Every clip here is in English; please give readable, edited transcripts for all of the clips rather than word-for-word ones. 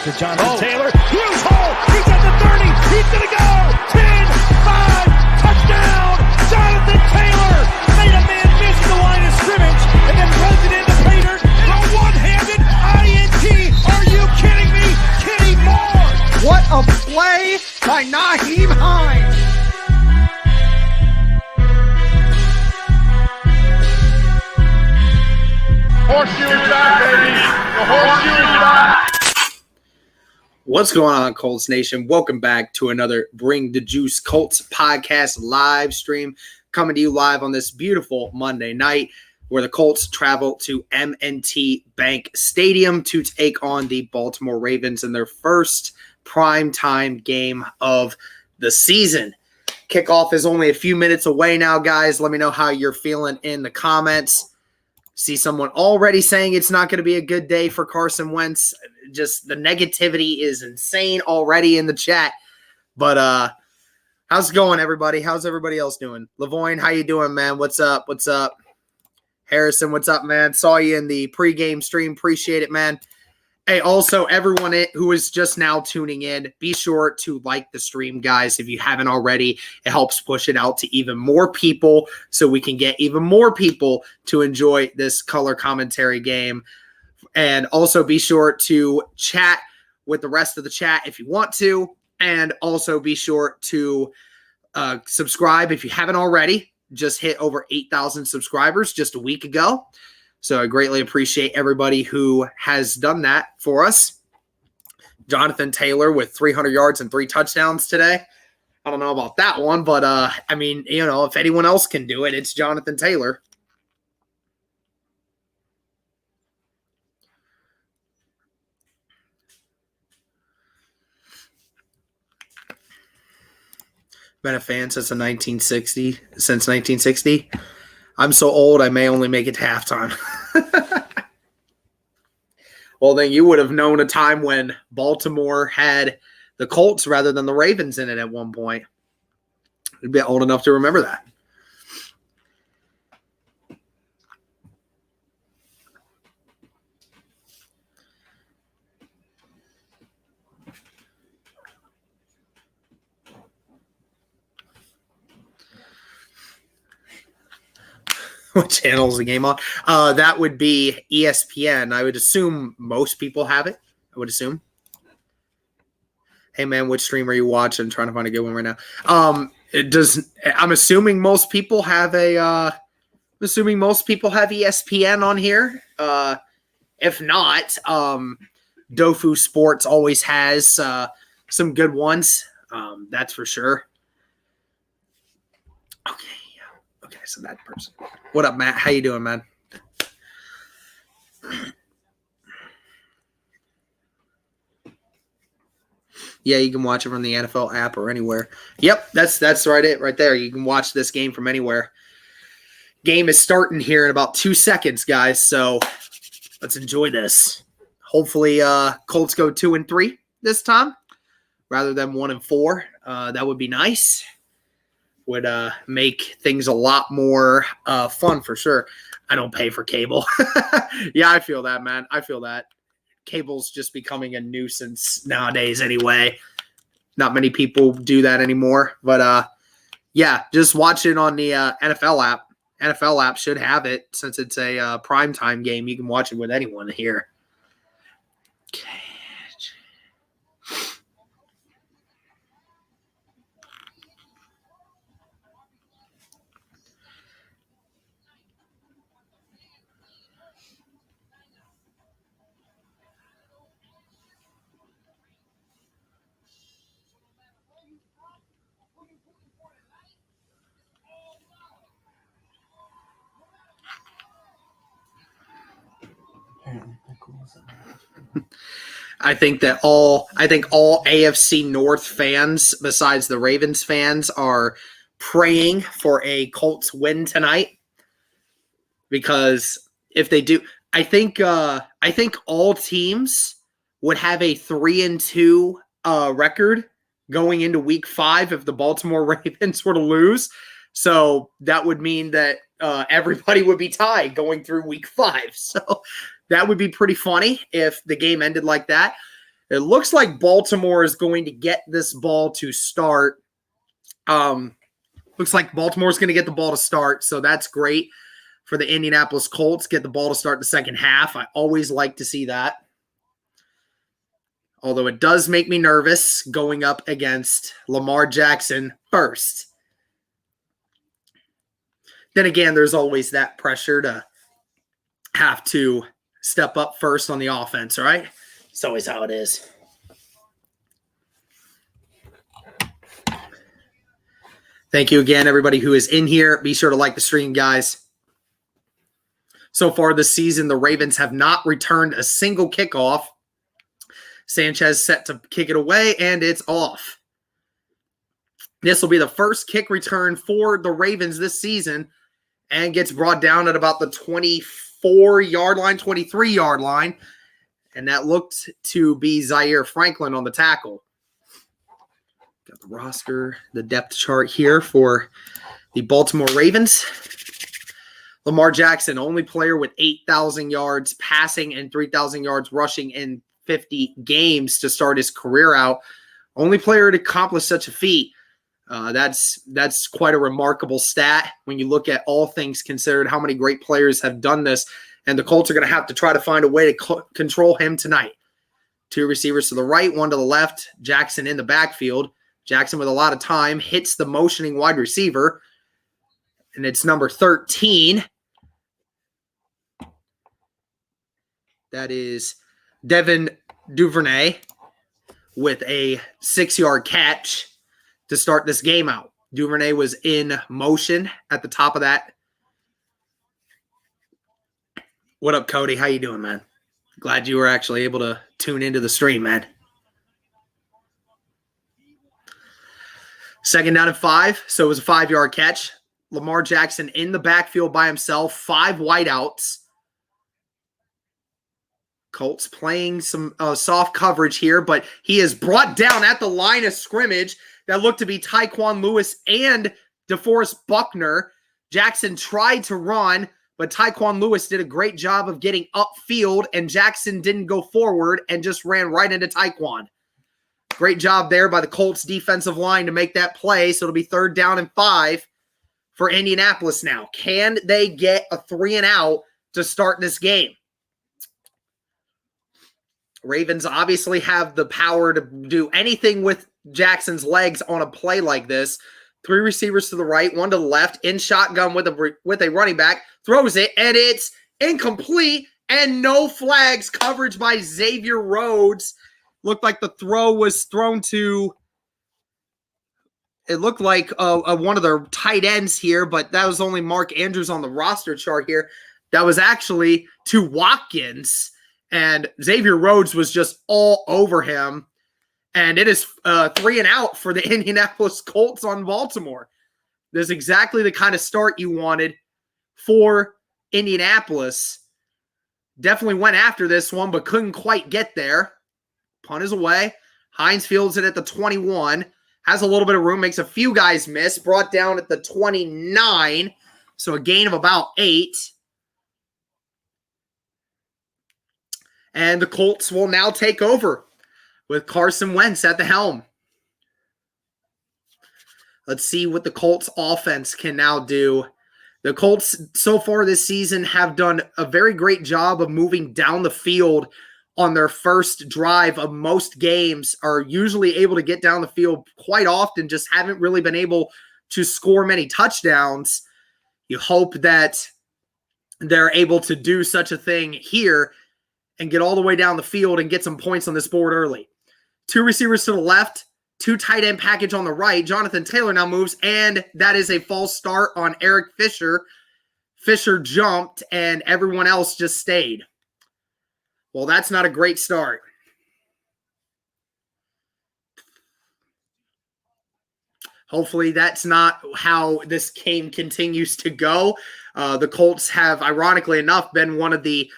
to Jonathan Taylor. Huge hole. He's at the 30. He's going to go. 10, 5, touchdown. Jonathan Taylor made a man miss the line of scrimmage and then runs it into Pater and a one-handed INT. Are you kidding me? Kenny Moore. What a play by Nyheim Hines. Horseshoe is back, baby. The horseshoe is back. What's going on, Colts Nation? Welcome back to another Bring the Juice Colts podcast live stream, coming to you live on this beautiful Monday night where the Colts travel to M&T Bank Stadium to take on the Baltimore Ravens in their first primetime game of the season. Kickoff is only a few minutes away now, guys. Let me know how you're feeling in the comments. See someone already saying it's not going to be a good day for Carson Wentz. Just the negativity is insane already in the chat. But how's it going, everybody? How's everybody else doing? Lavoine, how you doing, man? What's up? What's up? Harrison, what's up, man? Saw you in the pregame stream. Appreciate it, man. Hey, also, everyone who is just now tuning in, be sure to like the stream, guys, if you haven't already. It helps push it out to even more people so we can get even more people to enjoy this color commentary game. And also be sure to chat with the rest of the chat if you want to. And also be sure to subscribe if you haven't already. Just hit over 8,000 subscribers just a week ago. So I greatly appreciate everybody who has done that for us. Jonathan Taylor with 300 yards and 3 touchdowns today. I don't know about that one, but I mean, you know, if anyone else can do it, it's Jonathan Taylor. Been a fan since 1960. I'm so old, I may only make it to halftime. Well, then you would have known a time when Baltimore had the Colts rather than the Ravens in it at one point. You'd be old enough to remember that. What channel is the game on? That would be ESPN. I would assume most people have it. I would assume. Hey man, which stream are you watching? I'm trying to find a good one right now. I'm assuming most people have ESPN on here. If not, Dofu Sports always has some good ones. That's for sure. Okay, so that person. What up, Matt? How you doing, man? Yeah, you can watch it from the NFL app or anywhere. Yep, that's right there. You can watch this game from anywhere. Game is starting here in about 2 seconds, guys. So let's enjoy this. Hopefully, Colts go 2-3 this time rather than 1-4. That would be nice. Would make things a lot more fun for sure. I don't pay for cable. Yeah, I feel that, man. I feel that. Cable's just becoming a nuisance nowadays anyway. Not many people do that anymore. But, yeah, just watch it on the NFL app. NFL app should have it since it's a primetime game. You can watch it with anyone here. Okay. I think all AFC North fans, besides the Ravens fans, are praying for a Colts win tonight. Because if they do, I think all teams would have a 3-2 record going into Week 5 if the Baltimore Ravens were to lose. So that would mean that everybody would be tied going through Week 5. So that would be pretty funny if the game ended like that. It looks like Baltimore is going to get this ball to start. Looks like Baltimore's going to get the ball to start, so that's great for the Indianapolis Colts. Get the ball to start the second half. I always like to see that. Although it does make me nervous going up against Lamar Jackson first. Then again, there's always that pressure to have to step up first on the offense, right? It's always how it is. Thank you again, everybody who is in here. Be sure to like the stream, guys. So far this season, the Ravens have not returned a single kickoff. Sanchez set to kick it away, and it's off. This will be the first kick return for the Ravens this season and gets brought down at about the 24-yard line, 23-yard line. And that looked to be Zaire Franklin on the tackle. Got the roster, the depth chart here for the Baltimore Ravens. Lamar Jackson, only player with 8,000 yards passing and 3,000 yards rushing in 50 games to start his career out. Only player to accomplish such a feat. That's quite a remarkable stat when you look at all things considered, how many great players have done this. And the Colts are going to have to try to find a way to control him tonight. 2 receivers to the right, 1 to the left. Jackson in the backfield. Jackson with a lot of time hits the motioning wide receiver. And it's number 13. That is Devin Duvernay with a 6-yard catch to start this game out. Duvernay was in motion at the top of that. What up, Cody? How you doing, man? Glad you were actually able to tune into the stream, man. 2nd down and 5, so it was a 5-yard catch. Lamar Jackson in the backfield by himself, 5 wideouts. Colts playing some soft coverage here, but he is brought down at the line of scrimmage. That looked to be Tyquan Lewis and DeForest Buckner. Jackson tried to run, but Tyquan Lewis did a great job of getting upfield, and Jackson didn't go forward and just ran right into Tyquan. Great job there by the Colts defensive line to make that play, so it'll be 3rd down and 5 for Indianapolis now. Can they get a 3-and-out to start this game? Ravens obviously have the power to do anything with Jackson's legs on a play like this. 3 receivers to the right, 1 to the left, in shotgun with a running back, throws it, and it's incomplete, and no flags. Coverage by Xavier Rhodes. Looked like the throw was thrown to, it looked like one of their tight ends here, but that was only Mark Andrews on the roster chart here. That was actually to Watkins. And Xavier Rhodes was just all over him. And it is 3-and-out for the Indianapolis Colts on Baltimore. This is exactly the kind of start you wanted for Indianapolis. Definitely went after this one, but couldn't quite get there. Punt is away. Hines fields it at the 21. Has a little bit of room, makes a few guys miss. Brought down at the 29. So a gain of about 8. And the Colts will now take over with Carson Wentz at the helm. Let's see what the Colts offense can now do. The Colts so far this season have done a very great job of moving down the field on their first drive of most games, are usually able to get down the field quite often, just haven't really been able to score many touchdowns. You hope that they're able to do such a thing here and get all the way down the field and get some points on this board early. 2 receivers to the left, 2 tight end package on the right. Jonathan Taylor now moves, and that is a false start on Eric Fisher. Fisher jumped, and everyone else just stayed. Well, that's not a great start. Hopefully that's not how this game continues to go. The Colts have, ironically enough, been one of the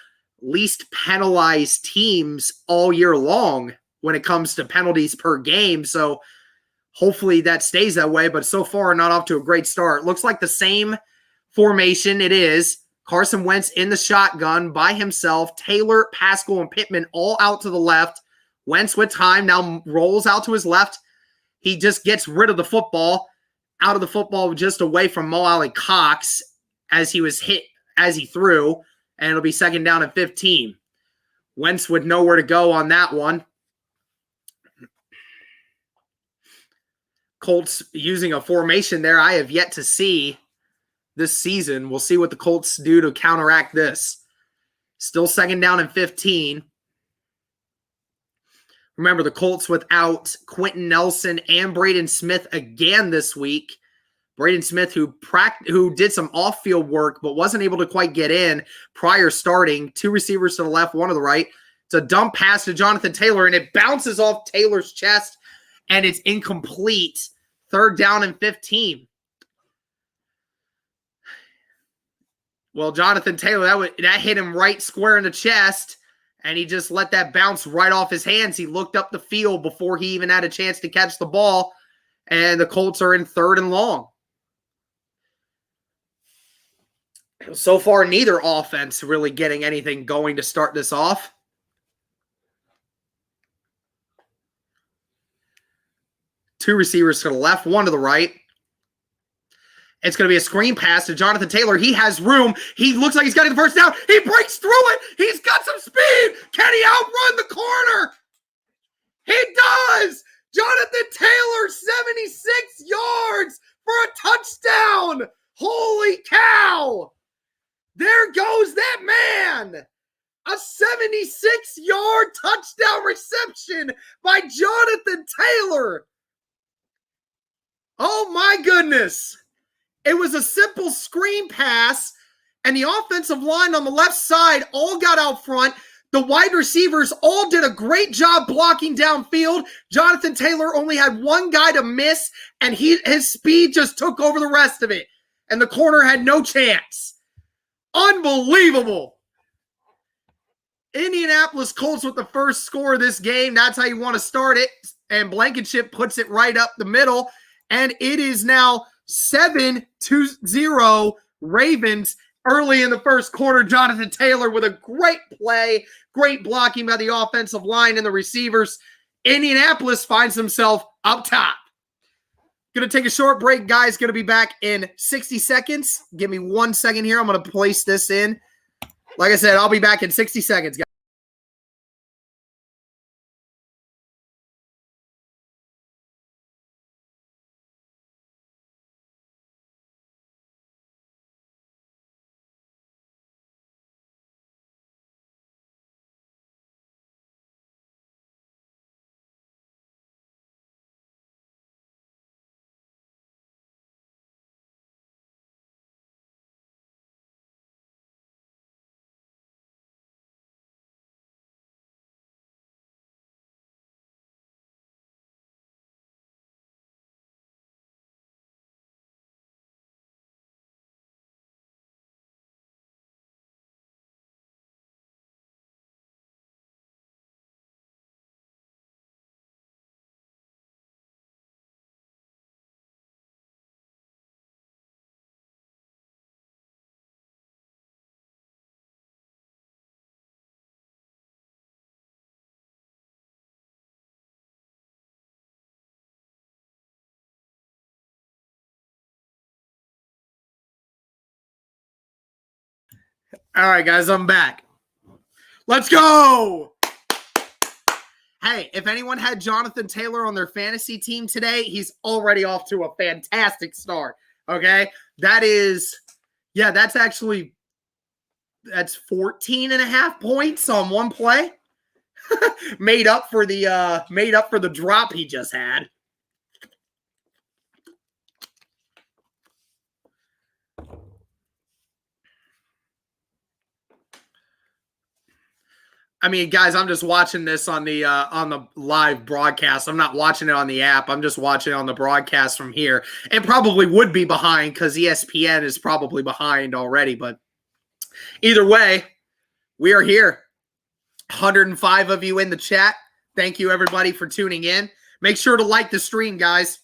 least penalized teams all year long when it comes to penalties per game. So hopefully that stays that way, but so far not off to a great start. Looks like the same formation it is. Carson Wentz in the shotgun by himself. Taylor, Pascal, and Pittman all out to the left. Wentz with time now rolls out to his left. He just gets rid of the football, out of the football just away from Mo Alley Cox as he was hit, as he threw, and it'll be 2nd down and 15. Wentz would know where to go on that one. Colts using a formation there I have yet to see this season. We'll see what the Colts do to counteract this. Still 2nd down and 15. Remember, the Colts without Quentin Nelson and Braden Smith again this week. Braden Smith, who did some off-field work but wasn't able to quite get in prior starting. 2 receivers to the left, 1 to the right. It's a dump pass to Jonathan Taylor, and it bounces off Taylor's chest, and it's incomplete. 3rd down and 15. Well, Jonathan Taylor, that hit him right square in the chest, and he just let that bounce right off his hands. He looked up the field before he even had a chance to catch the ball, and the Colts are in 3rd and long. So far, neither offense really getting anything going to start this off. Two receivers to the left, 1 to the right. It's going to be a screen pass to Jonathan Taylor. He has room. He looks like he's getting the 1st down. He breaks through it. He's got some speed. Can he outrun the corner? He does. Jonathan Taylor, 76 yards for a touchdown. Holy cow. There goes that man. A 76-yard touchdown reception by Jonathan Taylor. Oh, my goodness. It was a simple screen pass, and the offensive line on the left side all got out front. The wide receivers all did a great job blocking downfield. Jonathan Taylor only had 1 guy to miss, and his speed just took over the rest of it, and the corner had no chance. Unbelievable. Indianapolis Colts with the first score of this game. That's how you want to start it, and Blankenship puts it right up the middle, and it is now 7-0 Ravens early in the first quarter. Jonathan Taylor with a great play, great blocking by the offensive line and the receivers. Indianapolis finds himself up top. Going to take a short break, guys. Going to be back in 60 seconds. Give me 1 second here. I'm going to place this in. Like I said, I'll be back in 60 seconds, guys. All right, guys, I'm back. Let's go. Hey, if anyone had Jonathan Taylor on their fantasy team today, he's already off to a fantastic start. Okay? That's 14.5 points on one play. made up for the drop he just had. I mean, guys, I'm just watching this on the live broadcast. I'm not watching it on the app. I'm just watching it on the broadcast from here. It probably would be behind because ESPN is probably behind already. But either way, we are here. 105 of you in the chat. Thank you, everybody, for tuning in. Make sure to like the stream, guys.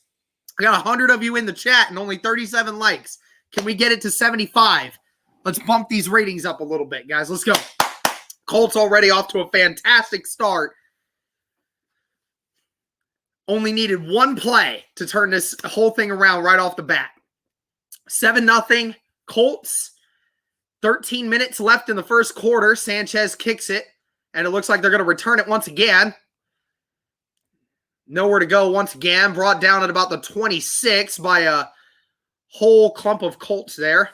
I got 100 of you in the chat and only 37 likes. Can we get it to 75? Let's bump these ratings up a little bit, guys. Let's go. Colts already off to a fantastic start. only needed one play to turn this whole thing around right off the bat. 7-0 Colts. 13 minutes left in the first quarter. Sanchez kicks it, and it looks like they're going to return it once again. Nowhere to go once again. Brought down at about the 26 by a whole clump of Colts there.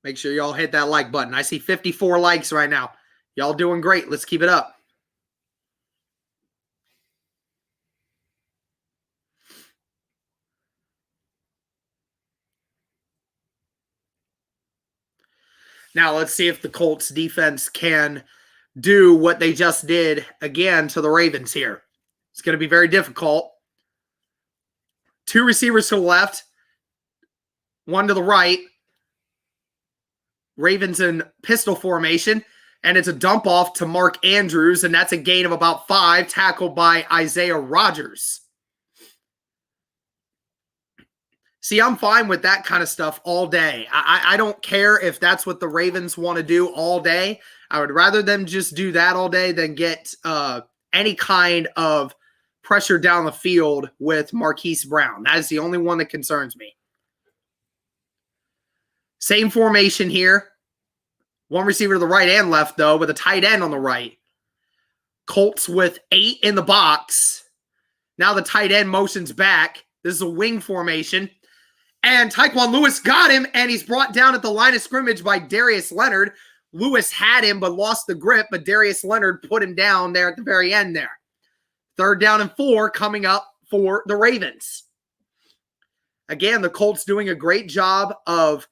Make sure y'all hit that like button. I see 54 likes right now. Y'all doing great. Let's keep it up. Now let's see if the Colts defense can do what they just did again to the Ravens here. It's going to be very difficult. 2 receivers to the left, 1 to the right. Ravens in pistol formation, and it's a dump off to Mark Andrews, and that's a gain of about 5, tackled by Isaiah Rodgers. See, I'm fine with that kind of stuff all day. I don't care if that's what the Ravens want to do all day. I would rather them just do that all day than get any kind of pressure down the field with Marquise Brown. That is the only one that concerns me. Same formation here. 1 receiver to the right and left, though, with a tight end on the right. Colts with 8 in the box. Now the tight end motions back. This is a wing formation. And Tyquan Lewis got him, and he's brought down at the line of scrimmage by Darius Leonard. Lewis had him but lost the grip, but Darius Leonard put him down there at the very end there. 3rd down and 4 coming up for the Ravens. Again, the Colts doing a great job of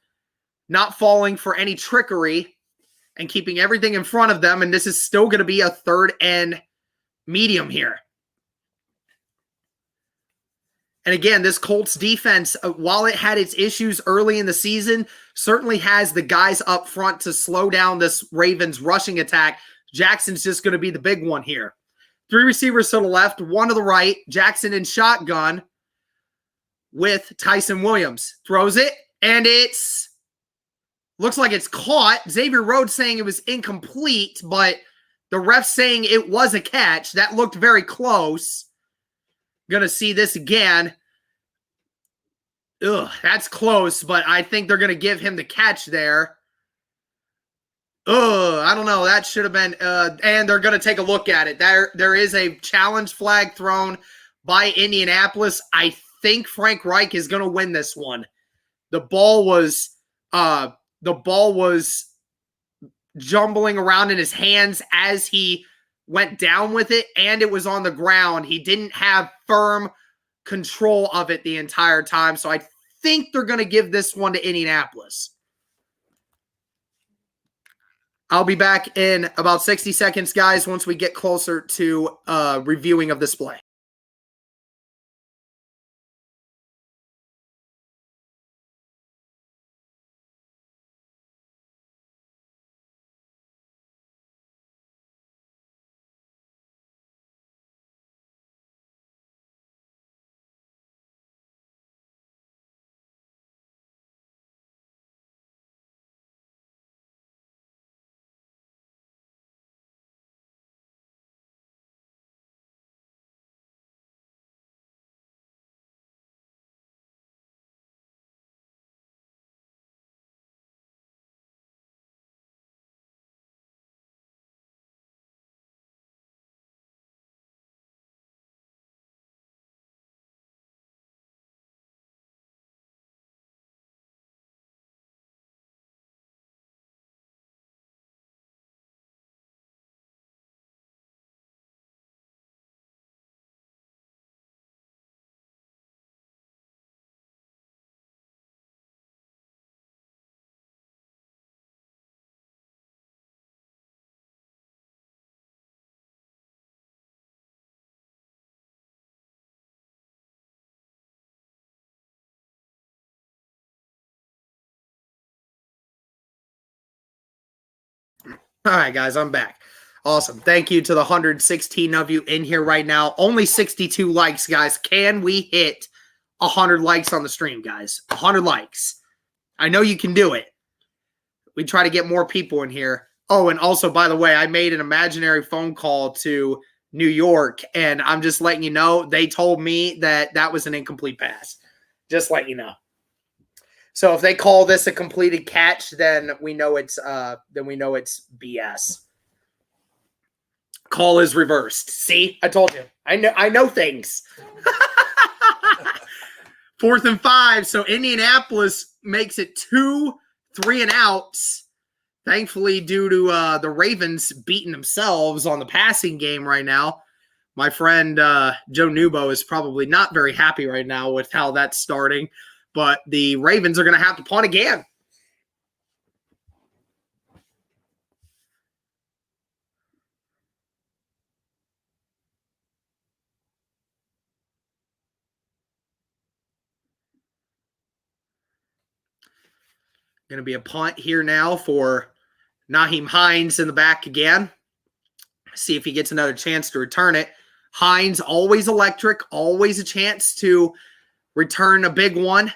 not falling for any trickery and keeping everything in front of them, and this is still going to be a 3rd and medium here. And again, this Colts defense, while it had its issues early in the season, certainly has the guys up front to slow down this Ravens rushing attack. Jackson's just going to be the big one here. 3 receivers to the left, 1 to the right. Jackson in shotgun with Tyson Williams. Throws it, and it's looks like it's caught. Xavier Rhodes saying it was incomplete, but the ref saying it was a catch. That looked very close. Going to see this again. Ugh, that's close, but I think they're going to give him the catch there. I don't know. That should have been, and they're going to take a look at it. There is a challenge flag thrown by Indianapolis. I think Frank Reich is going to win this one. The ball was jumbling around in his hands as he went down with it, and it was on the ground. He didn't have firm control of it the entire time, so I think they're going to give this one to Indianapolis. I'll be back in about 60 seconds, guys, once we get closer to reviewing of this play. All right, guys, I'm back. Awesome. Thank you to the 116 of you in here right now. Only 62 likes, guys. Can we hit 100 likes on the stream, guys? 100 likes. I know you can do it. We try to get more people in here. Oh, and also, by the way, I made an imaginary phone call to New York, and I'm just letting you know, they told me that was an incomplete pass. Just letting you know. So if they call this a completed catch, then we know it's BS. Call is reversed. See, I told you. I know things. 4th and 5. So Indianapolis makes it 2 3-and-outs. Thankfully, due to the Ravens beating themselves on the passing game right now. My friend Joe Nubo is probably not very happy right now with how that's starting. But the Ravens are going to have to punt again. Going to be a punt here now for Nyheim Hines in the back again. See if he gets another chance to return it. Hines, always electric, always a chance to return a big one.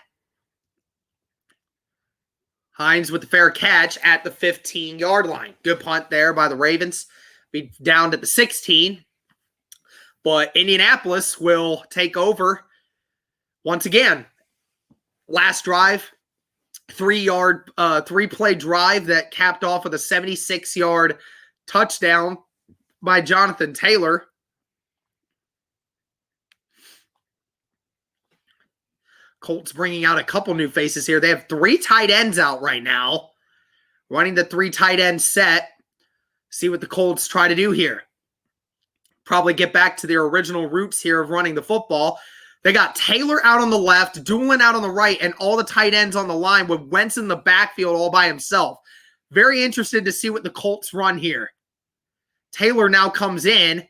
Hines with the fair catch at the 15-yard line. Good punt there by the Ravens. Be down to the 16. But Indianapolis will take over once again. Last drive, 3-play drive that capped off with a 76-yard touchdown by Jonathan Taylor. Colts bringing out a couple new faces here. They have 3 tight ends out right now. Running the 3 tight end set. See what the Colts try to do here. Probably get back to their original roots here of running the football. They got Taylor out on the left, Doolin out on the right, and all the tight ends on the line with Wentz in the backfield all by himself. Very interested to see what the Colts run here. Taylor now comes in.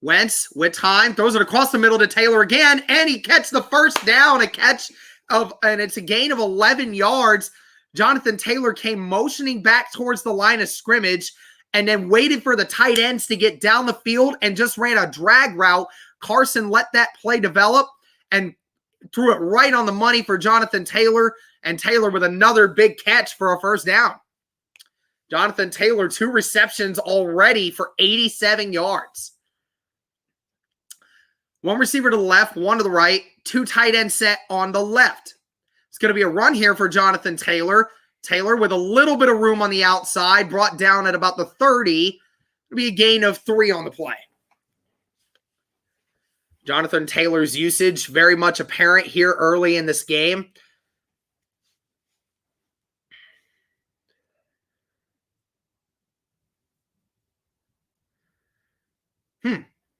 Wentz with time, throws it across the middle to Taylor again, and he catches the first down, and it's a gain of 11 yards. Jonathan Taylor came motioning back towards the line of scrimmage and then waited for the tight ends to get down the field and just ran a drag route. Carson let that play develop and threw it right on the money for Jonathan Taylor, and Taylor with another big catch for a first down. Jonathan Taylor, 2 receptions already for 87 yards. 1 receiver to the left, 1 to the right, 2 tight end set on the left. It's going to be a run here for Jonathan Taylor. Taylor with a little bit of room on the outside, brought down at about the 30. It'll be a gain of 3 on the play. Jonathan Taylor's usage very much apparent here early in this game.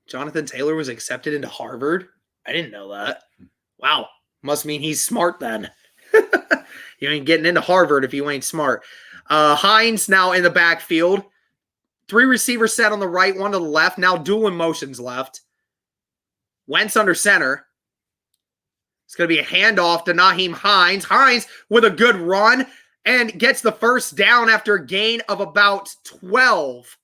Jonathan Taylor was accepted into Harvard. I didn't know that. Wow. Must mean he's smart then. You ain't getting into Harvard if you ain't smart. Hines now in the backfield. 3 receivers set on the right, 1 to the left. Now Doolin motions left. Wentz under center. It's going to be a handoff to Nyheim Hines. Hines with a good run and gets the first down after a gain of about 12.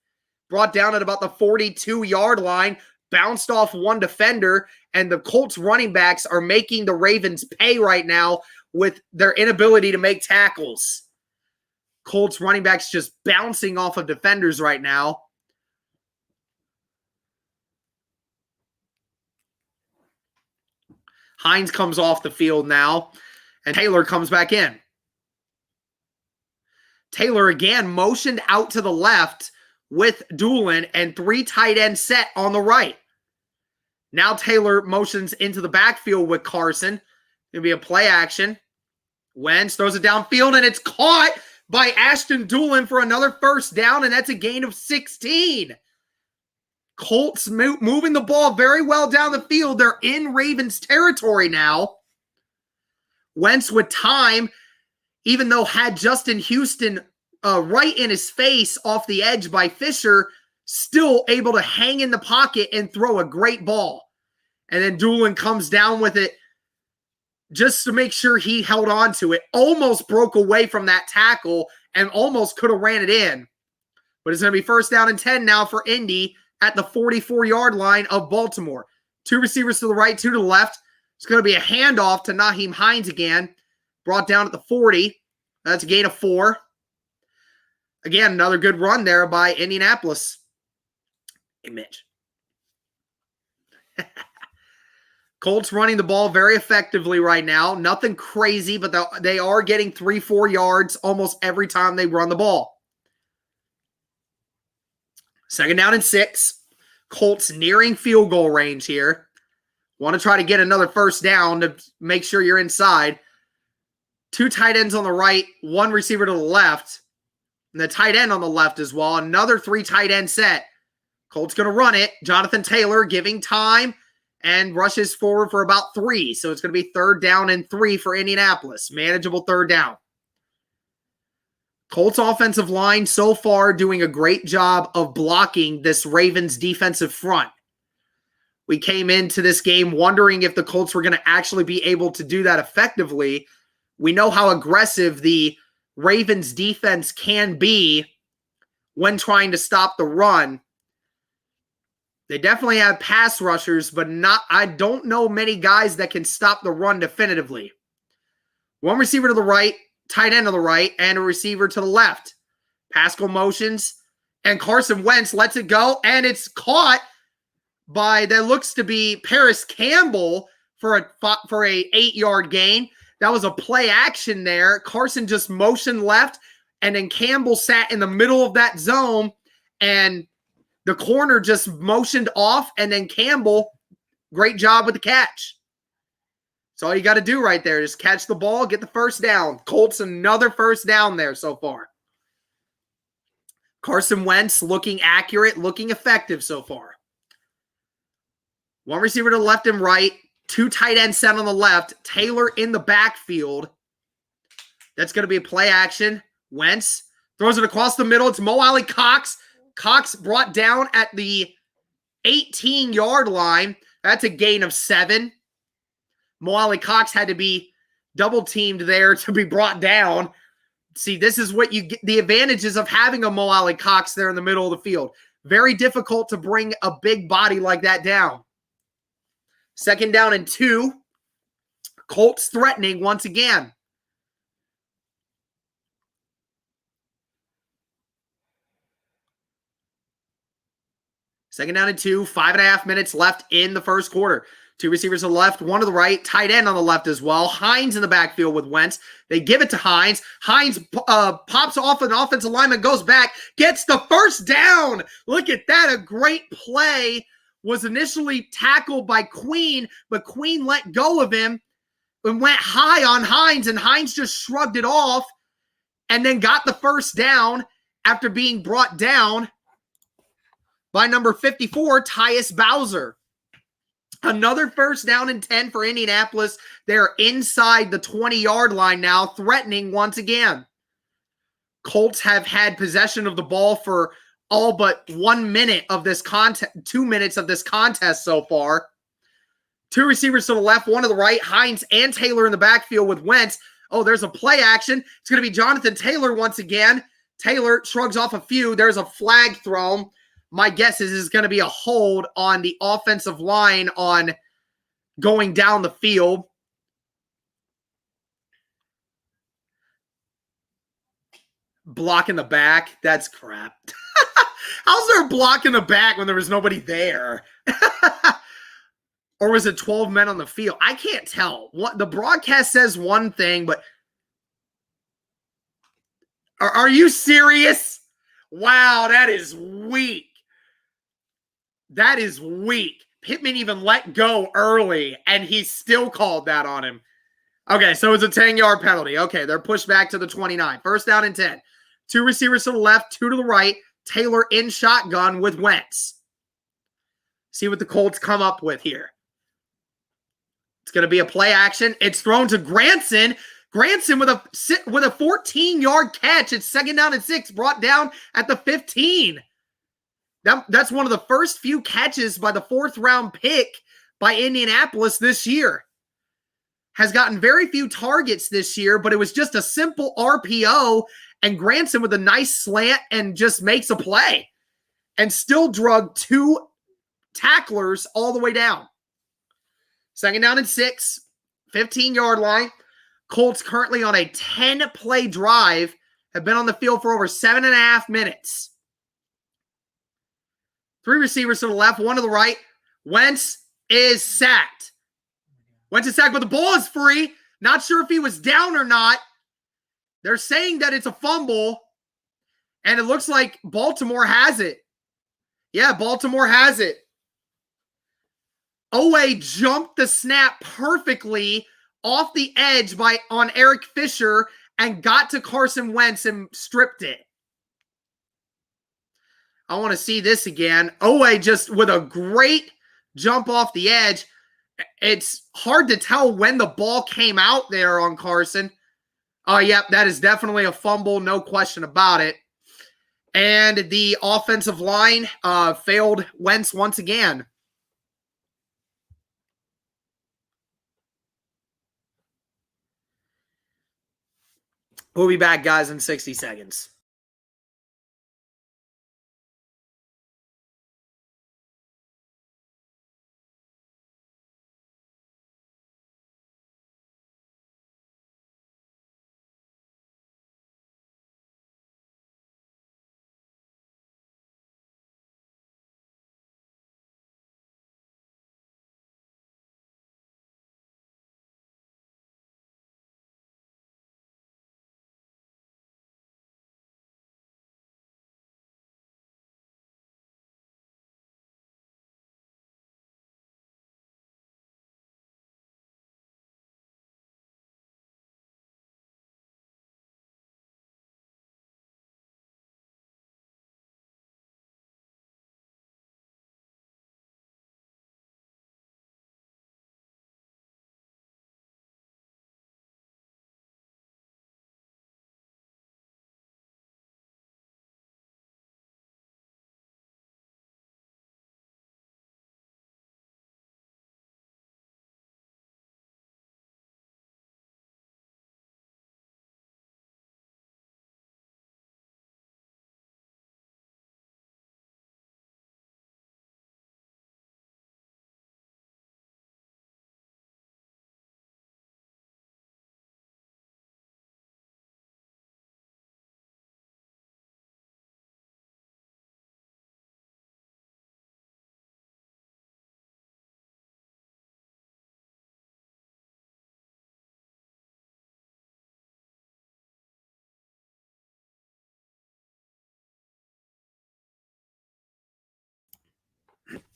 Brought down at about the 42-yard line. Bounced off 1 defender. And the Colts running backs are making the Ravens pay right now with their inability to make tackles. Colts running backs just bouncing off of defenders right now. Hines comes off the field now, and Taylor comes back in. Taylor again motioned out to the left with Doolin and 3 tight end set on the right. Now Taylor motions into the backfield with Carson. Going to be a play action. Wentz throws it downfield, and it's caught by Ashton Doolin for another first down, and that's a gain of 16. Colts moving the ball very well down the field. They're in Ravens territory now. Wentz with time, even though had Justin Houston right in his face off the edge by Fisher, still able to hang in the pocket and throw a great ball. And then Doolin comes down with it just to make sure he held on to it. Almost broke away from that tackle and almost could have ran it in. But it's going to be first down and 10 now for Indy at the 44-yard line of Baltimore. 2 receivers to the right, 2 to the left. It's going to be a handoff to Nyheim Hines again. Brought down at the 40. That's a gain of 4. Again, another good run there by Indianapolis. Hey, Mitch. Colts running the ball very effectively right now. Nothing crazy, but they are getting 3-4 yards almost every time they run the ball. 2nd down and 6. Colts nearing field goal range here. Want to try to get another 1st down to make sure you're inside. 2 tight ends on the right, 1 receiver to the left. And the tight end on the left as well. Another 3 tight end set. Colts going to run it. Jonathan Taylor giving time and rushes forward for about 3. So it's going to be 3rd down and 3 for Indianapolis. Manageable 3rd down. Colts offensive line so far doing a great job of blocking this Ravens defensive front. We came into this game wondering if the Colts were going to actually be able to do that effectively. We know how aggressive the Ravens defense can be when trying to stop the run. They definitely have pass rushers, but I don't know many guys that can stop the run definitively. 1 receiver to the right, tight end to the right, and a receiver to the left. Pascal motions, and Carson Wentz lets it go, and it's caught by, that looks to be Paris Campbell for a 8-yard gain. That was a play action there. Carson just motioned left, and then Campbell sat in the middle of that zone, and the corner just motioned off, and then Campbell, great job with the catch. That's all you got to do right there. Just catch the ball, get the 1st down. Colts another 1st down there so far. Carson Wentz looking accurate, looking effective so far. 1 receiver to the left and right. 2 tight ends set on the left. Taylor in the backfield. That's going to be a play action. Wentz throws it across the middle. It's Mo Alley Cox. Cox brought down at the 18-yard line. That's a gain of 7. Mo Alley Cox had to be double-teamed there to be brought down. See, this is what you get, the advantages of having a Mo Alley Cox there in the middle of the field. Very difficult to bring a big body like that down. 2nd down and 2. Colts threatening once again. Second down and 2, 5.5 minutes left in the 1st quarter. 2 receivers to the left, 1 to the right, tight end on the left as well. Hines in the backfield with Wentz. They give it to Hines. Hines pops off an offensive lineman, goes back, gets the 1st down. Look at that, a great play. Was initially tackled by Queen, but Queen let go of him and went high on Hines, and Hines just shrugged it off and then got the 1st down after being brought down by number 54, Tyus Bowser. Another 1st down and 10 for Indianapolis. They're inside the 20-yard line now, threatening once again. Colts have had possession of the ball for all but 1 minute of this contest, 2 minutes of this contest so far. 2 receivers to the left, 1 to the right. Hines and Taylor in the backfield with Wentz. Oh, there's a play action. It's going to be Jonathan Taylor once again. Taylor shrugs off a few. There's a flag thrown. My guess is it's going to be a hold on the offensive line on going down the field. Block in the back. That's crap. How's there a block in the back when there was nobody there? Or was it 12 men on the field? I can't tell. What the broadcast says one thing, but are you serious? Wow, that is weak. That is weak. Pittman even let go early, and he still called that on him. Okay, so it's a 10-yard penalty. Okay, they're pushed back to the 29. 1st down and 10. 2 receivers to the left, 2 to the right. Taylor in shotgun with Wentz. See what the Colts come up with here. It's going to be a play action. It's thrown to Granson. Granson with a 14-yard catch. It's 2nd down and 6, brought down at the 15. That's one of the first few catches by the 4th-round pick by Indianapolis this year. Has gotten very few targets this year, but it was just a simple RPO, and Granson with a nice slant and just makes a play and still drug 2 tacklers all the way down. 2nd down and 6, 15-yard line. Colts currently on a 10-play drive have been on the field for over 7.5 minutes. 3 receivers to the left, 1 to the right. Wentz is sacked. Wentz is sacked, but the ball is free. Not sure if he was down or not. They're saying that it's a fumble, and it looks like Baltimore has it. Yeah, Baltimore has it. Owe jumped the snap perfectly off the edge on Eric Fisher and got to Carson Wentz and stripped it. I want to see this again. Owe just with a great jump off the edge. It's hard to tell when the ball came out there on Carson. Oh, yep, that is definitely a fumble, no question about it. And the offensive line failed Wentz once again. We'll be back, guys, in 60 seconds.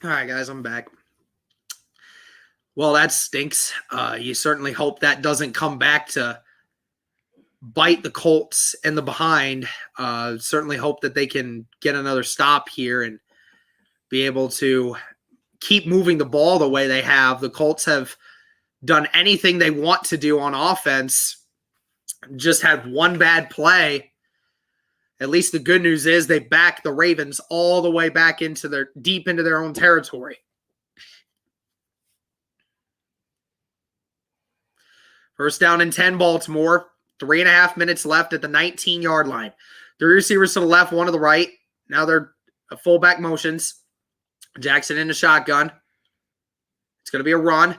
All right, guys, I'm back. Well, that stinks. You certainly hope that doesn't come back to bite the Colts in the behind. Certainly hope that they can get another stop here and be able to keep moving the ball the way they have. The Colts have done anything they want to do on offense. Just had one bad play. At least the good news is they backed the Ravens all the way back deep into their own territory. First down and 10, Baltimore. 3.5 minutes left at the 19-yard line. 3 receivers to the left, 1 to the right. Now they're fullback motions. Jackson in the shotgun. It's going to be a run.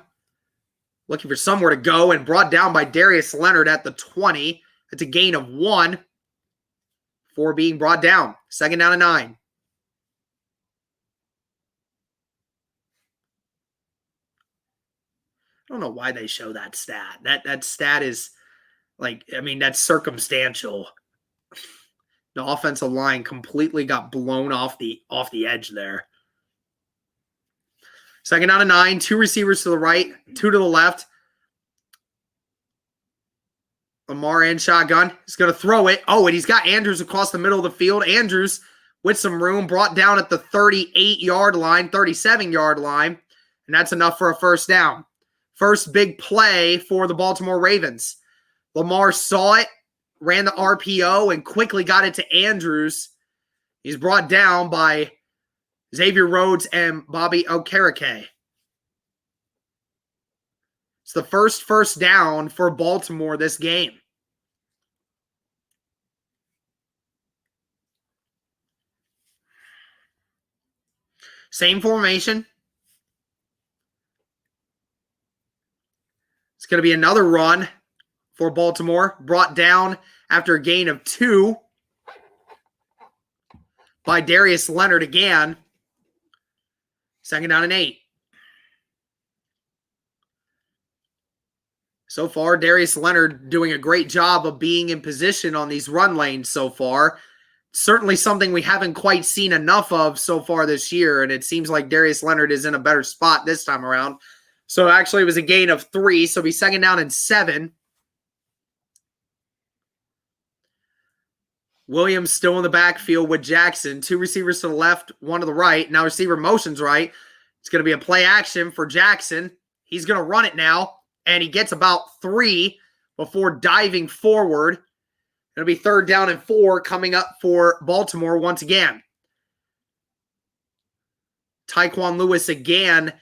Looking for somewhere to go and brought down by Darius Leonard at the 20. It's a gain of 1 for being brought down. 2nd down and 9. I don't know why they show that stat. That stat is that's circumstantial. The offensive line completely got blown off the edge there. 2nd down and 9, 2 receivers to the right, 2 to the left. Lamar in shotgun. He's going to throw it. Oh, and he's got Andrews across the middle of the field. Andrews with some room, brought down at the 38-yard line, 37-yard line, and that's enough for a first down. First big play for the Baltimore Ravens. Lamar saw it, ran the RPO, and quickly got it to Andrews. He's brought down by Xavier Rhodes and Bobby Okereke. It's the first down for Baltimore this game. Same formation. It's going to be another run for Baltimore. Brought down after a gain of 2 by Darius Leonard again. 2nd down and 8. So far, Darius Leonard doing a great job of being in position on these run lanes so far. Certainly something we haven't quite seen enough of so far this year, and it seems like Darius Leonard is in a better spot this time around. So actually it was a gain of 3, so it'll be 2nd down and 7. Williams still in the backfield with Jackson. 2 receivers to the left, 1 to the right. Now receiver motion's right. It's going to be a play action for Jackson. He's going to run it now, and he gets about 3 before diving forward. It'll be 3rd down and 4 coming up for Baltimore once again. Tyquan Lewis again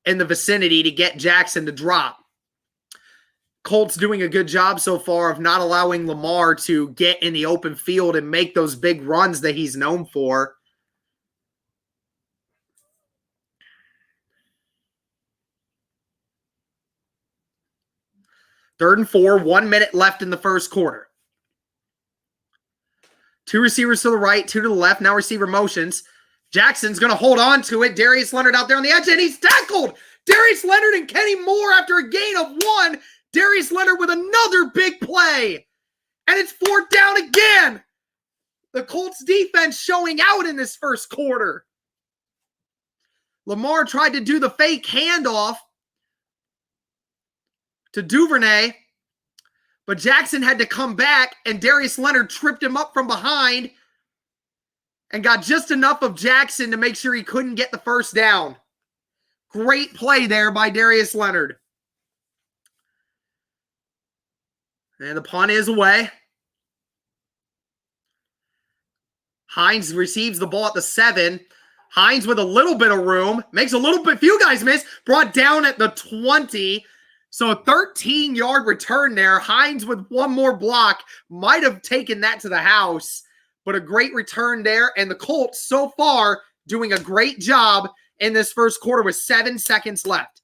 in the vicinity to get Jackson to drop. Colts doing a good job so far of not allowing Lamar to get in the open field and make those big runs that he's known for. Third and 4, 1 minute left in the first quarter. 2 receivers to the right, 2 to the left. Now receiver motions. Jackson's going to hold on to it. Darius Leonard out there on the edge, and he's tackled. Darius Leonard and Kenny Moore after a gain of 1. Darius Leonard with another big play. And it's 4th down again. The Colts defense showing out in this first quarter. Lamar tried to do the fake handoff to Duvernay, but Jackson had to come back, and Darius Leonard tripped him up from behind and got just enough of Jackson to make sure he couldn't get the first down. Great play there by Darius Leonard. And the punt is away. Hines receives the ball at the 7. Hines with a little bit of room. Makes a little bit, few guys miss. Brought down at the 20. So a 13-yard return there. Hines with one more block. Might have taken that to the house. But a great return there. And the Colts so far doing a great job in this first quarter with 7 seconds left.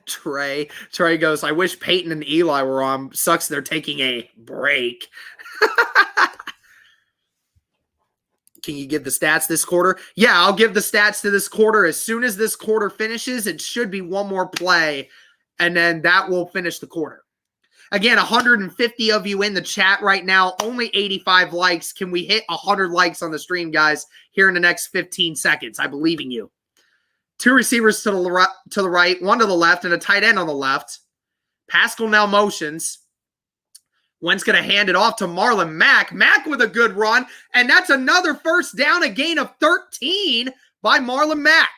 Trey goes, I wish Peyton and Eli were on. Sucks they're taking a break. Can you give the stats this quarter? Yeah, I'll give the stats to this quarter. As soon as this quarter finishes, it should be one more play, and then that will finish the quarter. Again, 150 of you in the chat right now. Only 85 likes. Can we hit 100 likes on the stream, guys, here in the next 15 seconds? I believe in you. 2 receivers to the right, 1 to the left, and a tight end on the left. Pascal now motions. Wentz going to hand it off to Marlon Mack. Mack with a good run, and that's another first down, a gain of 13 by Marlon Mack.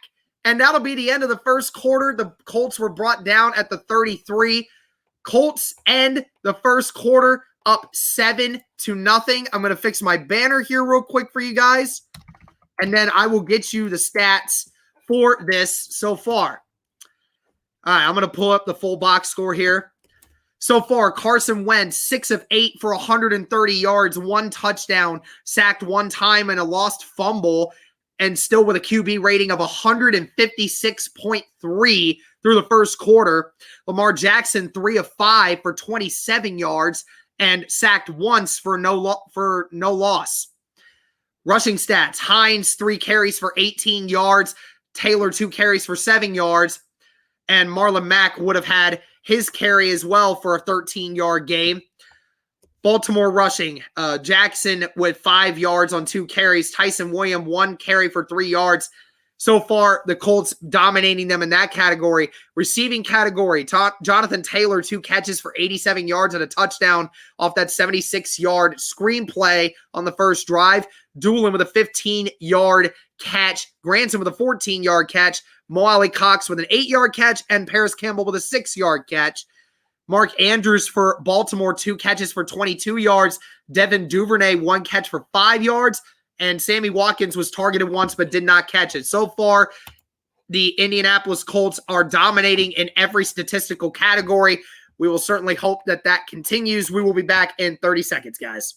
And that'll be the end of the first quarter. The Colts were brought down at the 33. Colts end the first quarter up 7-0. I'm going to fix my banner here real quick for you guys, and then I will get you the stats for this so far. All right, I'm going to pull up the full box score here. So far, Carson Wentz, 6 of 8 for 130 yards, 1 touchdown, sacked 1 time, and a lost fumble, and still with a QB rating of 156.3 through the first quarter. Lamar Jackson, 3 of 5 for 27 yards, and sacked once for no loss. Rushing stats, Hines, 3 carries for 18 yards, Taylor, 2 carries for 7 yards, and Marlon Mack would have had his carry as well for a 13-yard game. Baltimore rushing, Jackson with 5 yards on 2 carries. Tyson Williams, 1 carry for 3 yards. So far, the Colts dominating them in that category. Receiving category, Jonathan Taylor, 2 catches for 87 yards and a touchdown off that 76-yard screenplay on the first drive. Doolin with a 15-yard catch. Granson with a 14-yard catch. Mo Alley Cox with an 8-yard catch. And Paris Campbell with a 6-yard catch. Mark Andrews for Baltimore, 2 catches for 22 yards. Devin Duvernay, 1 catch for 5 yards. And Sammy Watkins was targeted once but did not catch it. So far, the Indianapolis Colts are dominating in every statistical category. We will certainly hope that that continues. We will be back in 30 seconds, guys.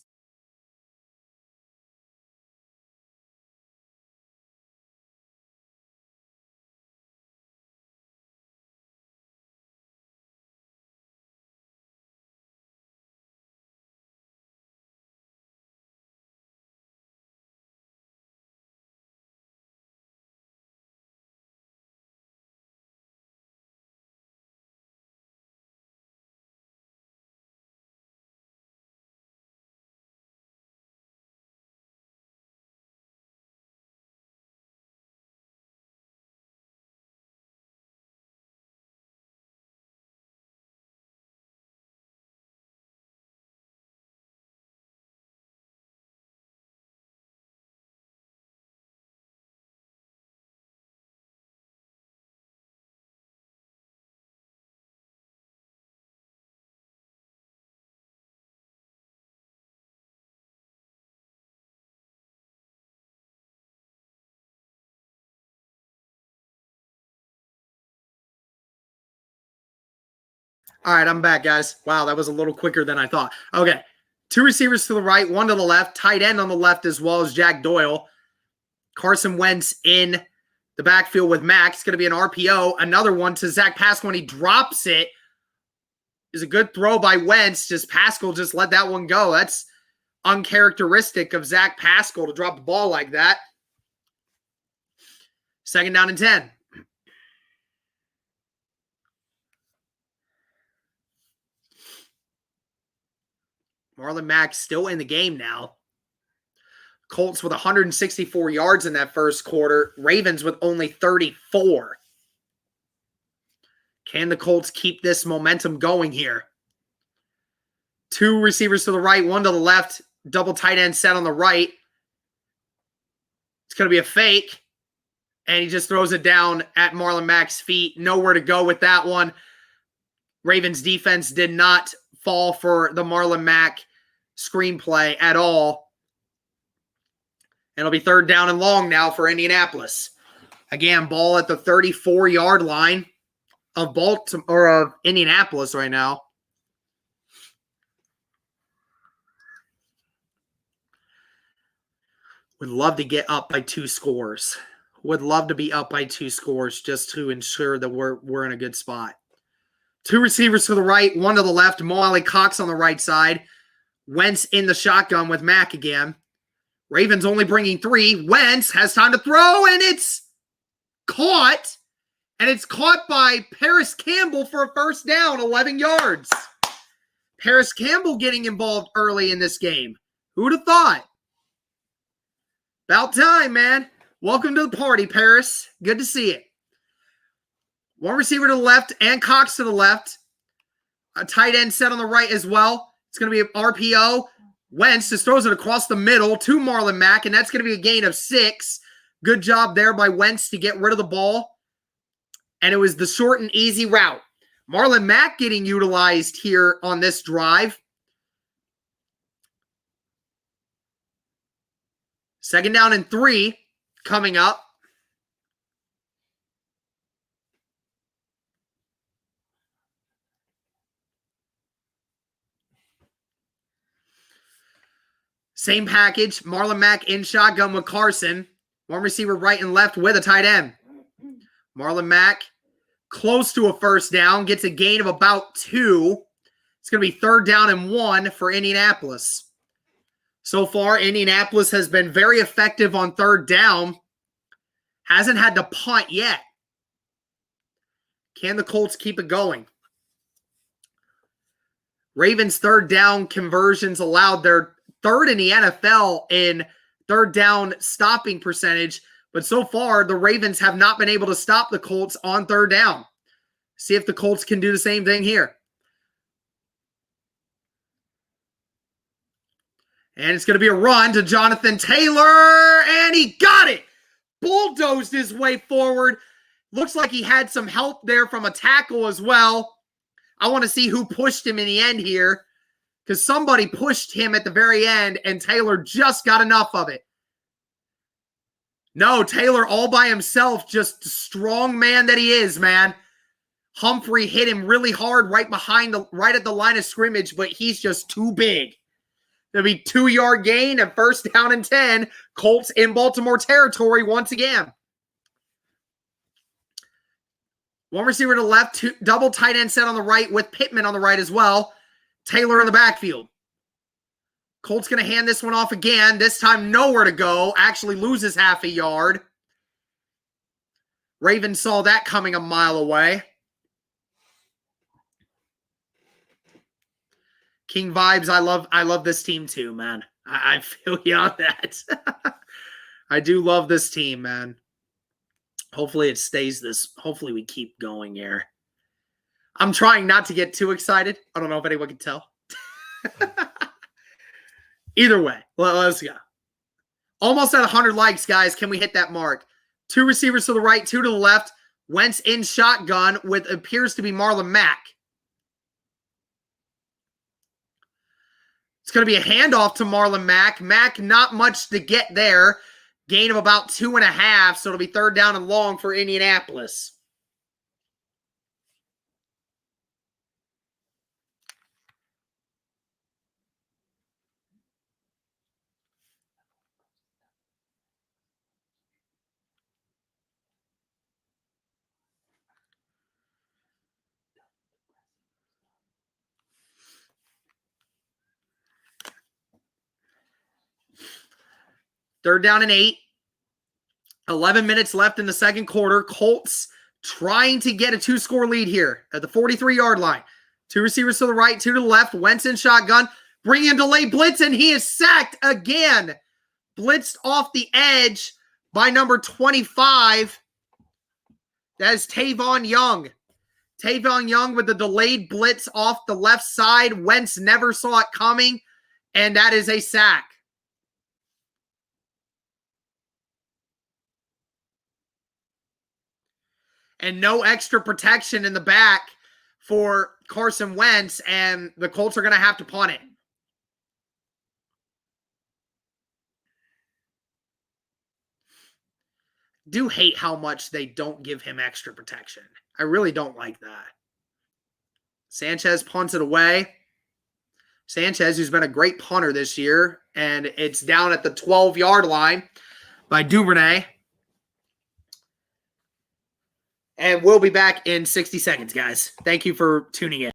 All right, I'm back, guys. Wow, that was a little quicker than I thought. Okay, 2 receivers to the right, 1 to the left, tight end on the left as well as Jack Doyle. Carson Wentz in the backfield with Mack. It's going to be an RPO. Another one to Zach Pascal when he drops it. Is a good throw by Wentz. Pascal just let that one go. That's uncharacteristic of Zach Pascal to drop the ball like that. 2nd down and 10. Marlon Mack still in the game now. Colts with 164 yards in that first quarter. Ravens with only 34. Can the Colts keep this momentum going here? 2 receivers to the right, 1 to the left. Double tight end set on the right. It's going to be a fake. And he just throws it down at Marlon Mack's feet. Nowhere to go with that one. Ravens defense did not fall for the Marlon Mack screenplay at all. It'll be 3rd down and long now for Indianapolis. Again, ball at the 34-yard line of Baltimore or of Indianapolis right now. Would love to get up by 2 scores. Would love to be up by 2 scores just to ensure that we're in a good spot. 2 receivers to the right, 1 to the left. Mo Ali Cox on the right side. Wentz in the shotgun with Mack again. Ravens only bringing 3. Wentz has time to throw, and it's caught. And it's caught by Paris Campbell for a 1st down, 11 yards. Paris Campbell getting involved early in this game. Who'd have thought? About time, man. Welcome to the party, Paris. Good to see it. 1 receiver to the left and Cox to the left. A tight end set on the right as well. It's going to be an RPO. Wentz just throws it across the middle to Marlon Mack, and that's going to be a gain of 6. Good job there by Wentz to get rid of the ball. And it was the short and easy route. Marlon Mack getting utilized here on this drive. 2nd down and 3 coming up. Same package. Marlon Mack in shotgun with Carson. 1 receiver right and left with a tight end. Marlon Mack close to a 1st down. Gets a gain of about 2. It's going to be 3rd down and 1 for Indianapolis. So far, Indianapolis has been very effective on 3rd down. Hasn't had to punt yet. Can the Colts keep it going? Ravens' 3rd down conversions allowed. Their 3rd in the NFL in 3rd down stopping percentage. But so far, the Ravens have not been able to stop the Colts on 3rd down. See if the Colts can do the same thing here. And it's going to be a run to Jonathan Taylor, and he got it. Bulldozed his way forward. Looks like he had some help there from a tackle as well. I want to see who pushed him in the end here, because somebody pushed him at the very end, and Taylor just got enough of it. No, Taylor all by himself, just the strong man that he is, man. Humphrey hit him really hard right at the line of scrimmage, but he's just too big. There'll be 2-yard gain and 1st down and 10. Colts in Baltimore territory once again. 1 receiver to the left, 2 double tight end set on the right with Pittman on the right as well. Taylor in the backfield. Colts going to hand this one off again. This time nowhere to go. Actually loses half a yard. Ravens saw that coming a mile away. King vibes. I love this team too, man. I feel you on that. I do love this team, man. Hopefully it stays this. Hopefully we keep going here. I'm trying not to get too excited. I don't know if anyone can tell. Either way, let's go. Almost at 100 likes, guys. Can we hit that mark? 2 receivers to the right, 2 to the left. Wentz in shotgun with appears to be Marlon Mack. It's going to be a handoff to Marlon Mack. Mack, not much to get there. Gain of about 2.5, so it'll be 3rd down and long for Indianapolis. 3rd down and 8. 11 minutes left in the second quarter. Colts trying to get a 2-score lead here at the 43-yard line. 2 receivers to the right, 2 to the left. Wentz in shotgun. Bring in delayed blitz, and he is sacked again. Blitzed off the edge by number 25. That is Tavon Young. Tavon Young with the delayed blitz off the left side. Wentz never saw it coming, and that is a sack. And no extra protection in the back for Carson Wentz, and the Colts are going to have to punt it. Do hate how much they don't give him extra protection. I really don't like that. Sanchez punts it away. Sanchez, who's been a great punter this year, and it's down at the 12-yard line by Duvernay. And we'll be back in 60 seconds, guys. Thank you for tuning in.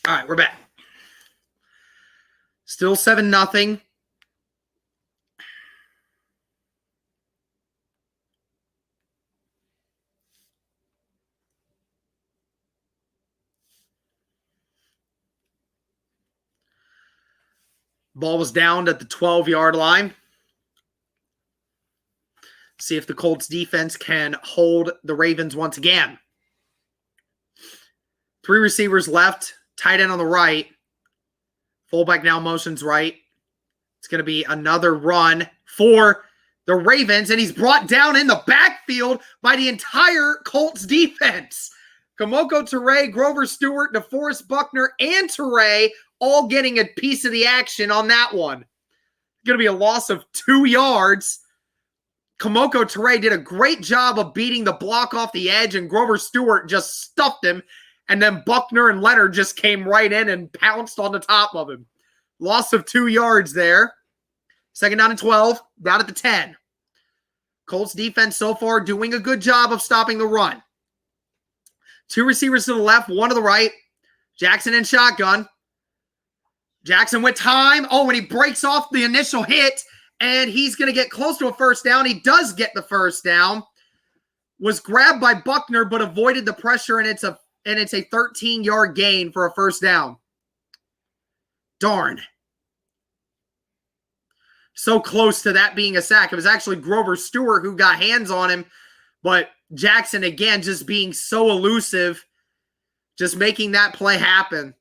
All right, we're back. Still 7-0. Ball was downed at the 12-yard line. See if the Colts defense can hold the Ravens once again. 3 receivers left. Tight end on the right. Fullback now motions right. It's going to be another run for the Ravens, and he's brought down in the backfield by the entire Colts defense. Kamoko Toure, Grover Stewart, DeForest Buckner, and Toure all getting a piece of the action on that one. It's going to be a loss of 2 yards. Kamoko Toure did a great job of beating the block off the edge, and Grover Stewart just stuffed him. And then Buckner and Leonard just came right in and pounced on the top of him. Loss of 2 yards there. 2nd down and 12, down at the 10. Colts defense so far doing a good job of stopping the run. 2 receivers to the left, 1 to the right. Jackson in shotgun. Jackson with time. Oh, and he breaks off the initial hit, and he's going to get close to a first down. He does get the first down. Was grabbed by Buckner, but avoided the pressure, and it's a 13-yard gain for a first down. Darn. So close to that being a sack. It was actually Grover Stewart who got hands on him, but Jackson, again, just being so elusive, just making that play happen.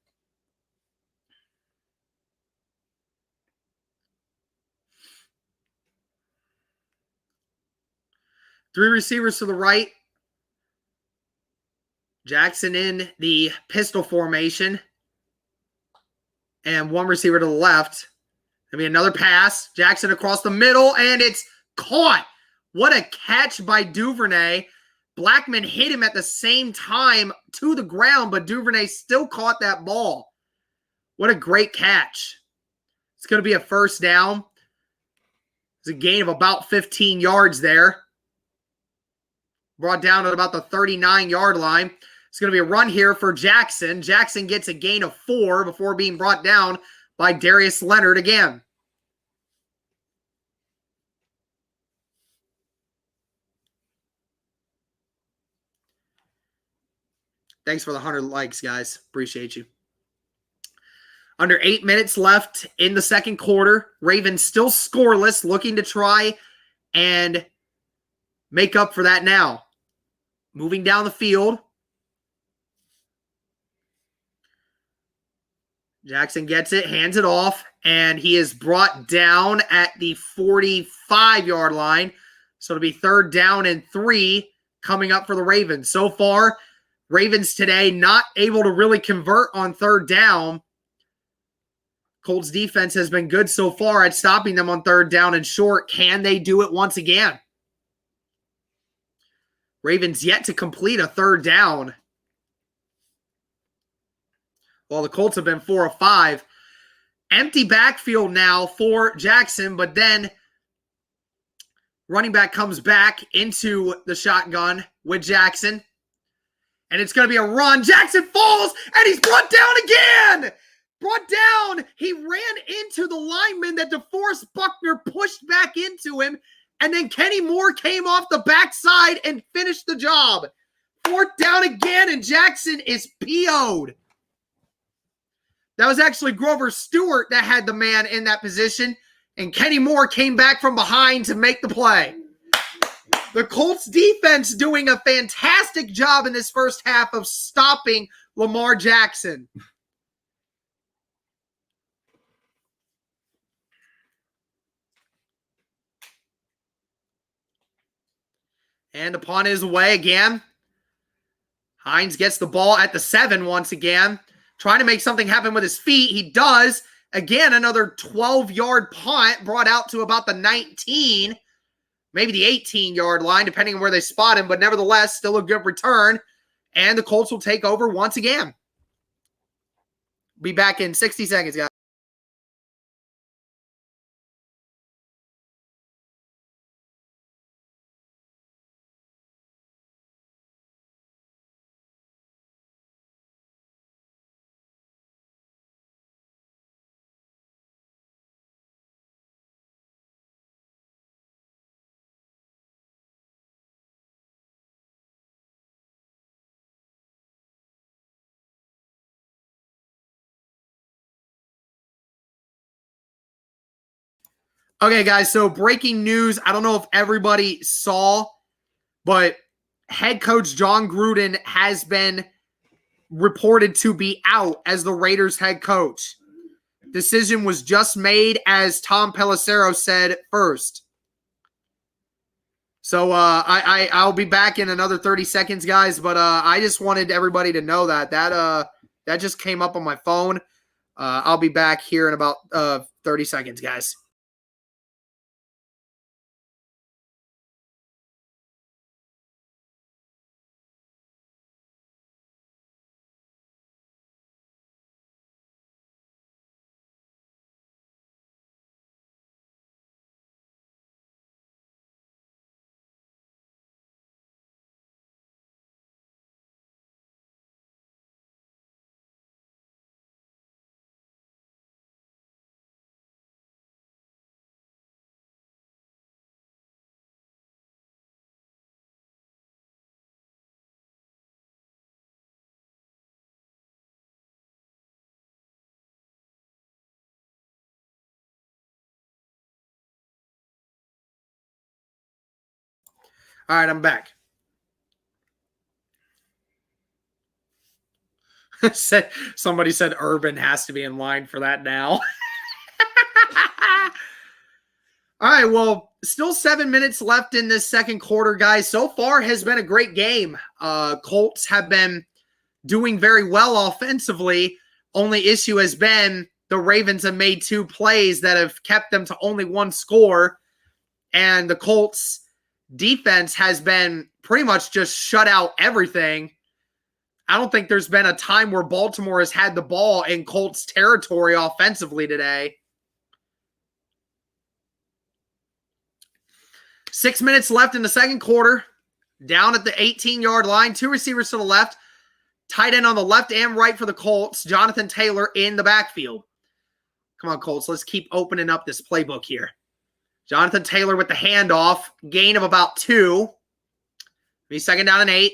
Three receivers to the right. Jackson in the pistol formation. And one receiver to the left. Another pass. Jackson across the middle, and it's caught. What a catch by Duvernay. Blackman hit him at the same time to the ground, but Duvernay still caught that ball. What a great catch. It's going to be a first down. It's a gain of about 15 yards there. Brought down at about the 39-yard line. It's going to be a run here for Jackson. Jackson gets a gain of 4 before being brought down by Darius Leonard again. Thanks for the 100 likes, guys. Appreciate you. Under 8 minutes left in the second quarter. Ravens still scoreless, looking to try and make up for that now. Moving down the field. Jackson gets it, hands it off, and he is brought down at the 45-yard line. So it'll be 3rd down and 3 coming up for the Ravens. So far, Ravens today not able to really convert on 3rd down. Colts defense has been good so far at stopping them on 3rd down and short. Can they do it once again? Ravens yet to complete a 3rd down. Well, the Colts have been 4 of 5. Empty backfield now for Jackson, but then running back comes back into the shotgun with Jackson. And it's going to be a run. Jackson falls, and he's brought down again. Brought down. He ran into the lineman that DeForest Buckner pushed back into him. And then Kenny Moore came off the backside and finished the job. 4th down again, and Jackson is PO'd. That was actually Grover Stewart that had the man in that position, and Kenny Moore came back from behind to make the play. The Colts defense doing a fantastic job in this first half of stopping Lamar Jackson. And upon his way again, Hines gets the ball at the 7 once again. Trying to make something happen with his feet. He does. Again, another 12-yard punt brought out to about the 19, maybe the 18-yard line, depending on where they spot him. But nevertheless, still a good return. And the Colts will take over once again. Be back in 60 seconds, guys. Okay, guys, so breaking news. I don't know if everybody saw, but head coach John Gruden has been reported to be out as the Raiders head coach. Decision was just made, as Tom Pelissero said first. So I'll be back in another 30 seconds, guys, but I just wanted everybody to know that just came up on my phone. I'll be back here in about 30 seconds, guys. All right, I'm back. Somebody said Urban has to be in line for that now. All right, well, still 7 minutes left in this second quarter, guys. So far has been a great game. Colts have been doing very well offensively. Only issue has been the Ravens have made 2 plays that have kept them to only 1 score. And the Colts defense has been pretty much just shut out everything. I don't think there's been a time where Baltimore has had the ball in Colts territory offensively today. 6 minutes left in the second quarter. Down at the 18-yard line. 2 receivers to the left. Tight end on the left and right for the Colts. Jonathan Taylor in the backfield. Come on, Colts. Let's keep opening up this playbook here. Jonathan Taylor with the handoff. Gain of about 2. Be second down and 8.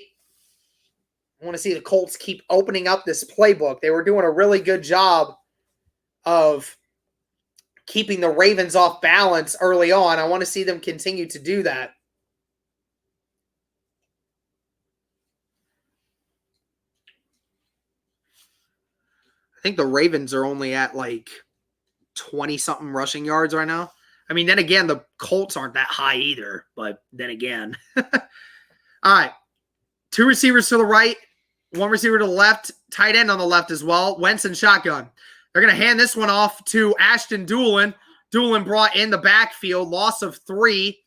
I want to see the Colts keep opening up this playbook. They were doing a really good job of keeping the Ravens off balance early on. I want to see them continue to do that. I think the Ravens are only at like 20-something rushing yards right now. I mean, then again, the Colts aren't that high either, but then again. All right. 2 receivers to the right, 1 receiver to the left, tight end on the left as well. Wentz and shotgun. They're going to hand this one off to Ashton Doolin. Doolin brought in the backfield, loss of 3.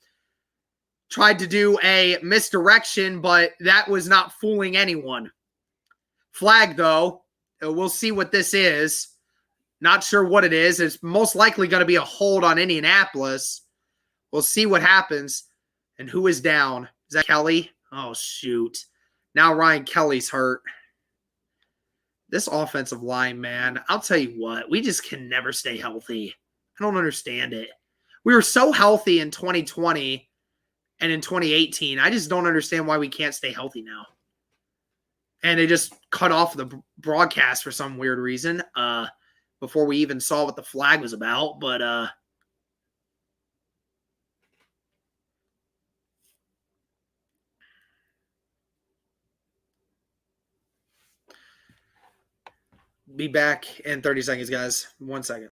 Tried to do a misdirection, but that was not fooling anyone. Flag, though. We'll see what this is. Not sure what it is. It's most likely going to be a hold on Indianapolis. We'll see what happens. And who is down? Is that Kelly? Oh, shoot. Now Ryan Kelly's hurt. This offensive line, man, I'll tell you what. We just can never stay healthy. I don't understand it. We were so healthy in 2020 and in 2018. I just don't understand why we can't stay healthy now. And they just cut off the broadcast for some weird reason before we even saw what the flag was about. But be back in 30 seconds, guys. 1 second.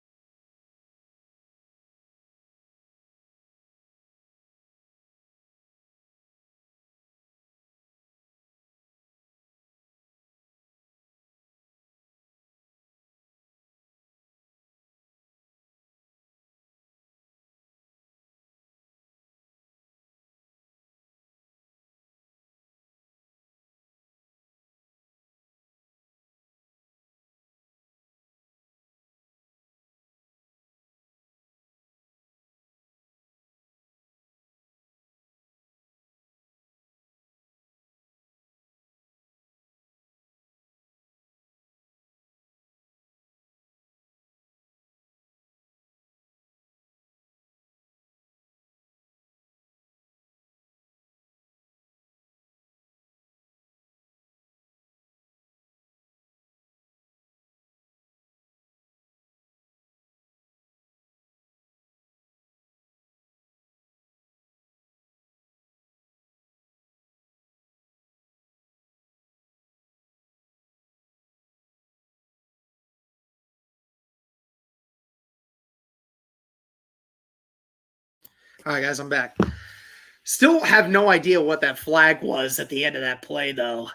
All right, guys, I'm back. Still have no idea what that flag was at the end of that play, though.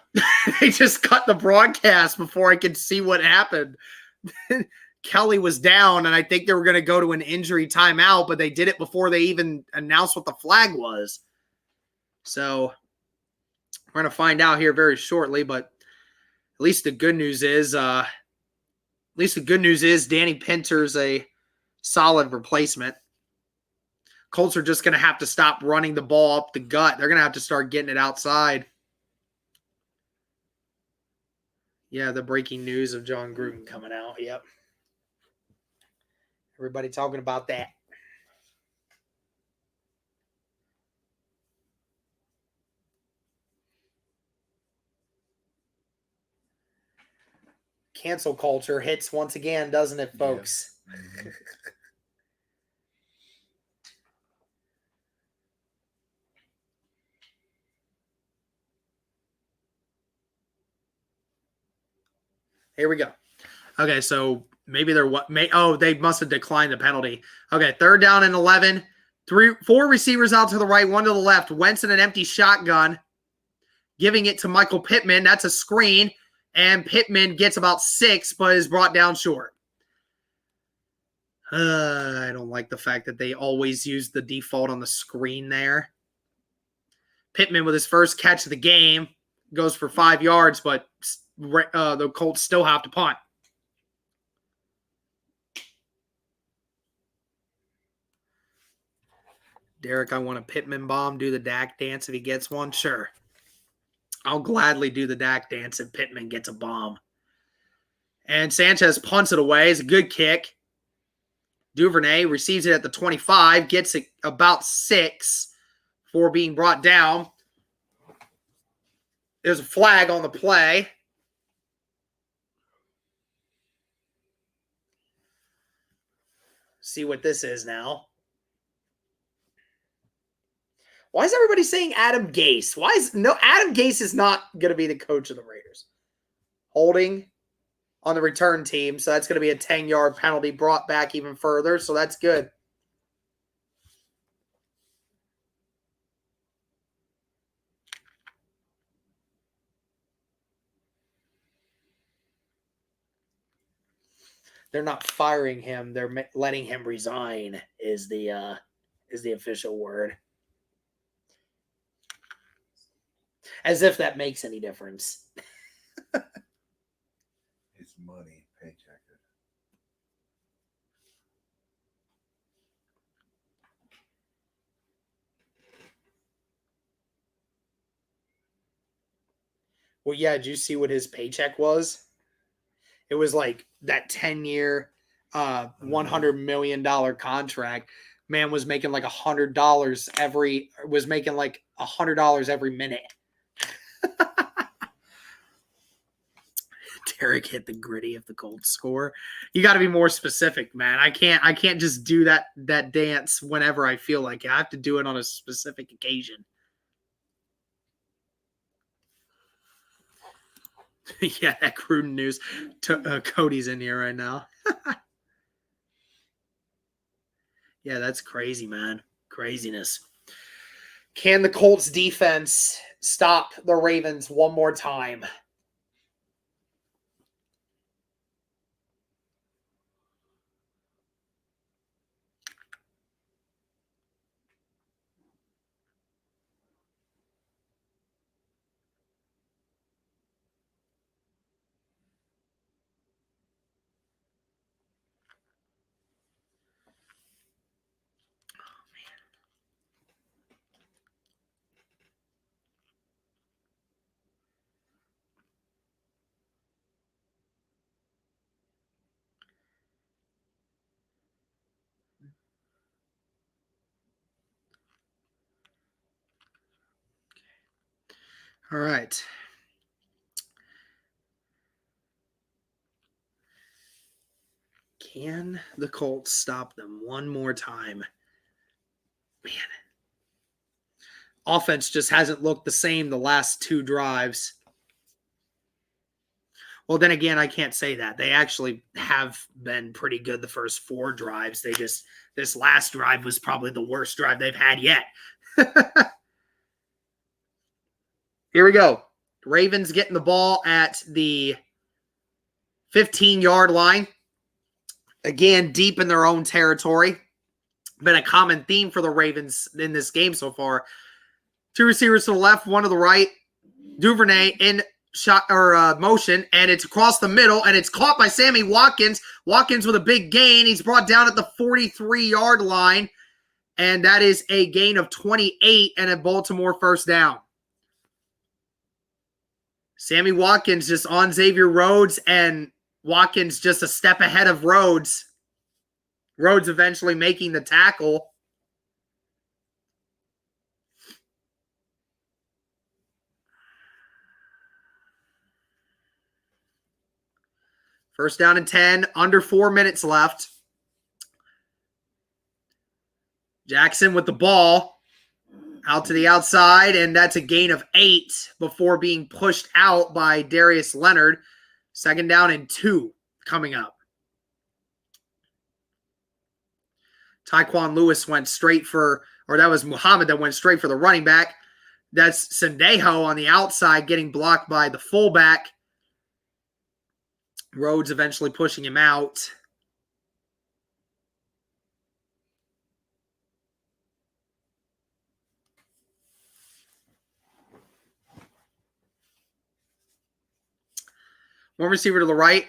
They just cut the broadcast before I could see what happened. Kelly was down, and I think they were going to go to an injury timeout, but they did it before they even announced what the flag was. So we're going to find out here very shortly, but at least the good news is Danny Pinter's a solid replacement. Colts are just going to have to stop running the ball up the gut. They're going to have to start getting it outside. Yeah, the breaking news of John Gruden coming out. Yep. Everybody talking about that. Cancel culture hits once again, doesn't it, folks? Yeah. Here we go. Okay, so maybe they're what? They must have declined the penalty. Okay, 3rd down and 11. 4 receivers out to the right, 1 to the left. Wentz in an empty shotgun, giving it to Michael Pittman. That's a screen, and Pittman gets about 6, but is brought down short. I don't like the fact that they always use the default on the screen there. Pittman with his first catch of the game goes for 5 yards, but the Colts still have to punt. Derek, I want a Pittman bomb. Do the Dak dance if he gets one. Sure. I'll gladly do the Dak dance if Pittman gets a bomb. And Sanchez punts it away. It's a good kick. Duvernay receives it at the 25, gets it about 6 for being brought down. There's a flag on the play. See what this is now. Why is everybody saying Adam Gase? Adam Gase is not going to be the coach of the Raiders. Holding on the return team, so that's going to be a 10-yard penalty brought back even further, so that's good. They're not firing him; they're letting him resign. Is the official word? As if that makes any difference. It's money, paycheck. Well, yeah, did you see what his paycheck was? It was like that 10-year, $100 million contract. Man was making like $100 every minute. Derek hit the gritty of the Colts score. You got to be more specific, man. I can't just do that dance whenever I feel like it. I have to do it on a specific occasion. Yeah, that Gruden news. Cody's in here right now. Yeah, that's crazy, man. Craziness. Can the Colts defense stop the Ravens one more time? All right. Can the Colts stop them one more time? Man. Offense just hasn't looked the same the last 2 drives. Well, then again, I can't say that. They actually have been pretty good the first 4 drives. This last drive was probably the worst drive they've had yet. Here we go. Ravens getting the ball at the 15-yard line. Again, deep in their own territory. Been a common theme for the Ravens in this game so far. 2 receivers to the left, 1 to the right. Duvernay in shot or motion, and it's across the middle, and it's caught by Sammy Watkins. Watkins with a big gain. He's brought down at the 43-yard line, and that is a gain of 28 and a Baltimore first down. Sammy Watkins just on Xavier Rhodes, and Watkins just a step ahead of Rhodes. Rhodes eventually making the tackle. First down and 10, under 4 minutes left. Jackson with the ball. Out to the outside, and that's a gain of 8 before being pushed out by Darius Leonard. Second down and 2 coming up. Tyquan Lewis went straight for, or that was Muhammad that went straight for the running back. That's Sendejo on the outside getting blocked by the fullback. Rhodes eventually pushing him out. One receiver to the right,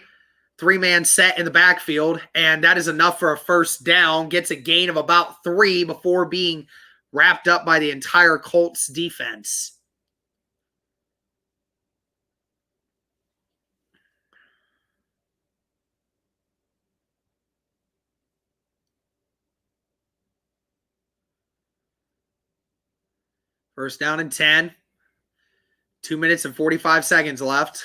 3-man set in the backfield, and that is enough for a first down. Gets a gain of about 3 before being wrapped up by the entire Colts defense. First down and 10. 2 minutes and 45 seconds left.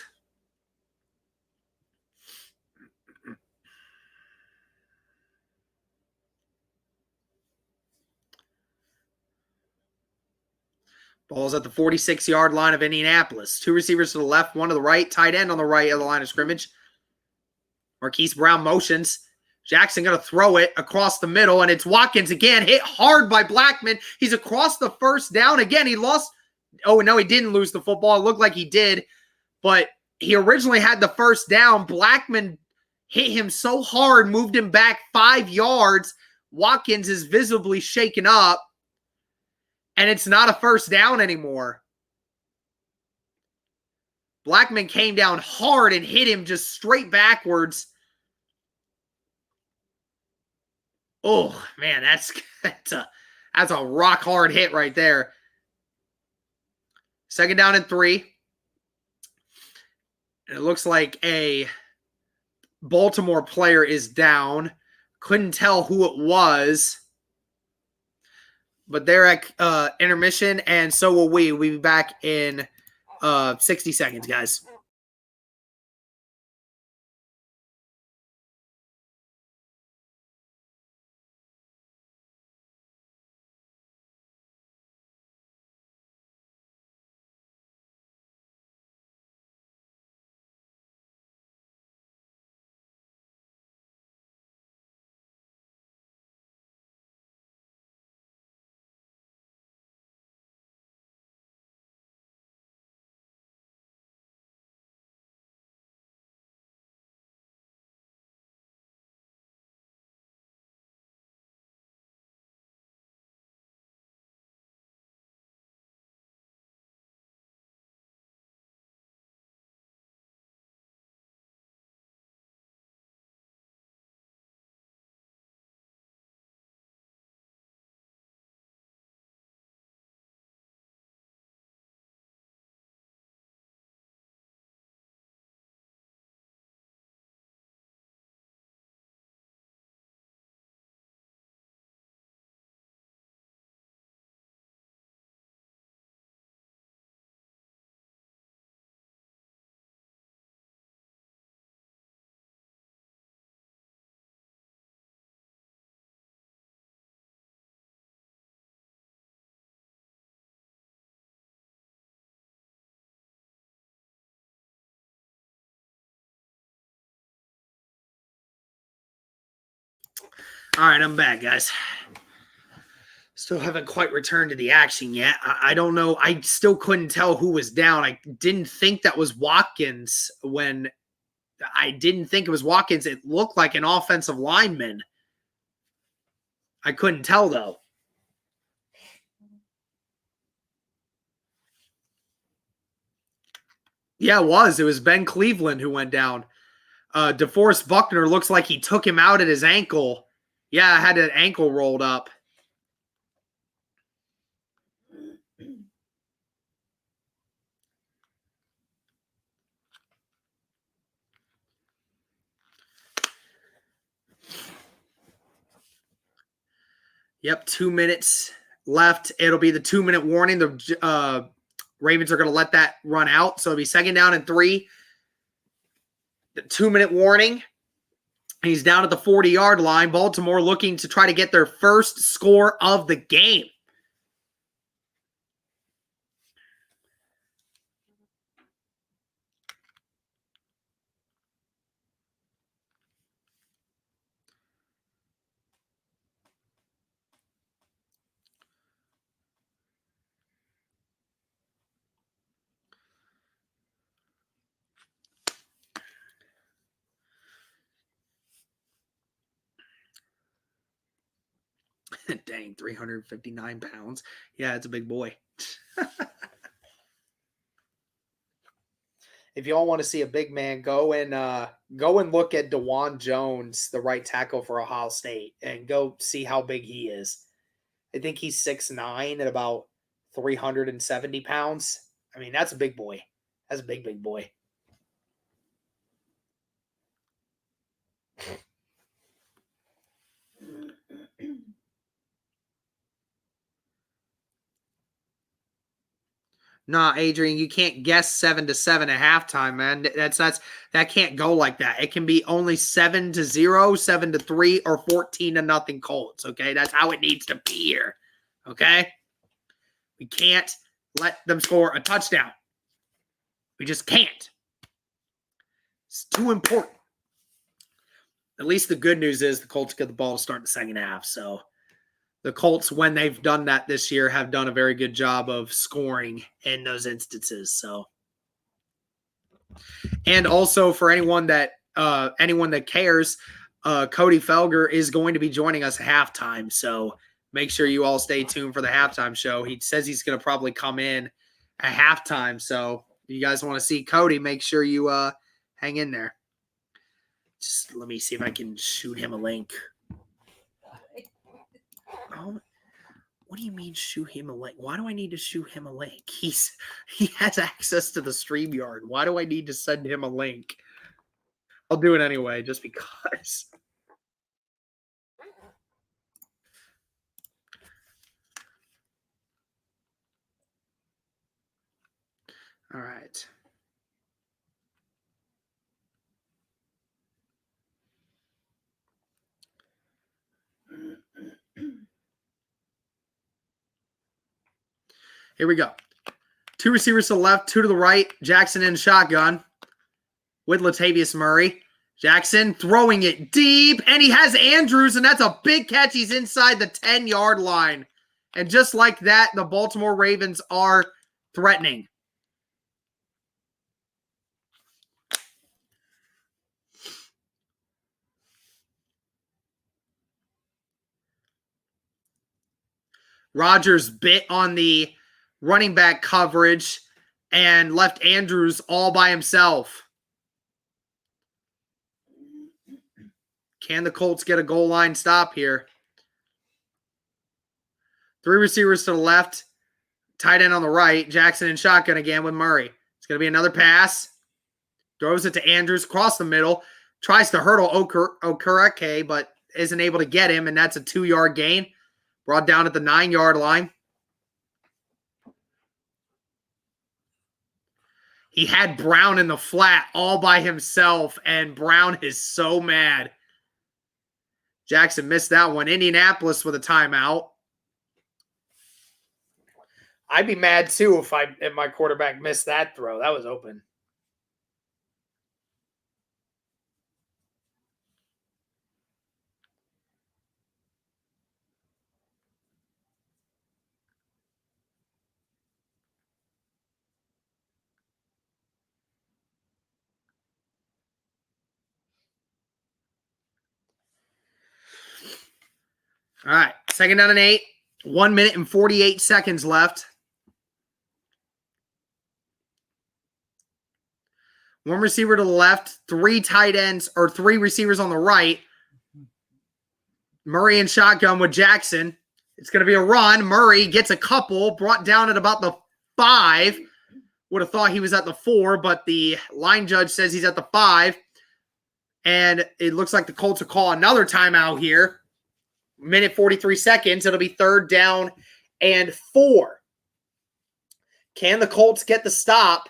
Ball's at the 46-yard line of Indianapolis. 2 receivers to the left, 1 to the right. Tight end on the right of the line of scrimmage. Marquise Brown motions. Jackson going to throw it across the middle, and it's Watkins again, hit hard by Blackman. He's across the first down again. He lost. Oh, no, he didn't lose the football. It looked like he did, but he originally had the first down. Blackman hit him so hard, moved him back 5 yards. Watkins is visibly shaken up, and it's not a first down anymore. Blackman came down hard and hit him just straight backwards. Oh, man, that's a rock-hard hit right there. Second down and 3. And it looks like a Baltimore player is down. Couldn't tell who it was. But they're at intermission, and so will we. We'll be back in 60 seconds, guys. All right, I'm back, guys. Still haven't quite returned to the action yet. I don't know. I still couldn't tell who was down. I didn't think that was Watkins when I didn't think it was Watkins. It looked like an offensive lineman. I couldn't tell, though. Yeah, it was. It was Ben Cleveland who went down. DeForest Buckner looks like he took him out at his ankle. Yeah, I had an ankle rolled up. Yep, 2 minutes left. It'll be the 2-minute warning. The Ravens are going to let that run out. So it'll be second down and 3. The 2-minute warning. He's down at the 40-yard line. Baltimore looking to try to get their first score of the game. Dang, 359 pounds. Yeah, it's a big boy. If y'all want to see a big man, go and look at DeJuan Jones, the right tackle for Ohio State, and go see how big he is. I think he's 6'9" at about 370 pounds. I mean, that's a big boy. That's a big boy. Nah, Adrian, you can't guess 7-7 at halftime, man. That can't go like that. It can be only 7-0, 7-3, or 14-0 Colts. Okay, that's how it needs to be here. Okay, we can't let them score a touchdown. We just can't. It's too important. At least the good news is the Colts get the ball to start the second half. So the Colts, when they've done that this year, have done a very good job of scoring in those instances. So, and also for anyone that cares, Cody Felger is going to be joining us at halftime. So make sure you all stay tuned for the halftime show. He says he's going to probably come in at halftime. So if you guys want to see Cody, make sure you hang in there. Just let me see if I can shoot him a link. Oh, what do you mean shoot him a link? Why do I need to shoot him a link? He has access to the StreamYard. Why do I need to send him a link? I'll do it anyway, just because. All right. Here we go. 2 receivers to the left, 2 to the right. Jackson in shotgun with Latavius Murray. Jackson throwing it deep, and he has Andrews, and that's a big catch. He's inside the 10-yard line. And just like that, the Baltimore Ravens are threatening. Rodgers bit on the running back coverage and left Andrews all by himself. Can the Colts get a goal line stop here? 3 receivers to the left, tight end on the right. Jackson in shotgun again with Murray. It's going to be another pass. Throws it to Andrews across the middle. Tries to hurdle Okereke, but isn't able to get him, and that's a 2-yard gain. Brought down at the 9-yard line. He had Brown in the flat all by himself, and Brown is so mad. Jackson missed that one. Indianapolis with a timeout. I'd be mad too if my quarterback missed that throw. That was open. All right, 2nd down and 8. 1 minute and 48 seconds left. 1 receiver to the left, 3 tight ends, or 3 receivers on the right. Murray in shotgun with Jackson. It's going to be a run. Murray gets a couple, brought down at about the 5. Would have thought he was at the 4, but the line judge says he's at the 5. And it looks like the Colts will call another timeout here. Minute 43 seconds. It'll be 3rd down and 4. Can the Colts get the stop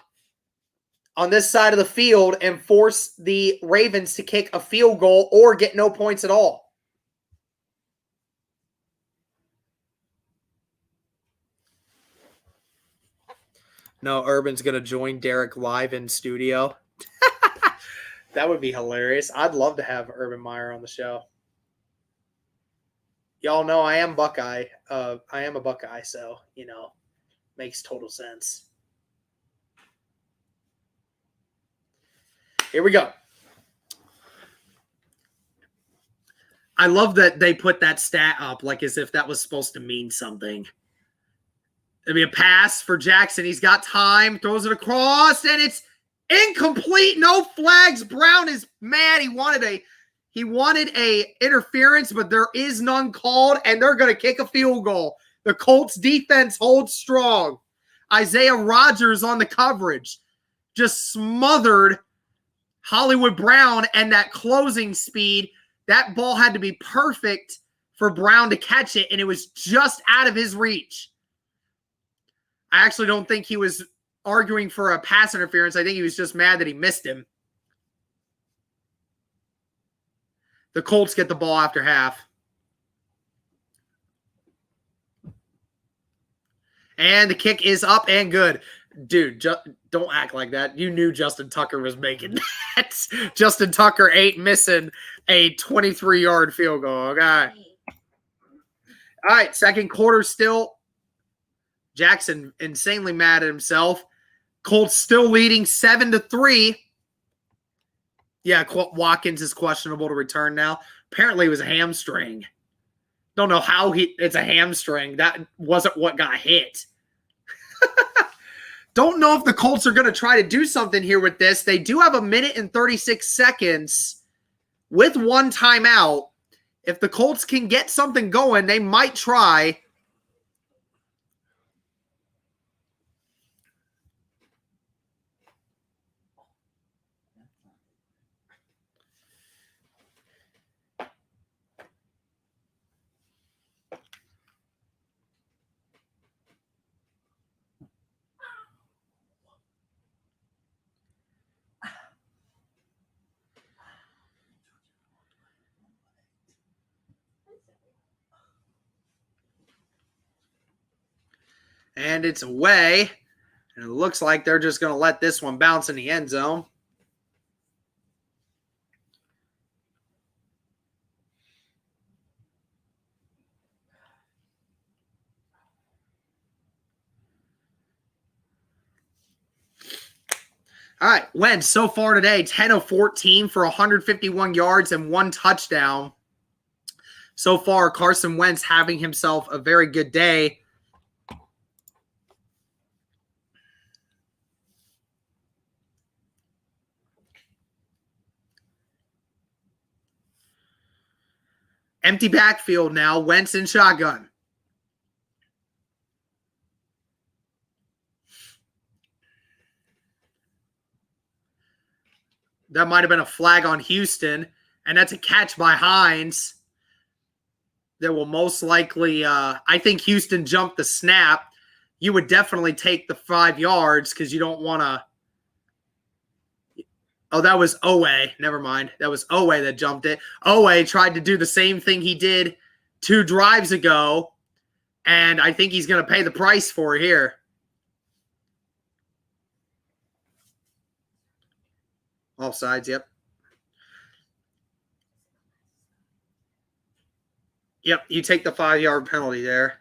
on this side of the field and force the Ravens to kick a field goal or get no points at all? No, Urban's going to join Derek live in studio. That would be hilarious. I'd love to have Urban Meyer on the show. Y'all know I am Buckeye. I am a Buckeye, so, makes total sense. Here we go. I love that they put that stat up like as if that was supposed to mean something. It'll be a pass for Jackson. He's got time, throws it across, and it's incomplete. No flags. Brown is mad. He wanted a interference, but there is none called, and they're going to kick a field goal. The Colts defense holds strong. Isaiah Rodgers on the coverage just smothered Hollywood Brown, and that closing speed, that ball had to be perfect for Brown to catch it, and it was just out of his reach. I actually don't think he was arguing for a pass interference. I think he was just mad that he missed him. The Colts get the ball after half. And the kick is up and good. Dude, don't act like that. You knew Justin Tucker was making that. Justin Tucker ain't missing a 23-yard field goal, okay? All right, second quarter still. Jackson insanely mad at himself. Colts still leading 7-3. Yeah, Watkins is questionable to return now. Apparently it was a hamstring. Don't know how it's a hamstring. That wasn't what got hit. Don't know if the Colts are going to try to do something here with this. They do have 1 minute and 36 seconds with one timeout. If the Colts can get something going, they might try. And it's away. And it looks like they're just going to let this one bounce in the end zone. All right, Wentz so far today, 10 of 14 for 151 yards and 1 touchdown. So far, Carson Wentz having himself a very good day. Empty backfield now. Wentz in shotgun. That might have been a flag on Houston. And that's a catch by Hines. That will most likely, I think Houston jumped the snap. You would definitely take the 5 yards because you don't want to. Oh, that was Owe. Never mind. That was Owe that jumped it. Owe tried to do the same thing he did 2 drives ago, and I think he's going to pay the price for it here. Offsides, yep. Yep, you take the 5-yard penalty there.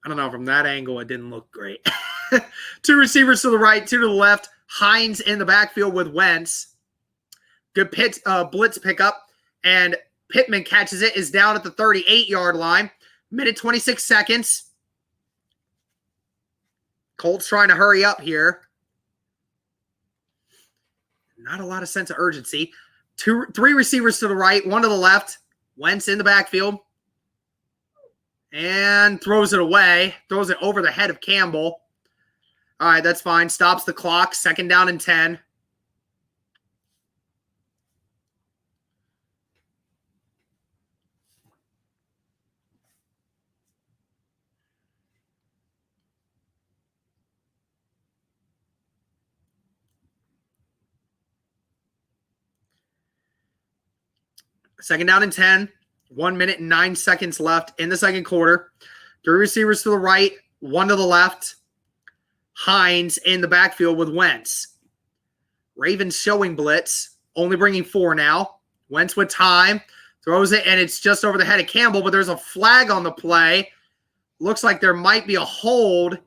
I don't know. From that angle, it didn't look great. 2 receivers to the right, 2 to the left. Hines in the backfield with Wentz. Good blitz pickup. And Pittman catches it, is down at the 38-yard line. Minute 26 seconds. Colts trying to hurry up here. Not a lot of sense of urgency. 3 receivers to the right, 1 to the left. Wentz in the backfield. And throws it away. Throws it over the head of Campbell. All right, that's fine. Stops the clock. 2nd down and 10. Second down and 10. 1 minute and 9 seconds left in the second quarter. 3 receivers to the right, 1 to the left. Hines in the backfield with Wentz. Ravens showing blitz, only bringing 4 now. Wentz with time, throws it, and it's just over the head of Campbell, but there's a flag on the play. Looks like there might be a hold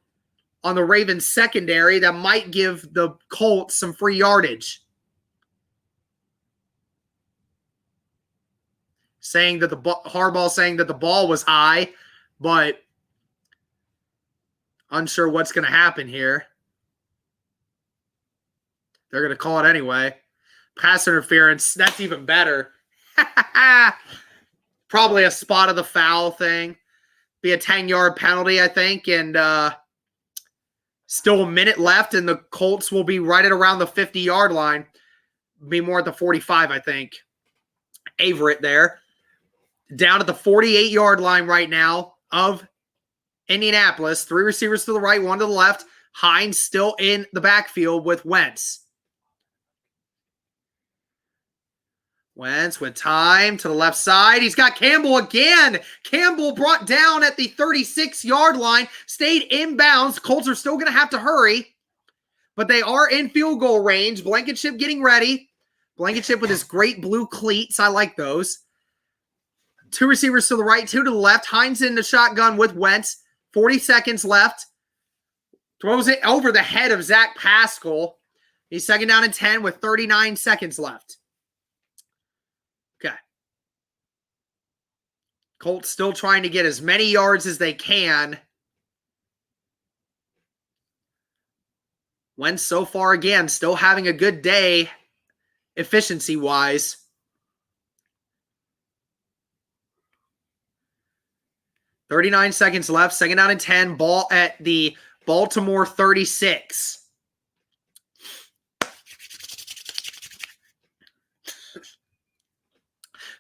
on the Ravens secondary that might give the Colts some free yardage. Harbaugh saying that the ball was high, but unsure what's going to happen here. They're going to call it anyway. Pass interference, that's even better. Probably a spot of the foul thing. Be a 10-yard penalty, I think, and still a minute left, and the Colts will be right at around the 50-yard line. Be more at the 45, I think. Averett there. Down at the 48-yard line right now of Indianapolis. 3 receivers to the right, 1 to the left. Hines still in the backfield with Wentz. Wentz with time to the left side. He's got Campbell again. Campbell brought down at the 36-yard line. Stayed inbounds. Colts are still going to have to hurry. But they are in field goal range. Blankenship getting ready. Blankenship with his great blue cleats. I like those. 2 receivers to the right, 2 to the left. Hines in the shotgun with Wentz. 40 seconds left. Throws it over the head of Zach Pascal. He's 2nd down and 10 with 39 seconds left. Okay. Colts still trying to get as many yards as they can. Wentz so far again, still having a good day efficiency-wise. .39 seconds left. 2nd down and 10. Ball at the Baltimore 36.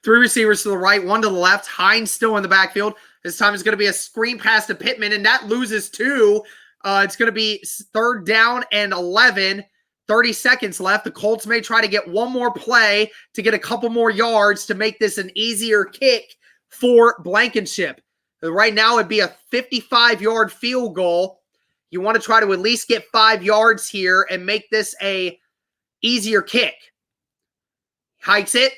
Three receivers to the right, 1 to the left. Hines still in the backfield. This time it's going to be a screen pass to Pittman, and that loses 2. It's going to be 3rd down and 11. 30 seconds left. The Colts may try to get one more play to get a couple more yards to make this an easier kick for Blankenship. Right now, it'd be a 55-yard field goal. You want to try to at least get 5 yards here and make this a easier kick. Hikes it,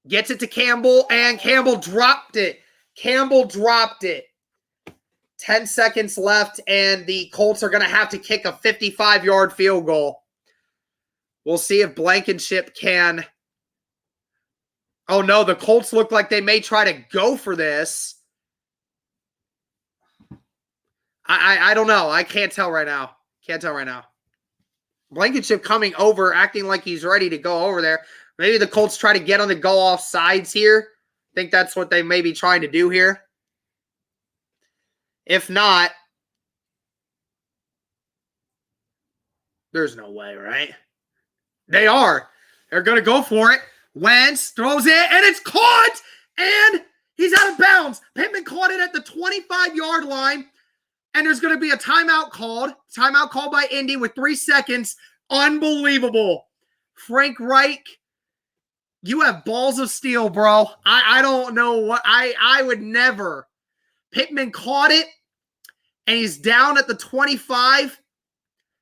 gets it to Campbell, and Campbell dropped it. 10 seconds left, and the Colts are going to have to kick a 55-yard field goal. We'll see if Blankenship can. Oh, no, the Colts look like they may try to go for this. I don't know. I can't tell right now. Blankenship coming over, acting like he's ready to go over there. Maybe the Colts try to get on the go-off sides here. I think that's what they may be trying to do here. If not, there's no way, right? They are. They're going to go for it. Wentz throws it, and it's caught, and he's out of bounds. Pittman caught it at the 25-yard line. And there's going to be a timeout called. Timeout called by Indy with 3 seconds. Unbelievable. Frank Reich, you have balls of steel, bro. I don't know what. I would never. Pittman caught it, and he's down at the 25.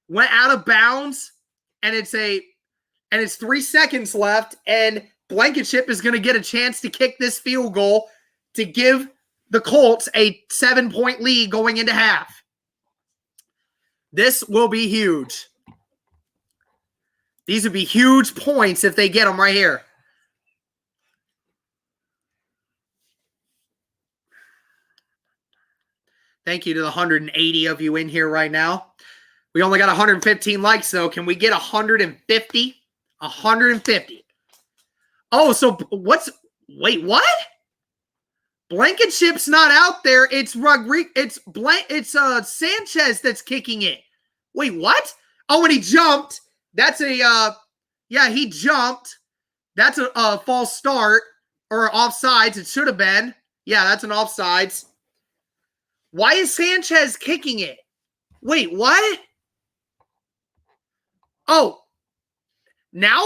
Went out of bounds, and it's 3 seconds left, and Blankenship is going to get a chance to kick this field goal to give the Colts a 7-point lead going into half. This will be huge. These would be huge points if they get them right here. Thank you to the 180 of you in here right now. We only got 115 likes, though. Can we get 150? 150. Oh, so wait, what? Blankenship's not out there. It's Sanchez that's kicking it. Wait, what? Oh, and he jumped. That's he jumped. That's a false start or offsides. It should have been. Yeah, that's an offsides. Why is Sanchez kicking it? Wait, what? Oh, now?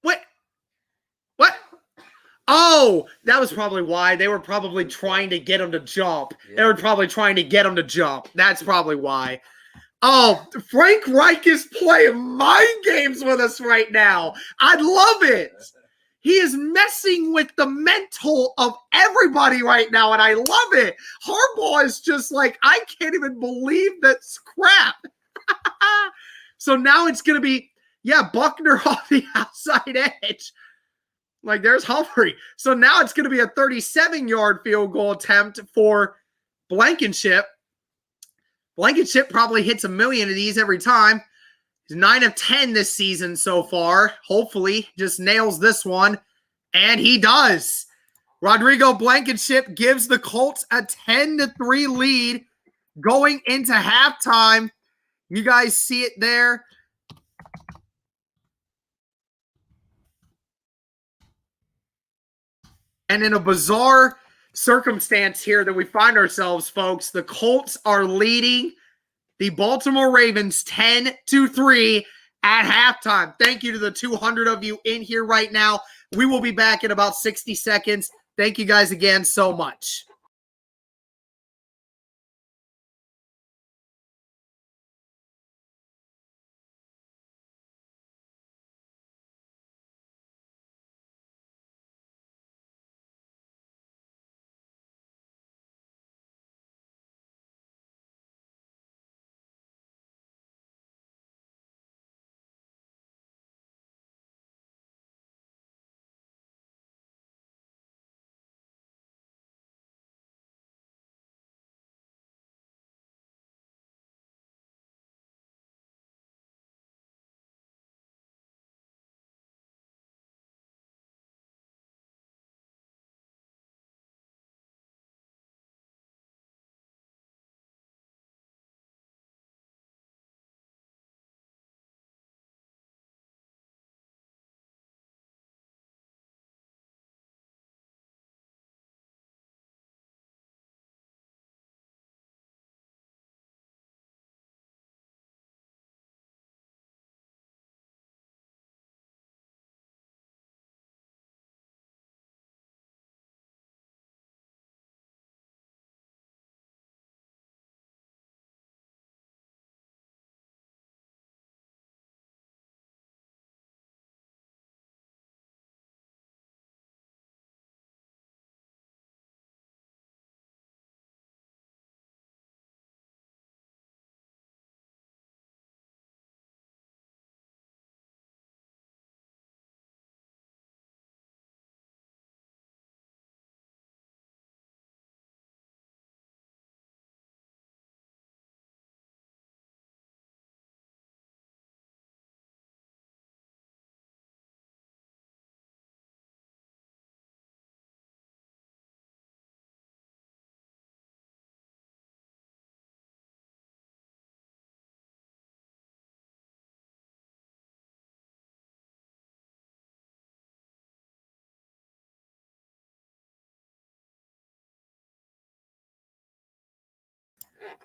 What? Oh, that was probably why. They were probably trying to get him to jump. Yeah. They were probably trying to get him to jump. That's probably why. Oh, Frank Reich is playing mind games with us right now. I love it. He is messing with the mental of everybody right now, and I love it. Harbaugh is just like, I can't even believe that's crap. So now it's going to be, Buckner off the outside edge. Like, there's Humphrey. So now it's going to be a 37-yard field goal attempt for Blankenship. Blankenship probably hits a million of these every time. He's 9 of 10 this season so far. Hopefully, just nails this one. And he does. Rodrigo Blankenship gives the Colts a 10-3 lead going into halftime. You guys see it there. And in a bizarre circumstance here that we find ourselves, folks, the Colts are leading the Baltimore Ravens 10-3 at halftime. Thank you to the 200 of you in here right now. We will be back in about 60 seconds. Thank you guys again so much.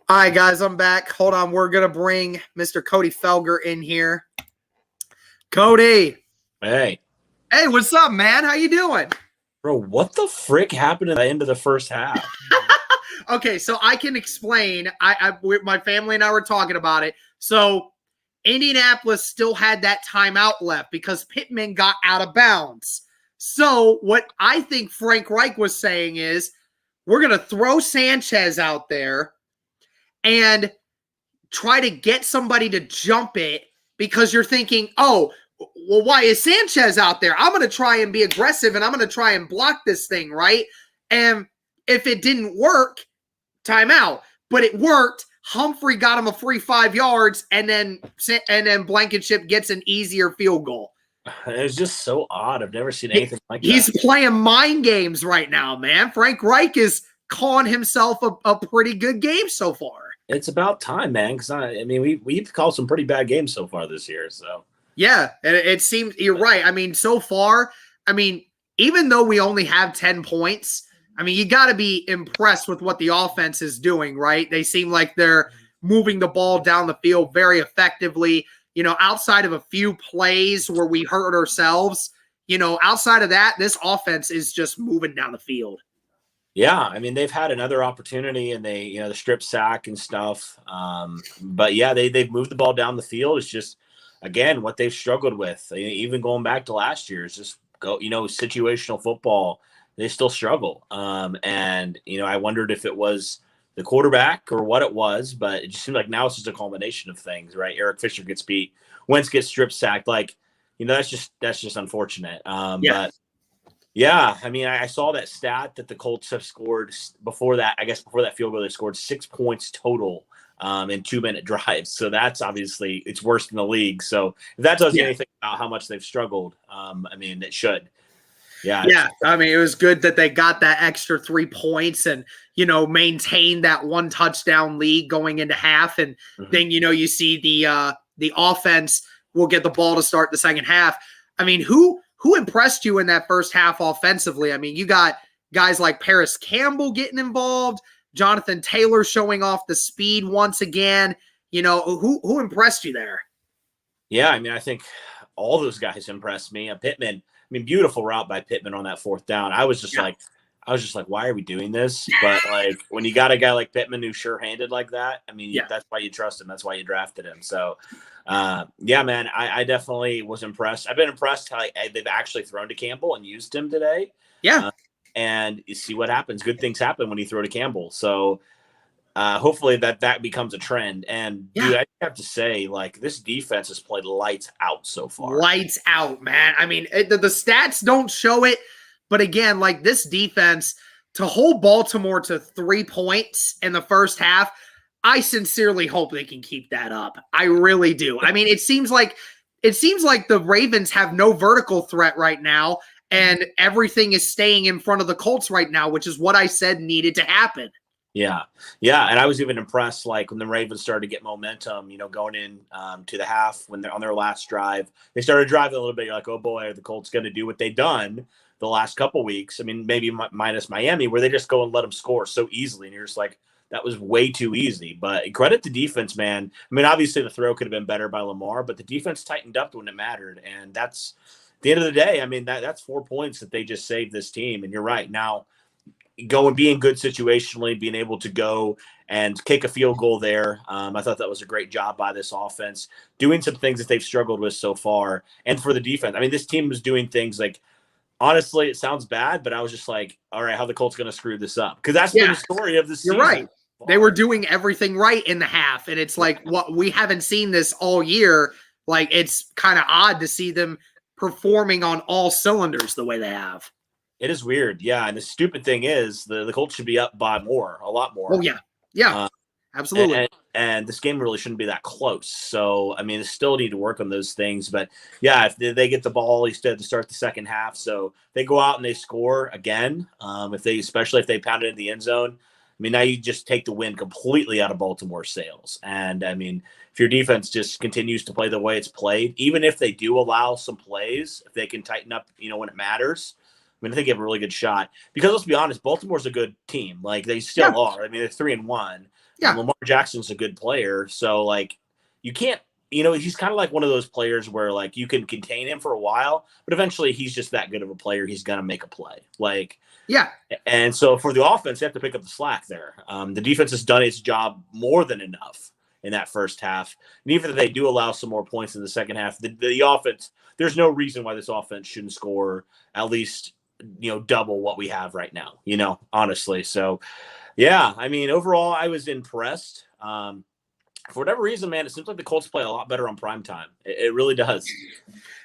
All right, guys, I'm back. Hold on. We're going to bring Mr. Cody Felger in here. Cody. Hey. Hey, what's up, man? How you doing? Bro, what the frick happened at the end of the first half? Okay, so I can explain. My family and I were talking about it. So Indianapolis still had that timeout left because Pittman got out of bounds. So what I think Frank Reich was saying is we're going to throw Sanchez out there and try to get somebody to jump it because you're thinking, oh, well, why is Sanchez out there? I'm going to try and be aggressive and I'm going to try and block this thing, right? And if it didn't work, timeout. But it worked. Humphrey got him a free 5 yards, and then Blankenship gets an easier field goal. It was just so odd. I've never seen anything like that. He's playing mind games right now, man. Frank Reich is calling himself a pretty good game so far. It's about time, man, because I mean, we've called some pretty bad games so far this year. So yeah, it seems you're right. I mean, so far, even though we only have 10 points, you got to be impressed with what the offense is doing, right? They seem like they're moving the ball down the field very effectively. Outside of a few plays where we hurt ourselves, outside of that, this offense is just moving down the field. Yeah, they've had another opportunity, and they, the strip sack and stuff. But yeah, they've moved the ball down the field. It's just, again, what they've struggled with, even going back to last year, is just situational football, they still struggle. And I wondered if it was the quarterback or what it was, but it just seemed like now it's just a culmination of things, right? Eric Fisher gets beat, Wentz gets strip sacked. Like, that's just unfortunate. But yeah, I mean, I saw that stat that the Colts have scored before that field goal, they scored 6 points total in 2-minute drives. So that's obviously, it's worse than the league. So if that tells you anything about how much they've struggled, it should. Yeah. I mean, it was good that they got that extra 3 points and, maintained that 1 touchdown lead going into half. And then, you see the offense will get the ball to start the second half. I mean, who impressed you in that first half offensively? I mean, you got guys like Paris Campbell getting involved, Jonathan Taylor showing off the speed once again. Who impressed you there? Yeah, I mean, I think all those guys impressed me. Pittman, I mean, beautiful route by Pittman on that 4th down. I was just like, why are we doing this? But like, when you got a guy like Pittman who's sure-handed like that, I mean, that's why you trust him. That's why you drafted him. So, man, I definitely was impressed. I've been impressed how they've actually thrown to Campbell and used him today. Yeah. And you see what happens. Good things happen when you throw to Campbell. So hopefully that becomes a trend. And dude, I have to say, like, this defense has played lights out so far. Lights out, man. I mean, the stats don't show it. But again, like, this defense, to hold Baltimore to 3 points in the first half, I sincerely hope they can keep that up. I really do. I mean, it seems like the Ravens have no vertical threat right now, and everything is staying in front of the Colts right now, which is what I said needed to happen. Yeah. And I was even impressed, like, when the Ravens started to get momentum, going in to the half when they're on their last drive. They started driving a little bit. You're like, oh boy, are the Colts going to do what they've done the last couple weeks? I mean, maybe minus Miami, where they just go and let them score so easily, and you're just like, that was way too easy. But credit to defense, man. I mean, obviously the throw could have been better by Lamar, but the defense tightened up when it mattered. And that's, at the end of the day, I mean, that's 4 points that they just saved this team. And you're right. Now, being good situationally, being able to go and kick a field goal there. I thought that was a great job by this offense, doing some things that they've struggled with so far. And for the defense, I mean, this team was doing things like, honestly, it sounds bad, but I was just like, all right, how the Colts going to screw this up? Because that's been the story of the season. You're right. They were doing everything right in the half, and it's like, what, we haven't seen this all year. Like, it's kind of odd to see them performing on all cylinders the way they have. It is weird, yeah. And the stupid thing is, the Colts should be up by a lot more. Oh yeah, absolutely. And this game really shouldn't be that close. So I mean, they still need to work on those things. But yeah, if they get the ball, you still have to start the second half. So they go out and they score again. Especially if they pound it in the end zone. I mean, now you just take the win completely out of Baltimore's sails. And I mean, if your defense just continues to play the way it's played, even if they do allow some plays, if they can tighten up, when it matters, I mean, I think you have a really good shot. Because let's be honest, Baltimore's a good team. Like, they still are. I mean, they're 3-1. Yeah. Lamar Jackson's a good player. So, like, you can't, he's kind of like one of those players where, like, you can contain him for a while, but eventually he's just that good of a player. He's going to make a play. Like, yeah. And so for the offense, they have to pick up the slack there. The defense has done its job more than enough in that first half. And even if they do allow some more points in the second half, the offense, there's no reason why this offense shouldn't score at least, double what we have right now, honestly. So, yeah, I mean, overall, I was impressed. For whatever reason, man, it seems like the Colts play a lot better on primetime. It really does.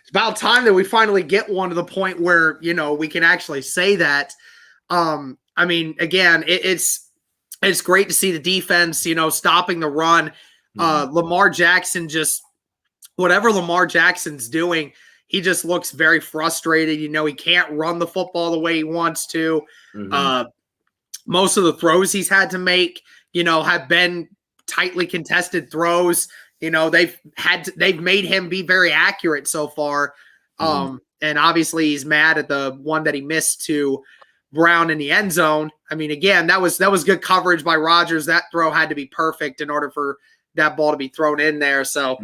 It's about time that we finally get one to the point where, we can actually say that. I mean, again, it's great to see the defense, stopping the run. Lamar Jackson, just whatever Lamar Jackson's doing, he just looks very frustrated. He can't run the football the way he wants to. Most of the throws he's had to make, have been tightly contested throws. They've made him be very accurate so far. And obviously he's mad at the one that he missed to Brown in the end zone. I mean, again, that was good coverage by Rodgers. That throw had to be perfect in order for that ball to be thrown in there. So,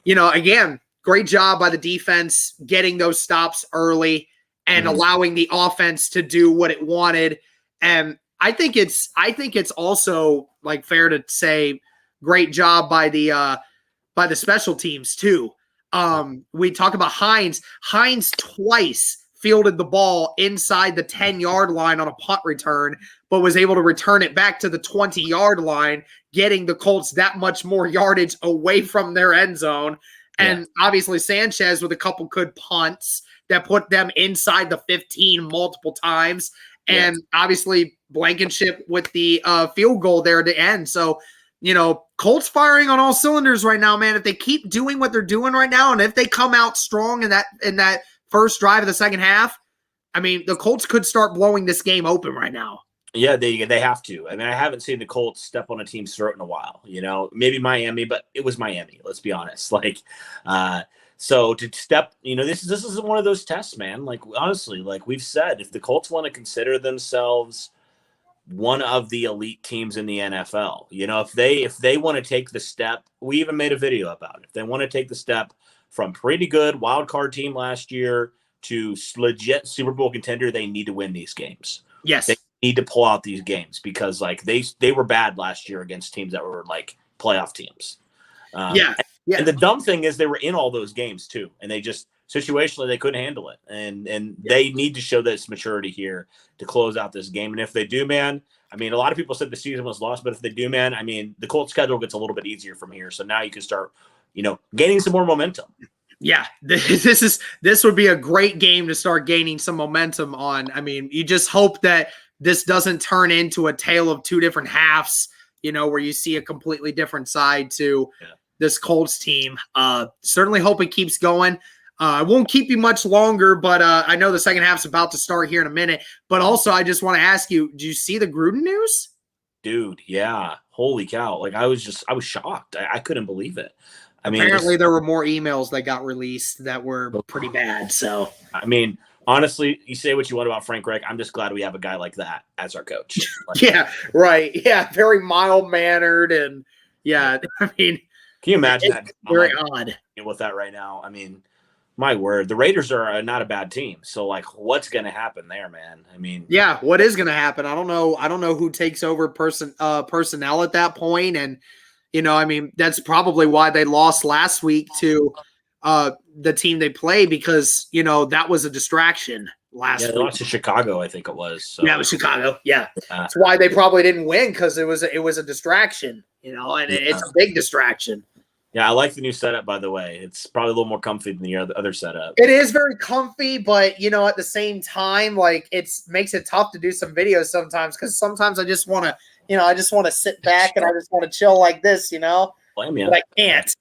again, great job by the defense getting those stops early and allowing the offense to do what it wanted. And I think it's also, like, fair to say great job by the special teams too. We talk about Hines. Hines twice fielded the ball inside the 10-yard line on a punt return, but was able to return it back to the 20-yard line, getting the Colts that much more yardage away from their end zone. And obviously Sanchez with a couple good punts that put them inside the 15 multiple times. And obviously Blankenship with the field goal there at the end. So, Colts firing on all cylinders right now, man. If they keep doing what they're doing right now, and if they come out strong in that first drive of the second half, I mean, the Colts could start blowing this game open right now. Yeah, they have to. I mean, I haven't seen the Colts step on a team's throat in a while. Maybe Miami, but it was Miami. Let's be honest. So to step, this is one of those tests, man. Like, honestly, like we've said, if the Colts want to consider themselves one of the elite teams in the NFL, if they want to take the step, we even made a video about it. If they want to take the step from pretty good wild card team last year to legit Super Bowl contender, they need to win these games. Yes. They need to pull out these games because they were bad last year against teams that were like playoff teams. Yeah. And the dumb thing is they were in all those games too. And they just situationally, they couldn't handle it. And they need to show this maturity here to close out this game. And if they do, man, I mean, a lot of people said the season was lost, but if they do, man, I mean, the Colts schedule gets a little bit easier from here. So now you can start, gaining some more momentum. Yeah, this would be a great game to start gaining some momentum on. I mean, you just hope that this doesn't turn into a tale of two different halves, where you see a completely different side to this Colts team. Certainly hope it keeps going. I won't keep you much longer, but I know the second half's about to start here in a minute. But also, I just want to ask you, did you see the Gruden news? Dude, yeah. Holy cow. Like, I was shocked. I couldn't believe it. I mean, apparently there were more emails that got released that were pretty bad. So, I mean, honestly, you say what you want about Frank Reich. I'm just glad we have a guy like that as our coach. Yeah, right. Yeah, very mild-mannered. And, I mean, can you imagine that? Very odd. With that right now. I mean, my word, the Raiders are not a bad team. So, like, what's going to happen there, man? I mean, yeah, what is going to happen? I don't know who takes over personnel at that point. And, I mean, that's probably why they lost last week to the team they play because, that was a distraction last week. They lost to Chicago, I think it was. So. Yeah, it was Chicago. Yeah. That's why they probably didn't win because it was a distraction, and it's a big distraction. Yeah, I like the new setup, by the way. It's probably a little more comfy than the other setup. It is very comfy, but, at the same time, like, it makes it tough to do some videos sometimes because sometimes I just want to, sit back and I just want to chill like this, Blame you. But I can't.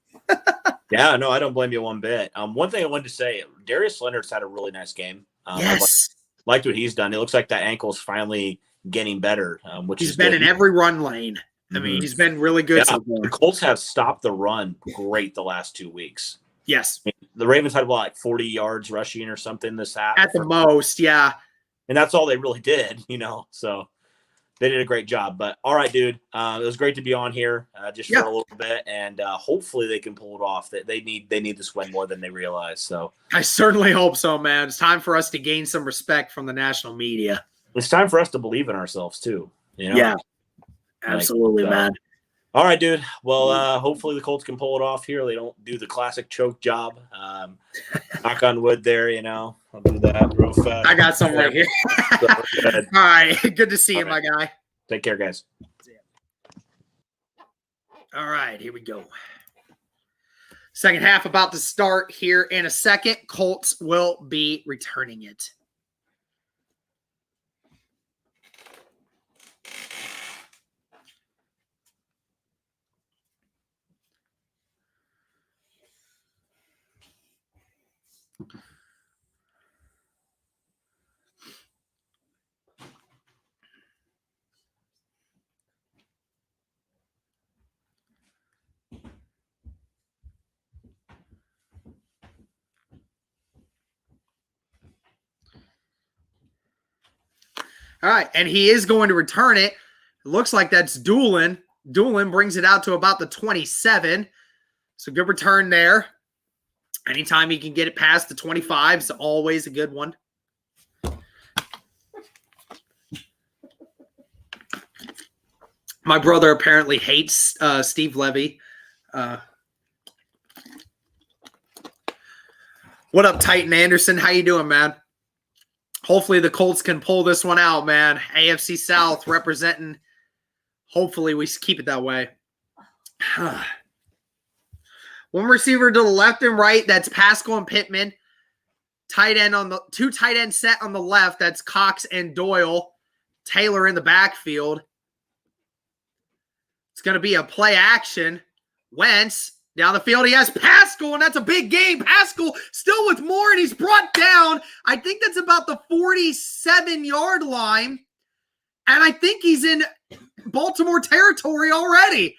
Yeah, no, I don't blame you one bit. One thing I wanted to say, Darius Leonard's had a really nice game. Yes. I liked what he's done. It looks like that ankle's finally getting better, which he's is been good. in every run lane. I mean, he's been really good. Yeah, the Colts have stopped the run great the last 2 weeks. Yes. I mean, the Ravens had like 40 yards rushing or something this half. At the most, yeah. And that's all they really did, So they did a great job. But all right, dude, it was great to be on here just for a little bit, and hopefully they can pull it off. They need this win more than they realize. So I certainly hope so, man. It's time for us to gain some respect from the national media. It's time for us to believe in ourselves too. Yeah. Absolutely, man. All right, dude. Well, hopefully the Colts can pull it off here. They don't do the classic choke job. Knock on wood there, I'll do that real fast. I got some right here. All right. Good to see you, my guy. Take care, guys. All right. Here we go. Second half about to start here in a second. Colts will be returning it. All right, and he is going to return it. It looks like that's Doolin. Doolin brings it out to about the 27. So good return there. Anytime he can get it past the 25 is always a good one. My brother apparently hates Steve Levy. What up, Titan Anderson? How you doing, man? Hopefully the Colts can pull this one out, man. AFC South representing. Hopefully we keep it that way. One receiver to the left and right. That's Pascal and Pittman. Tight end on the two tight end set on the left. That's Cox and Doyle. Taylor in the backfield. It's going to be a play action. Wentz down the field. He has Pascal, and that's a big game. Pascal still with more, and he's brought down. I think that's about the 47-yard line. And I think he's in Baltimore territory already.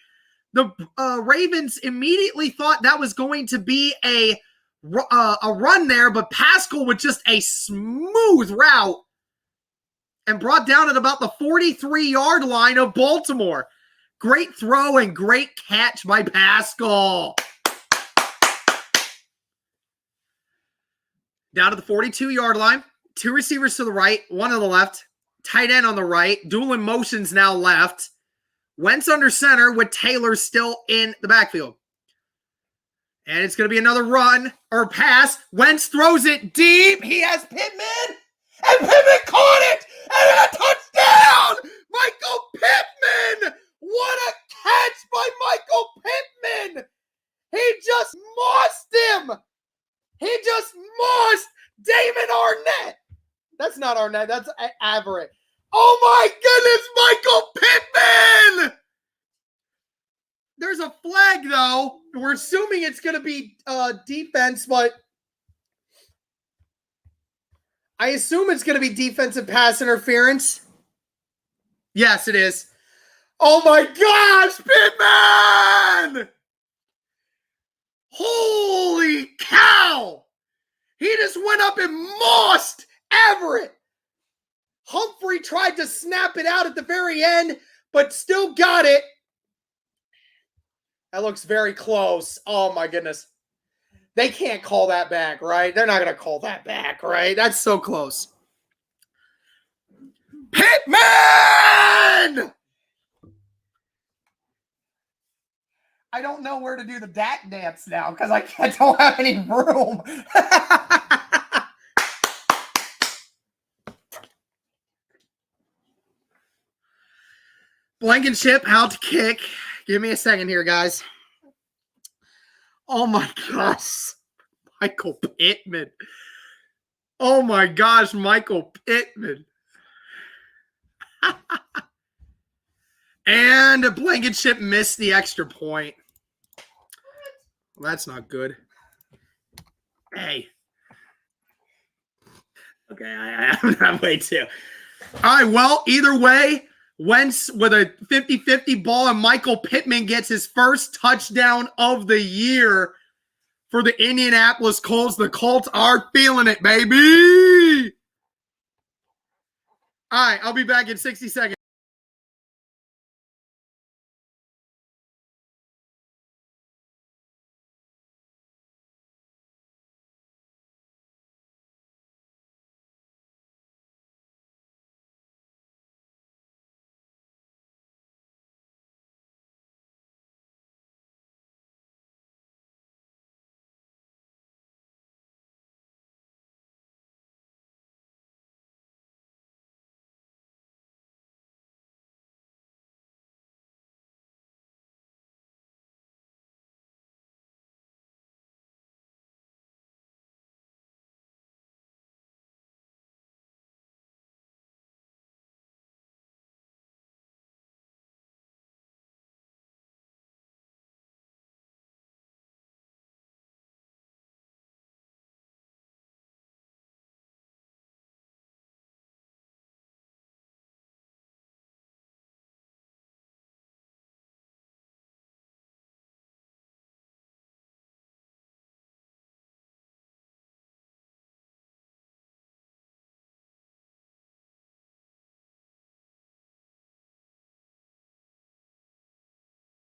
The Ravens immediately thought that was going to be a run there, but Pascal with just a smooth route and brought down at about the 43-yard line of Baltimore. Great throw and great catch by Pascal. Down to the 42-yard line. Two receivers to the right, one on the left. Tight end on the right. Dueling motions now left. Wentz under center with Taylor still in the backfield. And it's going to be another run or pass. Wentz throws it deep. He has Pittman. And Pittman caught it. And a touchdown. Michael Pittman. What a catch by Michael Pittman. He just mossed him. He just mossed Damon Arnett. That's not Arnett. That's Everett. Oh, my goodness, Michael Pittman! There's a flag, though. We're assuming it's going to be defense, but I assume it's going to be defensive pass interference. Yes, it is. Oh, my gosh, Pittman! Holy cow! He just went up and mossed Everett. Humphrey tried to snap it out at the very end, but still got it. That looks very close. Oh, my goodness. They can't call that back, right? They're not going to call that back, right? That's so close. Pittman! I don't know where to do the Dak dance now because I don't have any room. Blankenship, how to kick. Give me a second here, guys. Oh, my gosh. Michael Pittman. Oh, my gosh, Michael Pittman. And Blankenship missed the extra point. Well, that's not good. Hey. Okay, I'm way too. All right, well, either way, Wentz with a 50-50 ball, and Michael Pittman gets his first touchdown of the year for the Indianapolis Colts. The Colts are feeling it, baby. All right, I'll be back in 60 seconds.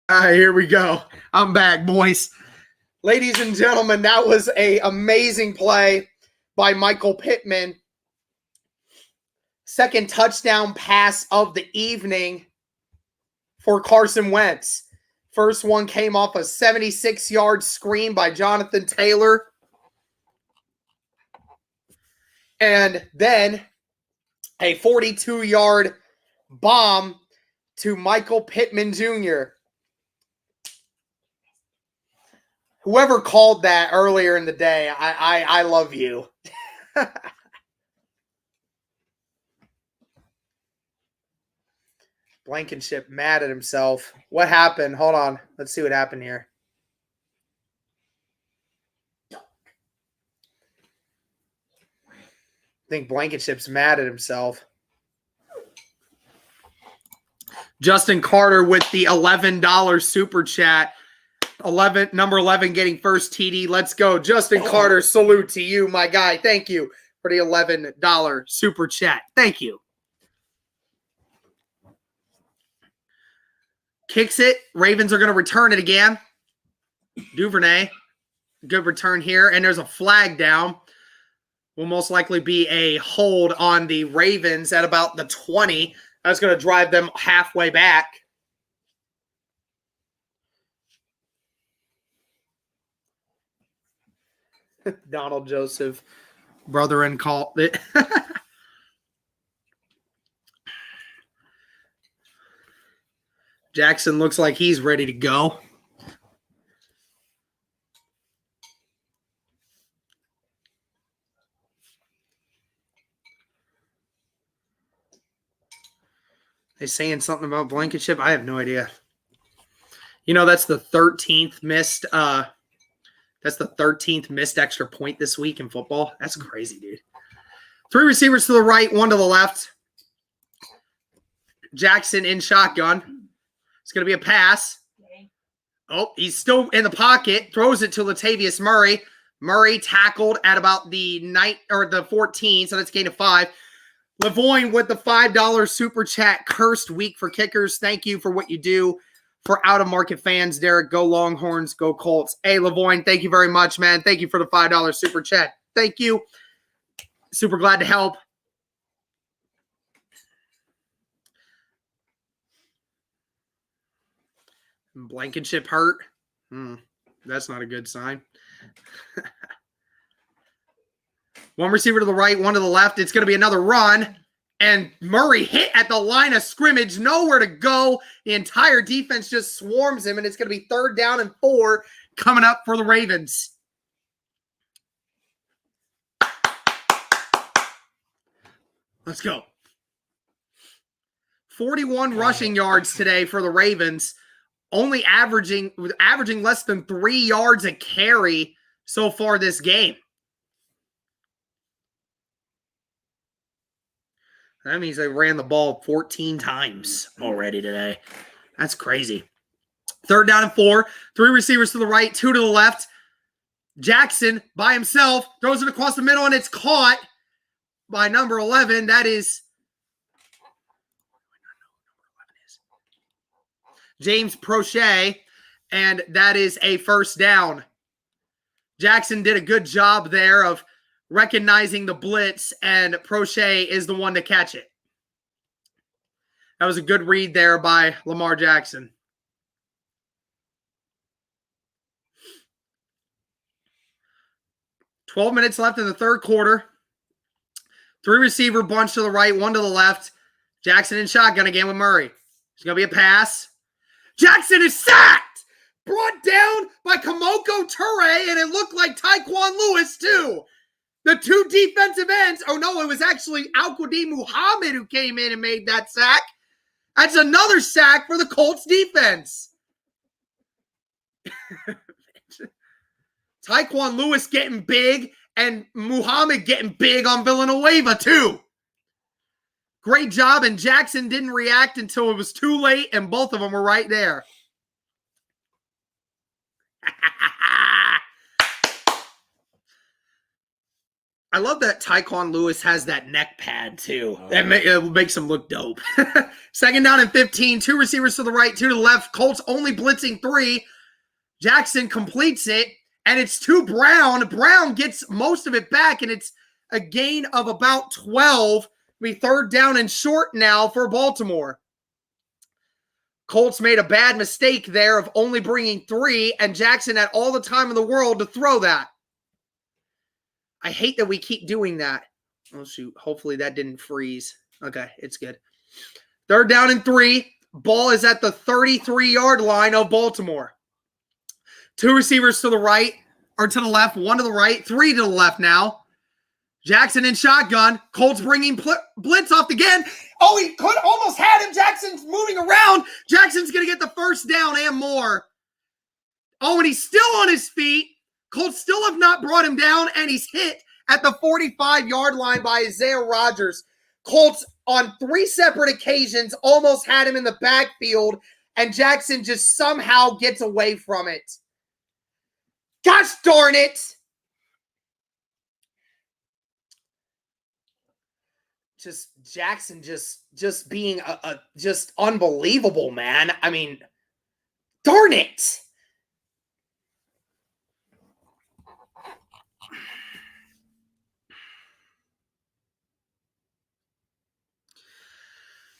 All right, here we go. I'm back, boys. Ladies and gentlemen, that was an amazing play by Michael Pittman. Second touchdown pass of the evening for Carson Wentz. First one came off a 76-yard screen by Jonathan Taylor. And then a 42-yard bomb to Michael Pittman Jr. Whoever called that earlier in the day, I love you. Blankenship mad at himself. What happened? Hold on. Let's see what happened here. I think Blankenship's mad at himself. Justin Carter with the $11 super chat. Number 11 getting first TD. Let's go. Justin Carter, salute to you, my guy. Thank you for the $11 super chat. Thank you. Kicks it. Ravens are going to return it again. Duvernay. Good return here. And there's a flag down. Will most likely be a hold on the Ravens at about the 20. That's going to drive them halfway back. Donald Joseph, brethren, called it. Jackson looks like he's ready to go. They saying something about Blankenship? I have no idea. You know, that's the 13th missed. That's the 13th missed extra point this week in football. That's crazy, dude. 3 receivers to the right, 1 to the left. Jackson in shotgun. It's going to be a pass. Oh, he's still in the pocket. Throws it to Latavius Murray. Murray tackled at about the 14, so that's gain of 5. Lavoine with the $5 super chat. Cursed week for kickers. Thank you for what you do for out-of-market fans. Derek, go Longhorns, go Colts. Hey, Lavoine, thank you very much, man. Thank you for the $5 super chat. Thank you. Super glad to help. Blankenship hurt. That's not a good sign. 1 receiver to the right, 1 to the left. It's going to be another run. And Murray hit at the line of scrimmage. Nowhere to go. The entire defense just swarms him, and it's going to be 3rd down and 4 coming up for the Ravens. Let's go. 41 rushing yards today for the Ravens. Only averaging less than 3 yards a carry so far this game. That means they ran the ball 14 times already today. That's crazy. 3rd down and 4. 3 receivers to the right, 2 to the left. Jackson by himself throws it across the middle, and it's caught by number 11. That is James Prochet, and that is a 1st down. Jackson did a good job there of recognizing the blitz, and Prochet is the one to catch it. That was a good read there by Lamar Jackson. $12 minutes left in the 3rd quarter. 3 receiver bunch to the right, 1 to the left. Jackson in shotgun again with Murray. There's going to be a pass. Jackson is sacked! Brought down by Kamoko Toure, and it looked like Tyquan Lewis too. The 2 defensive ends. Oh, no, it was actually Al-Quadin Muhammad who came in and made that sack. That's another sack for the Colts defense. Tyquan Lewis getting big, and Muhammad getting big on Villanueva, too. Great job, and Jackson didn't react until it was too late, and both of them were right there. I love that Tyquan Lewis has that neck pad, too. It makes him look dope. 2nd down and 15. 2 receivers to the right, 2 to the left. Colts only blitzing 3. Jackson completes it, and it's to Brown. Brown gets most of it back, and it's a gain of about 12. Be 3rd down and short now for Baltimore. Colts made a bad mistake there of only bringing 3, and Jackson had all the time in the world to throw that. I hate that we keep doing that. Oh, shoot. Hopefully that didn't freeze. Okay, it's good. 3rd down and 3. Ball is at the 33-yard line of Baltimore. 2 receivers to the right, or to the left, 1 to the right, 3 to the left now. Jackson in shotgun. Colts bringing blitz off again. Oh, he could almost had him. Jackson's moving around. Jackson's going to get the first down and more. Oh, and he's still on his feet. Colts still have not brought him down, and he's hit at the 45-yard line by Isaiah Rodgers. Colts on 3 separate occasions almost had him in the backfield, and Jackson just somehow gets away from it. Gosh darn it. Jackson just being just unbelievable, man. I mean, darn it.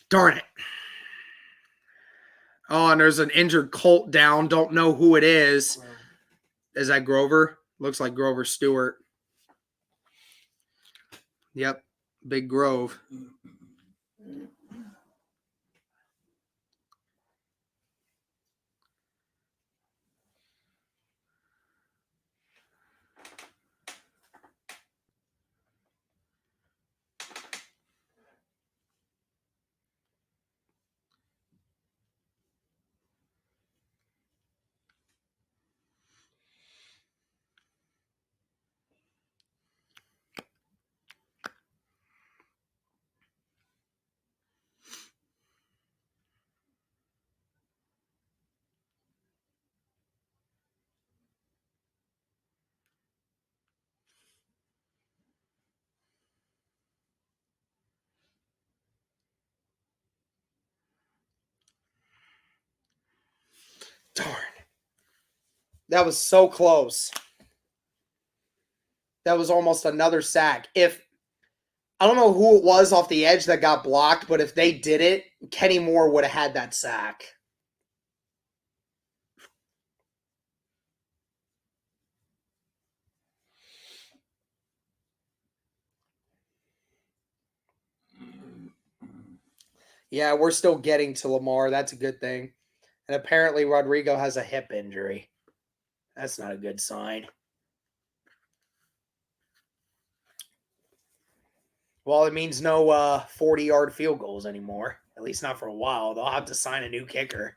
Darn it. Oh, and there's an injured Colt down. Don't know who it is. Is that Grover? Looks like Grover Stewart. Yep. Big Grove. Darn. That was so close. That was almost another sack. I don't know who it was off the edge that got blocked, but if they did it, Kenny Moore would have had that sack. Yeah, we're still getting to Lamar. That's a good thing. And apparently Rodrigo has a hip injury. That's not a good sign. Well, it means no 40-yard field goals anymore. At least not for a while. They'll have to sign a new kicker.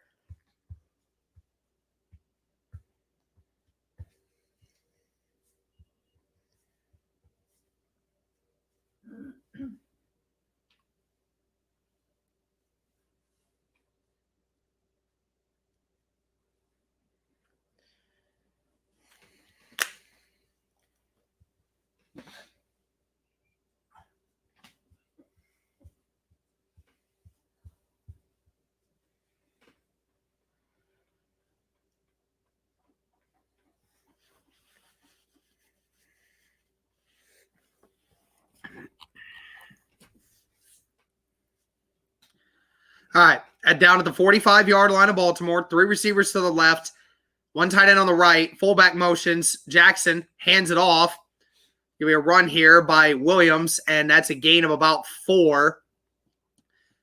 All right, down at the 45-yard line of Baltimore, 3 receivers to the left, 1 tight end on the right, fullback motions. Jackson hands it off. Give me a run here by Williams, and that's a gain of about 4.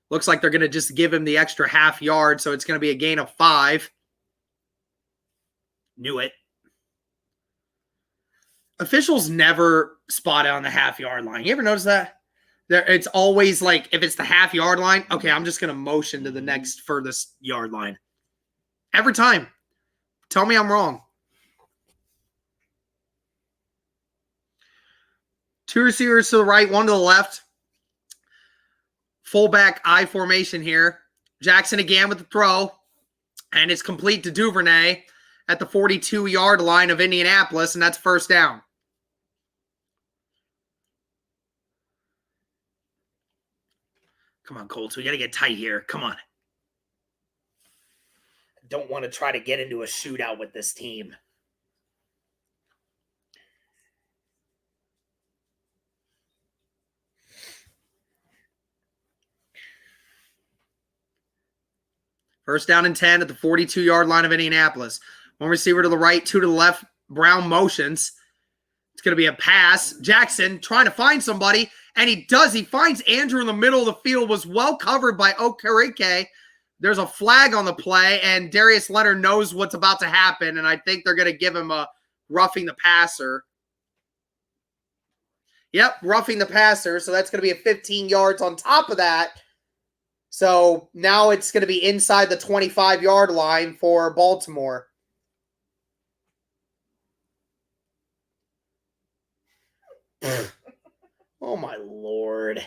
Looks like they're going to just give him the extra half yard, so it's going to be a gain of 5. Knew it. Officials never spot it on the half-yard line. You ever notice that? It's always like, if it's the half-yard line, okay, I'm just going to motion to the next furthest yard line. Every time. Tell me I'm wrong. 2 receivers to the right, 1 to the left. Fullback I formation here. Jackson again with the throw. And it's complete to Duvernay at the 42-yard line of Indianapolis, and that's first down. Come on, Colts. We got to get tight here. Come on. I don't want to try to get into a shootout with this team. First down and 10 at the 42-yard line of Indianapolis. 1 receiver to the right, 2 to the left. Brown motions. It's going to be a pass. Jackson trying to find somebody, And he does. He finds Andrew in the middle of the field, was well covered by Okereke. There's a flag on the play, and Darius Leonard knows what's about to happen, and I think they're going to give him a roughing the passer. Yep, roughing the passer, so that's going to be a 15 yards on top of that. So now it's going to be inside the 25-yard line for Baltimore. Oh, my Lord.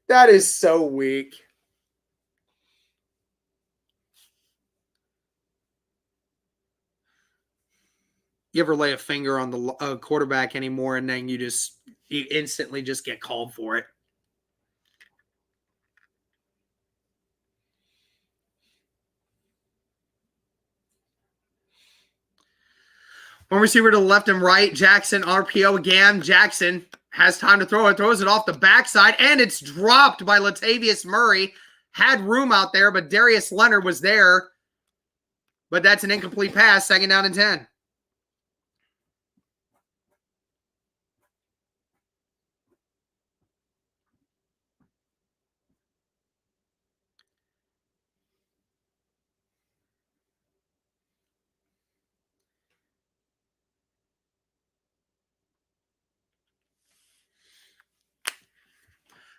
That is so weak. You ever lay a finger on the quarterback anymore, and then you instantly just get called for it? One receiver to the left and right. Jackson, RPO again. Jackson has time to throw it. Throws it off the backside, and it's dropped by Latavius Murray. Had room out there, but Darius Leonard was there. But that's an incomplete pass. 2nd down and 10.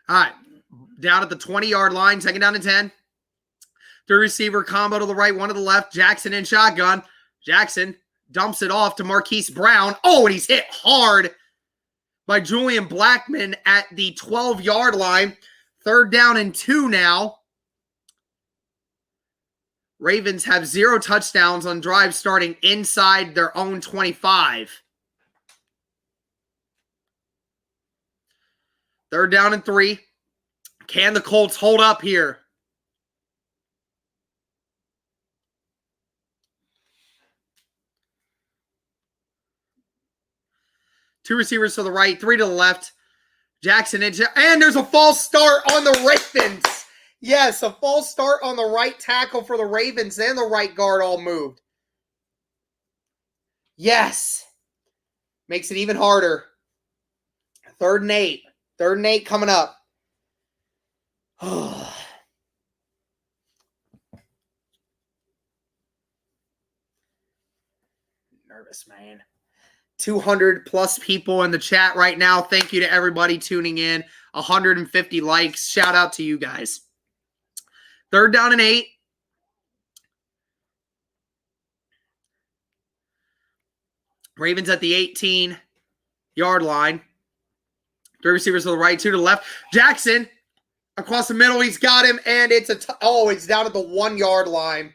All right, down at the 20-yard line, 2nd down and 10. 3 receiver combo to the right, 1 to the left. Jackson in shotgun. Jackson dumps it off to Marquise Brown. Oh, and he's hit hard by Julian Blackman at the 12-yard line. 3rd down and 2 now. Ravens have 0 touchdowns on drives starting inside their own 25. 3rd down and 3. Can the Colts hold up here? Two receivers to the right, 3 to the left. Jackson, and there's a false start on the Ravens. Yes, a false start on the right tackle for the Ravens, and the right guard all moved. Yes. Makes it even harder. 3rd and 8. 3rd and 8 coming up. Nervous, man. 200 plus people in the chat right now. Thank you to everybody tuning in. 150 likes. Shout out to you guys. 3rd down and 8. Ravens at the 18-yard line. 3 receivers to the right, 2 to the left. Jackson across the middle. He's got him, and it's it's down at the 1-yard line.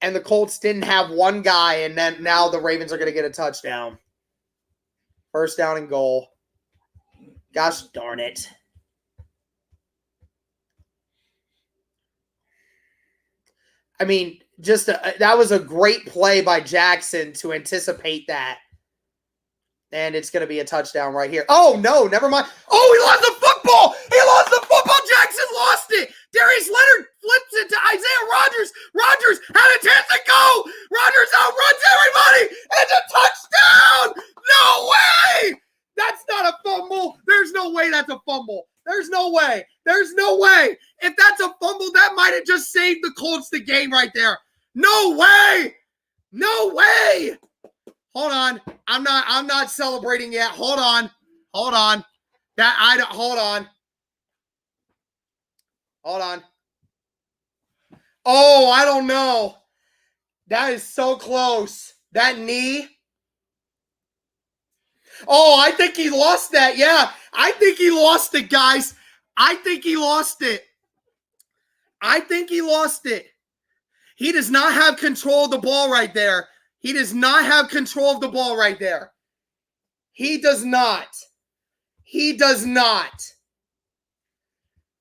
And the Colts didn't have one guy, and then now the Ravens are going to get a touchdown. 1st down and goal. Gosh darn it. I mean, that was a great play by Jackson to anticipate that. And it's going to be a touchdown right here. Oh, no, never mind. Oh, he lost the football. He lost the football. Jackson lost it. Darius Leonard flips it to Isaiah Rodgers. Rodgers had a chance to go. Rodgers outruns everybody. It's a touchdown. No way. That's not a fumble. There's no way that's a fumble. There's no way. There's no way. If that's a fumble, that might have just saved the Colts the game right there. No way. No way. Hold on. I'm not celebrating yet. Hold on. Hold on. Hold on. Hold on. Oh, I don't know. That is so close. That knee. Oh, I think he lost that. Yeah. I think he lost it, guys. I think he lost it. I think he lost it. He does not have control of the ball right there. He does not have control of the ball right there. He does not. He does not.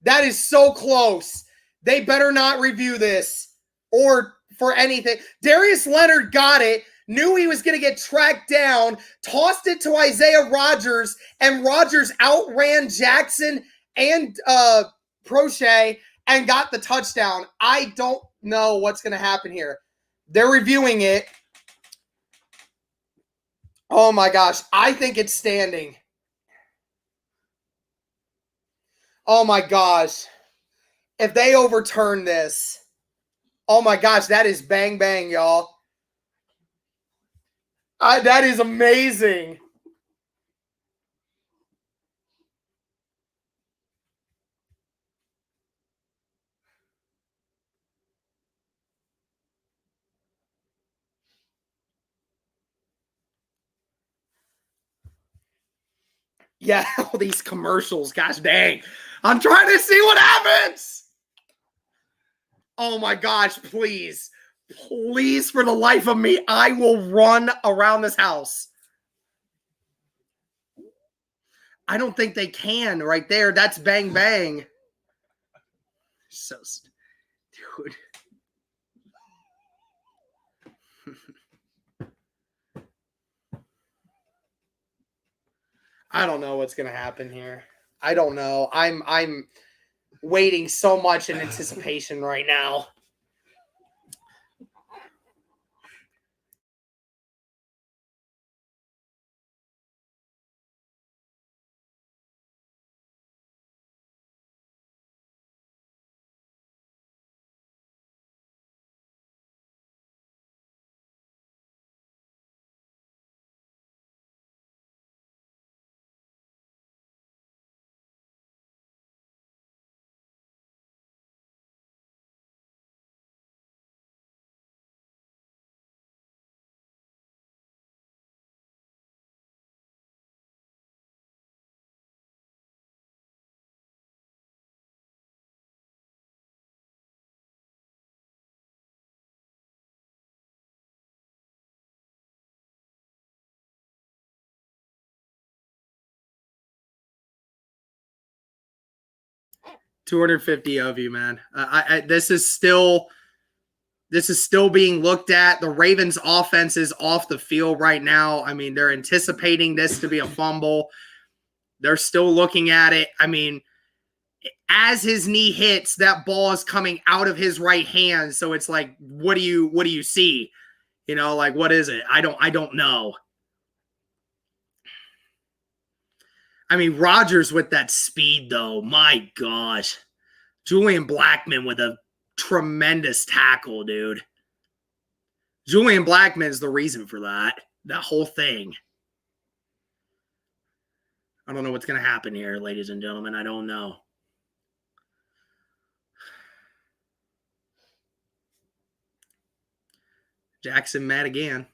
That is so close. They better not review this or for anything. Darius Leonard got it, knew he was going to get tracked down, tossed it to Isaiah Rodgers, and Rodgers outran Jackson and Prochet and got the touchdown. I don't know what's going to happen here. They're reviewing it. Oh my gosh. I think it's standing. Oh my gosh. If they overturn this, oh my gosh, that is bang bang, y'all. That is amazing. Yeah, all these commercials. Gosh dang. I'm trying to see what happens. Oh my gosh, please. Please, for the life of me, I will run around this house. I don't think they can right there. That's bang bang. So, dude. I don't know what's gonna happen here. I don't know. I'm waiting so much in anticipation right now. $250 of you, man. This is still being looked at. The Ravens' offense is off the field right now. I mean, they're anticipating this to be a fumble. They're still looking at it. I mean, as his knee hits, that ball is coming out of his right hand. So it's like, what do you see? You know, like, what is it? I don't know. I mean, Rodgers with that speed, though, my gosh. Julian Blackmon with a tremendous tackle, dude. Julian Blackmon's the reason for that whole thing. I don't know what's going to happen here, ladies and gentlemen. I don't know. Jackson mad again.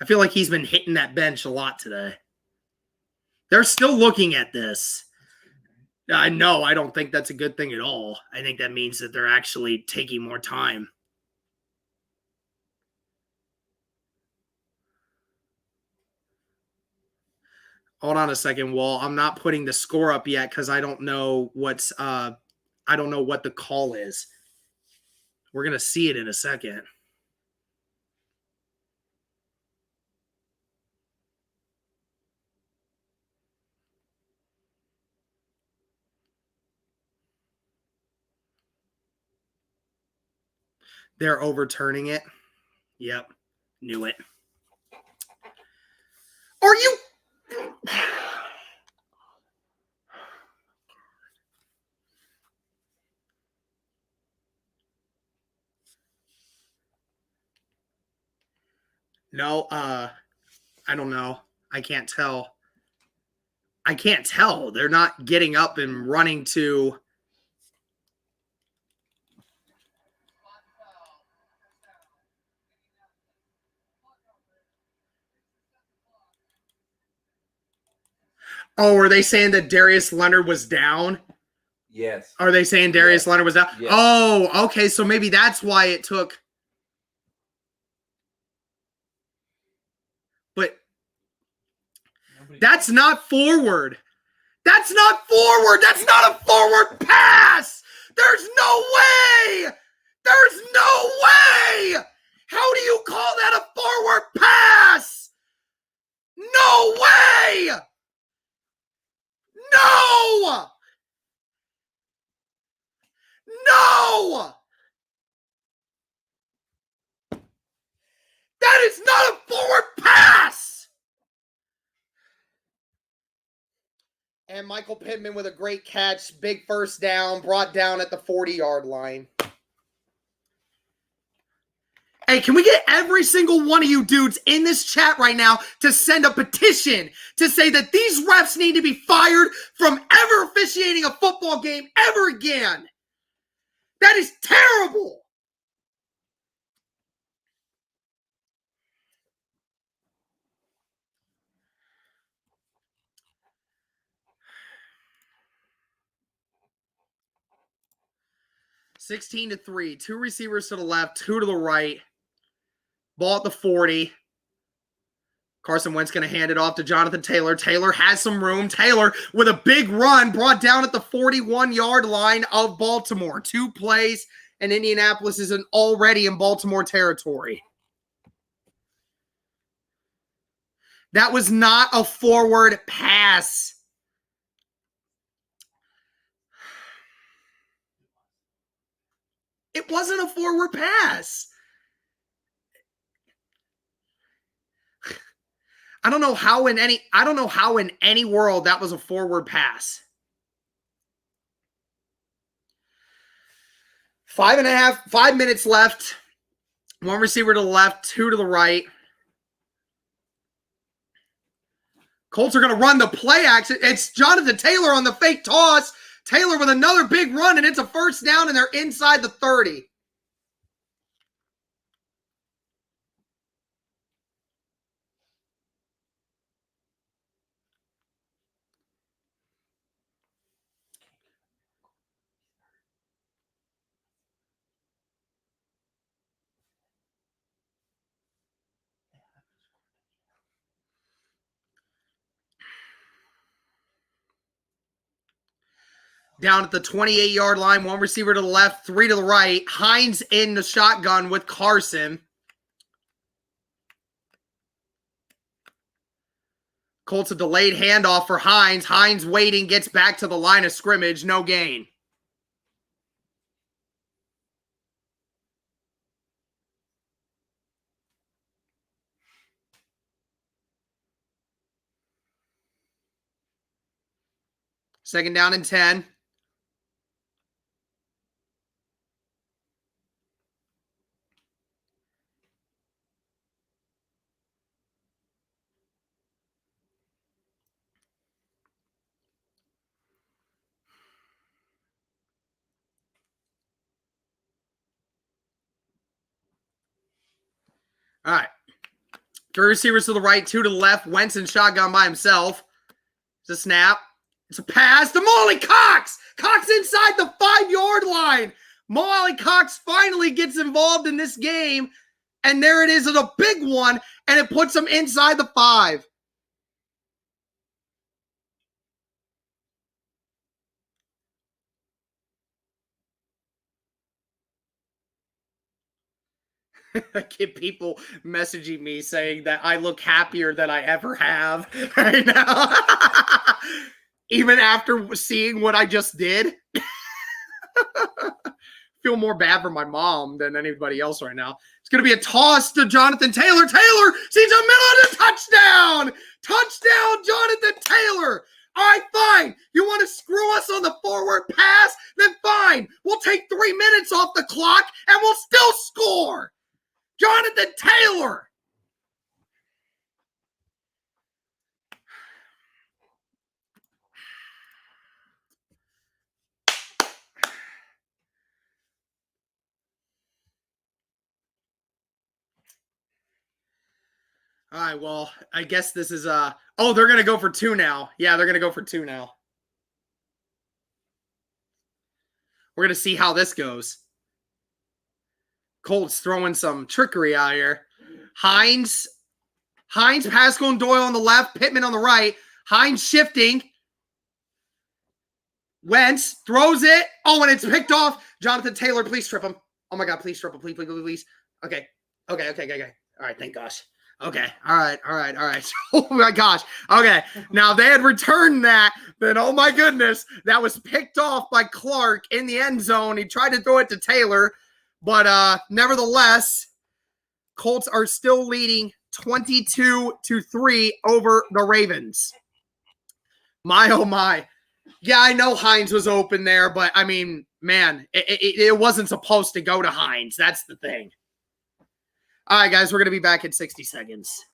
I feel like he's been hitting that bench a lot today. They're still looking at this. I know. I don't think that's a good thing at all. I think that means that they're actually taking more time. Hold on a second, Wall. I'm not putting the score up yet because I don't know what the call is. We're gonna see it in a second. They're overturning it. Yep. Knew it. Are you? No, I don't know. I can't tell. They're not getting up and running to. Oh, are they saying that Darius Leonard was down? Yes. Are they saying Darius Leonard was down? Yes. Oh, okay. So maybe that's why it took. But that's not forward. That's not forward. That's not a forward pass. There's no way. There's no way. How do you call that a forward pass? No way. No. No. That is not a forward pass. And Michael Pittman with a great catch. Big first down, brought down at the 40-yard line. Hey, can we get every single one of you dudes in this chat right now to send a petition to say that these refs need to be fired from ever officiating a football game ever again? That is terrible. (16-3). Two receivers to the left, two to the right. Ball at the 40. Carson Wentz going to hand it off to Jonathan Taylor. Taylor has some room. Taylor with a big run brought down at the 41-yard line of Baltimore. 2 plays, and Indianapolis isn't already in Baltimore territory. That was not a forward pass. It wasn't a forward pass. I don't know how in any world that was a forward pass. 5 minutes left. One receiver to the left, two to the right. Colts are going to run the play action. It's Jonathan Taylor on the fake toss. Taylor with another big run, and it's a first down, and they're inside the 30. Down at the 28-yard line, one receiver to the left, three to the right. Hines in the shotgun with Carson. Colts a delayed handoff for Hines. Hines waiting, gets back to the line of scrimmage. No gain. Second down and 10. All right. 3 receivers to the right, 2 to the left. Wentz in shotgun by himself. It's a snap. It's a pass to Molly Cox. Cox inside the 5-yard line. Molly Cox finally gets involved in this game. And there it is, it's a big one. And it puts him inside the 5. I get people messaging me saying that I look happier than I ever have right now. Even after seeing what I just did. Feel more bad for my mom than anybody else right now. It's going to be a toss to Jonathan Taylor. Taylor sees a middle of the touchdown. Touchdown, Jonathan Taylor. All right, fine. You want to screw us on the forward pass? Then fine. We'll take 3 minutes off the clock and we'll still score. Jonathan Taylor. All right, well, I guess this is they're going to go for 2 now. Yeah, they're going to go for 2 now. We're going to see how this goes. Colts throwing some trickery out here. Hines, Pascal and Doyle on the left, Pittman on the right. Hines shifting. Wentz throws it. Oh, and it's picked off. Jonathan Taylor, please strip him. Oh my God, please strip him. Please. Okay. All right, thank gosh. Okay. All right. Oh my gosh. Okay. Now they had returned that, then oh my goodness, that was picked off by Clark in the end zone. He tried to throw it to Taylor, but nevertheless, Colts are still leading 22-3 over the Ravens. My, oh my. Yeah, I know Hines was open there, but I mean, man, it wasn't supposed to go to Hines. That's the thing. All right, guys, we're going to be back in 60 seconds.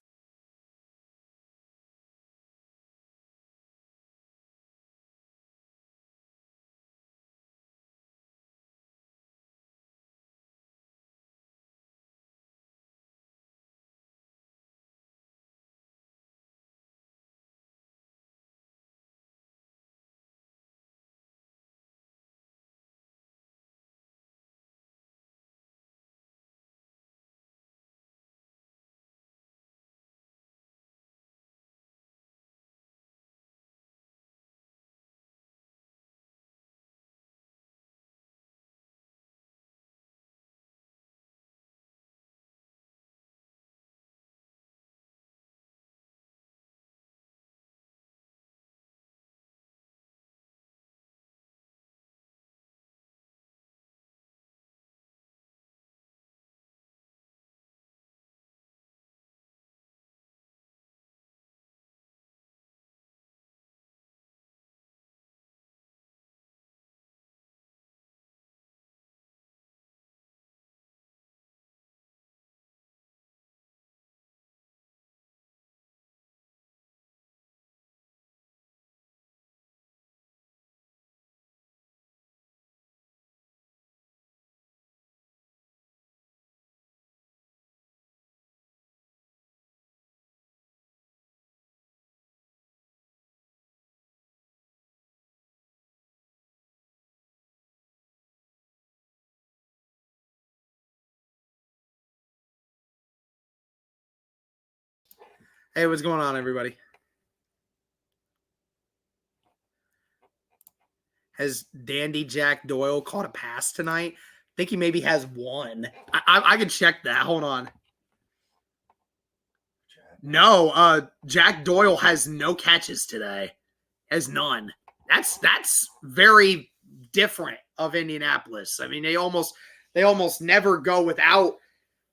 Hey, what's going on, everybody? Has Dandy Jack Doyle caught a pass tonight? I think he maybe has one. I can check that. Hold on. No, Jack Doyle has no catches today. Has none. That's very different of Indianapolis. I mean, they almost never go without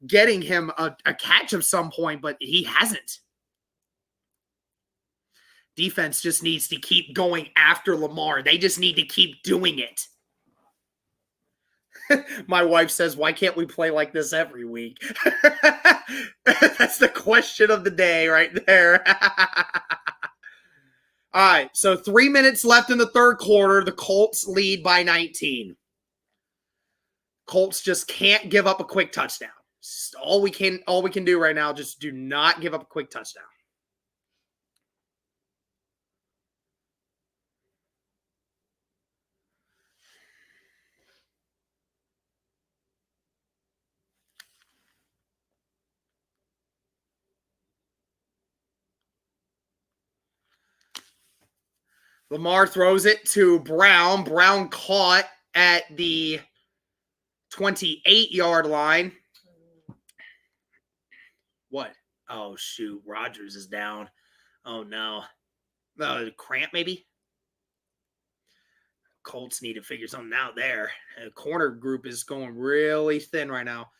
getting him a catch of some point, but he hasn't. Defense just needs to keep going after Lamar. They just need to keep doing it. My wife says, why can't we play like this every week? That's the question of the day right there. All right, so 3 minutes left in the third quarter. The Colts lead by 19. Colts just can't give up a quick touchdown. It's all we can do right now. Just do not give up a quick touchdown. Lamar throws it to Brown. Brown caught at the 28-yard line. What? Oh, shoot. Rodgers is down. Oh, no. Cramp, maybe? Colts need to figure something out there. The corner group is going really thin right now.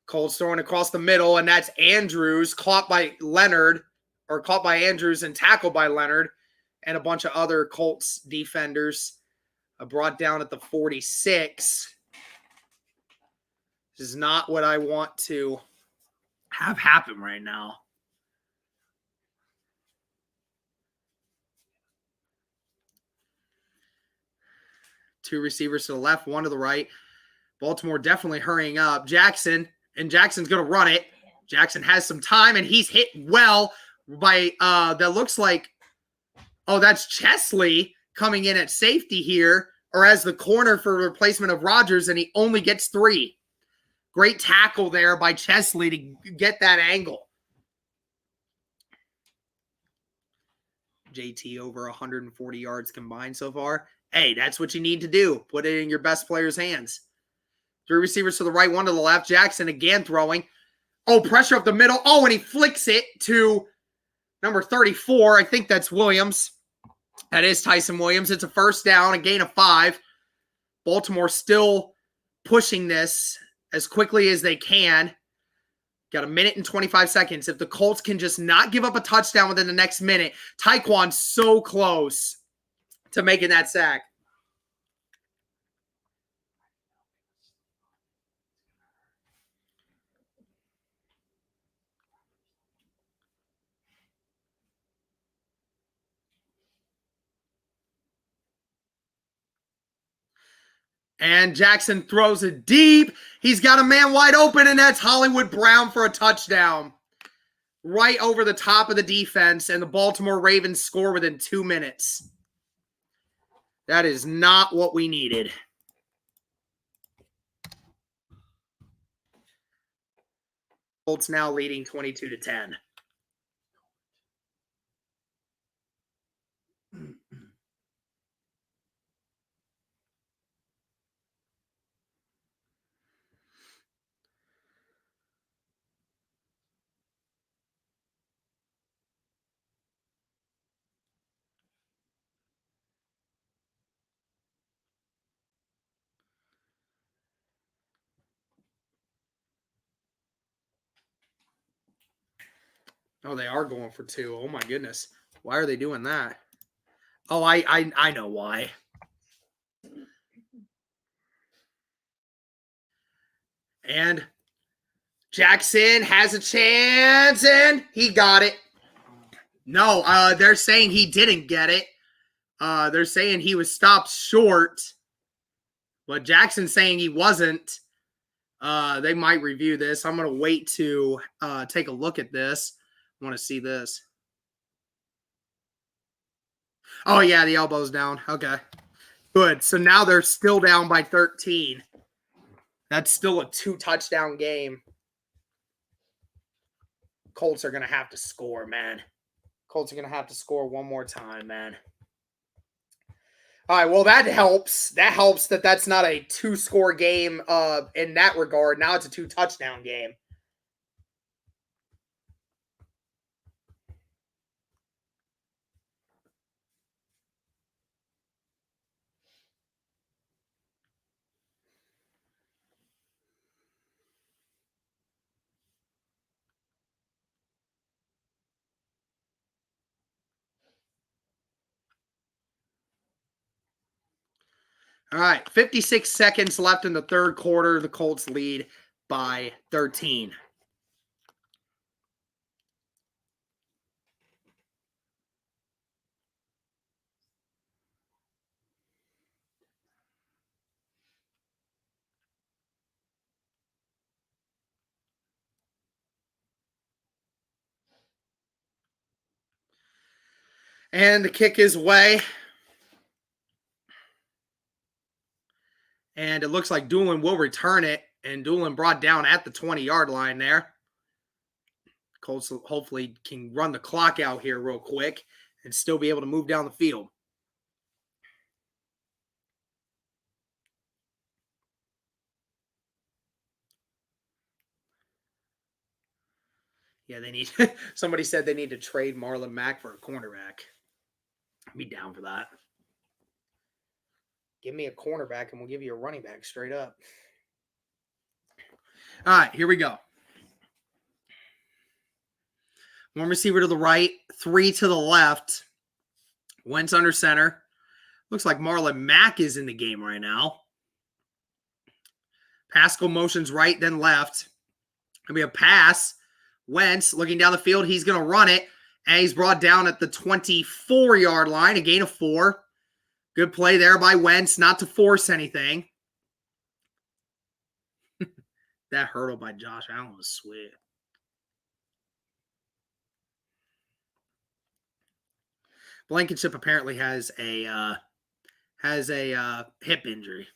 Colts throwing across the middle, and that's Andrews caught by Leonard, or caught by Andrews and tackled by Leonard, and a bunch of other Colts defenders brought down at the 46. This is not what I want to have happen right now. Two receivers to the left, one to the right. Baltimore definitely hurrying up. Jackson's going to run it. Jackson has some time, and he's hit well by, that looks like, oh, that's Chesley coming in at safety here, or as the corner for replacement of Rodgers, and he only gets 3. Great tackle there by Chesley to get that angle. JT over 140 yards combined so far. Hey, that's what you need to do. Put it in your best player's hands. 3 receivers to the right, 1 to the left. Jackson again throwing. Oh, pressure up the middle. Oh, and he flicks it to number 34. I think that's Williams. That is Tyson Williams. It's a first down, a gain of 5. Baltimore still pushing this as quickly as they can. Got a minute and 25 seconds. If the Colts can just not give up a touchdown within the next minute, Tyquan's so close to making that sack. And Jackson throws it deep. He's got a man wide open, and that's Hollywood Brown for a touchdown. Right over the top of the defense, and the Baltimore Ravens score within 2 minutes. That is not what we needed. Colts now leading 22-10. Oh, they are going for 2. Oh, my goodness. Why are they doing that? Oh, I know why. And Jackson has a chance, and he got it. No, they're saying he didn't get it. They're saying he was stopped short. But Jackson's saying he wasn't. They might review this. I'm going to wait to take a look at this. I want to see this. Oh, yeah, the elbow's down. Okay. Good. So now they're still down by 13. That's still a 2-touchdown game. Colts are going to have to score, man. Colts are going to have to score one more time, man. All right, well, that helps. That helps that that's not a 2-score game in that regard. Now it's a 2-touchdown game. All right, 56 seconds left in the third quarter. The Colts lead by 13. And the kick is away. And it looks like Doolin will return it. And Doolin brought down at the 20-yard line there. Colts hopefully can run the clock out here real quick and still be able to move down the field. Yeah, they need – somebody said they need to trade Marlon Mack for a cornerback. I'd be down for that. Give me a cornerback and we'll give you a running back straight up. All right, here we go. 1 receiver to the right, 3 to the left. Wentz under center. Looks like Marlon Mack is in the game right now. Pascal motions right, then left. Going to be a pass. Wentz looking down the field. He's going to run it. And he's brought down at the 24-yard line, a gain of 4. Good play there by Wentz, not to force anything. That hurdle by Josh Allen was sweet. Blankenship apparently has a hip injury.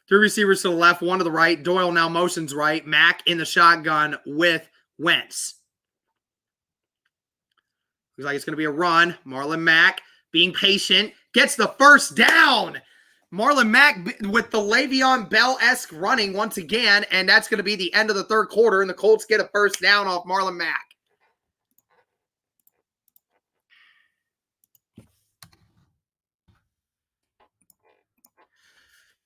Three receivers to the left, 1 to the right. Doyle now motions right. Mack in the shotgun with Wentz. Looks like it's going to be a run. Marlon Mack being patient. Gets the first down. Marlon Mack with the Le'Veon Bell-esque running once again. And that's going to be the end of the third quarter. And the Colts get a first down off Marlon Mack.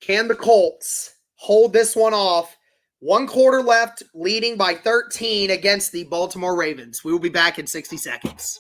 Can the Colts hold this one off? 1 quarter left, leading by 13 against the Baltimore Ravens. We will be back in 60 seconds.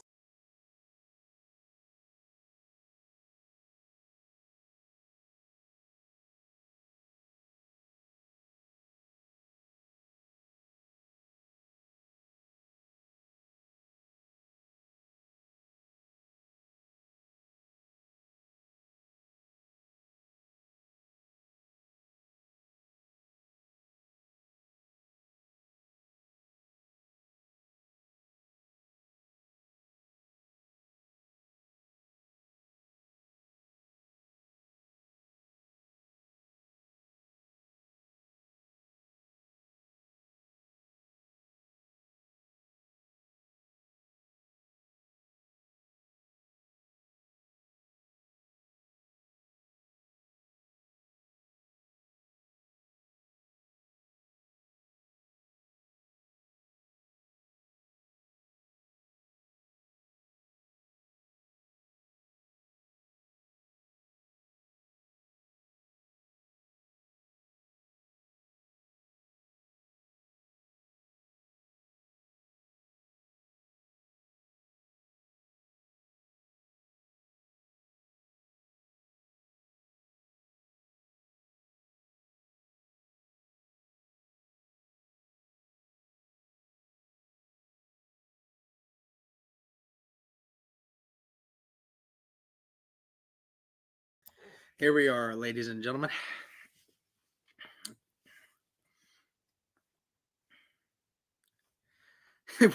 Here we are, ladies and gentlemen.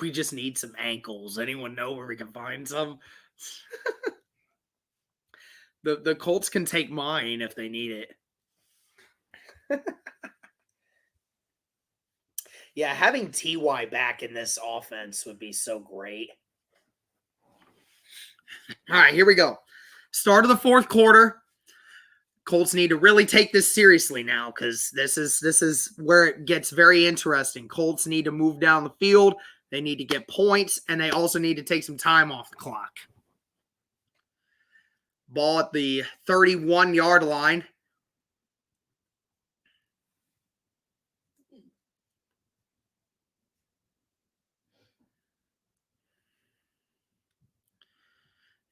We just need some ankles. Anyone know where we can find some? The Colts can take mine if they need it. Yeah, having T.Y. back in this offense would be so great. All right, here we go. Start of the 4th quarter. Colts need to really take this seriously now because this is where it gets very interesting. Colts need to move down the field. They need to get points, and they also need to take some time off the clock. Ball at the 31-yard line.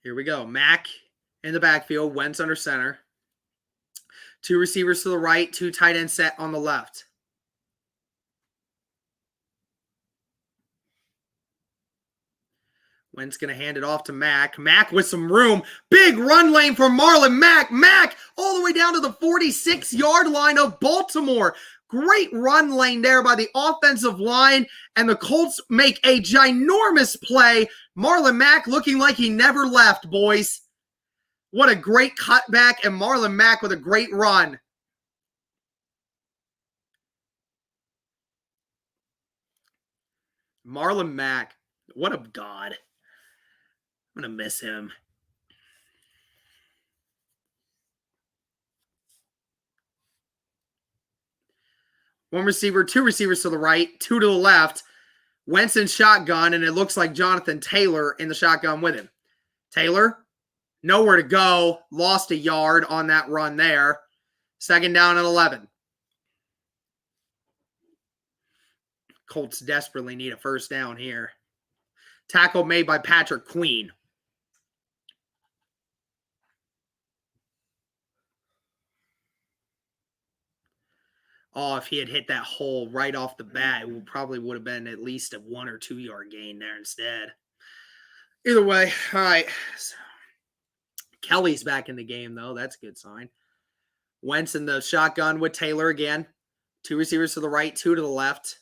Here we go. Mack in the backfield. Wentz under center. 2 receivers to the right. 2 tight end set on the left. Wentz going to hand it off to Mack. Mack with some room. Big run lane for Marlon Mack. Mack all the way down to the 46-yard line of Baltimore. Great run lane there by the offensive line. And the Colts make a ginormous play. Marlon Mack looking like he never left, boys. What a great cutback. And Marlon Mack with a great run. Marlon Mack. What a god. I'm going to miss him. One receiver, 2 receivers to the right, 2 to the left. Wentz in shotgun, and it looks like Jonathan Taylor in the shotgun with him. Taylor, nowhere to go. Lost a yard on that run there. 2nd down and 11. Colts desperately need a 1st down here. Tackle made by Patrick Queen. Oh, if he had hit that hole right off the bat, it probably would have been at least a 1 or 2 yard gain there instead. Either way, all right. So, Kelly's back in the game, though. That's a good sign. Wentz in the shotgun with Taylor again. 2 receivers to the right, 2 to the left.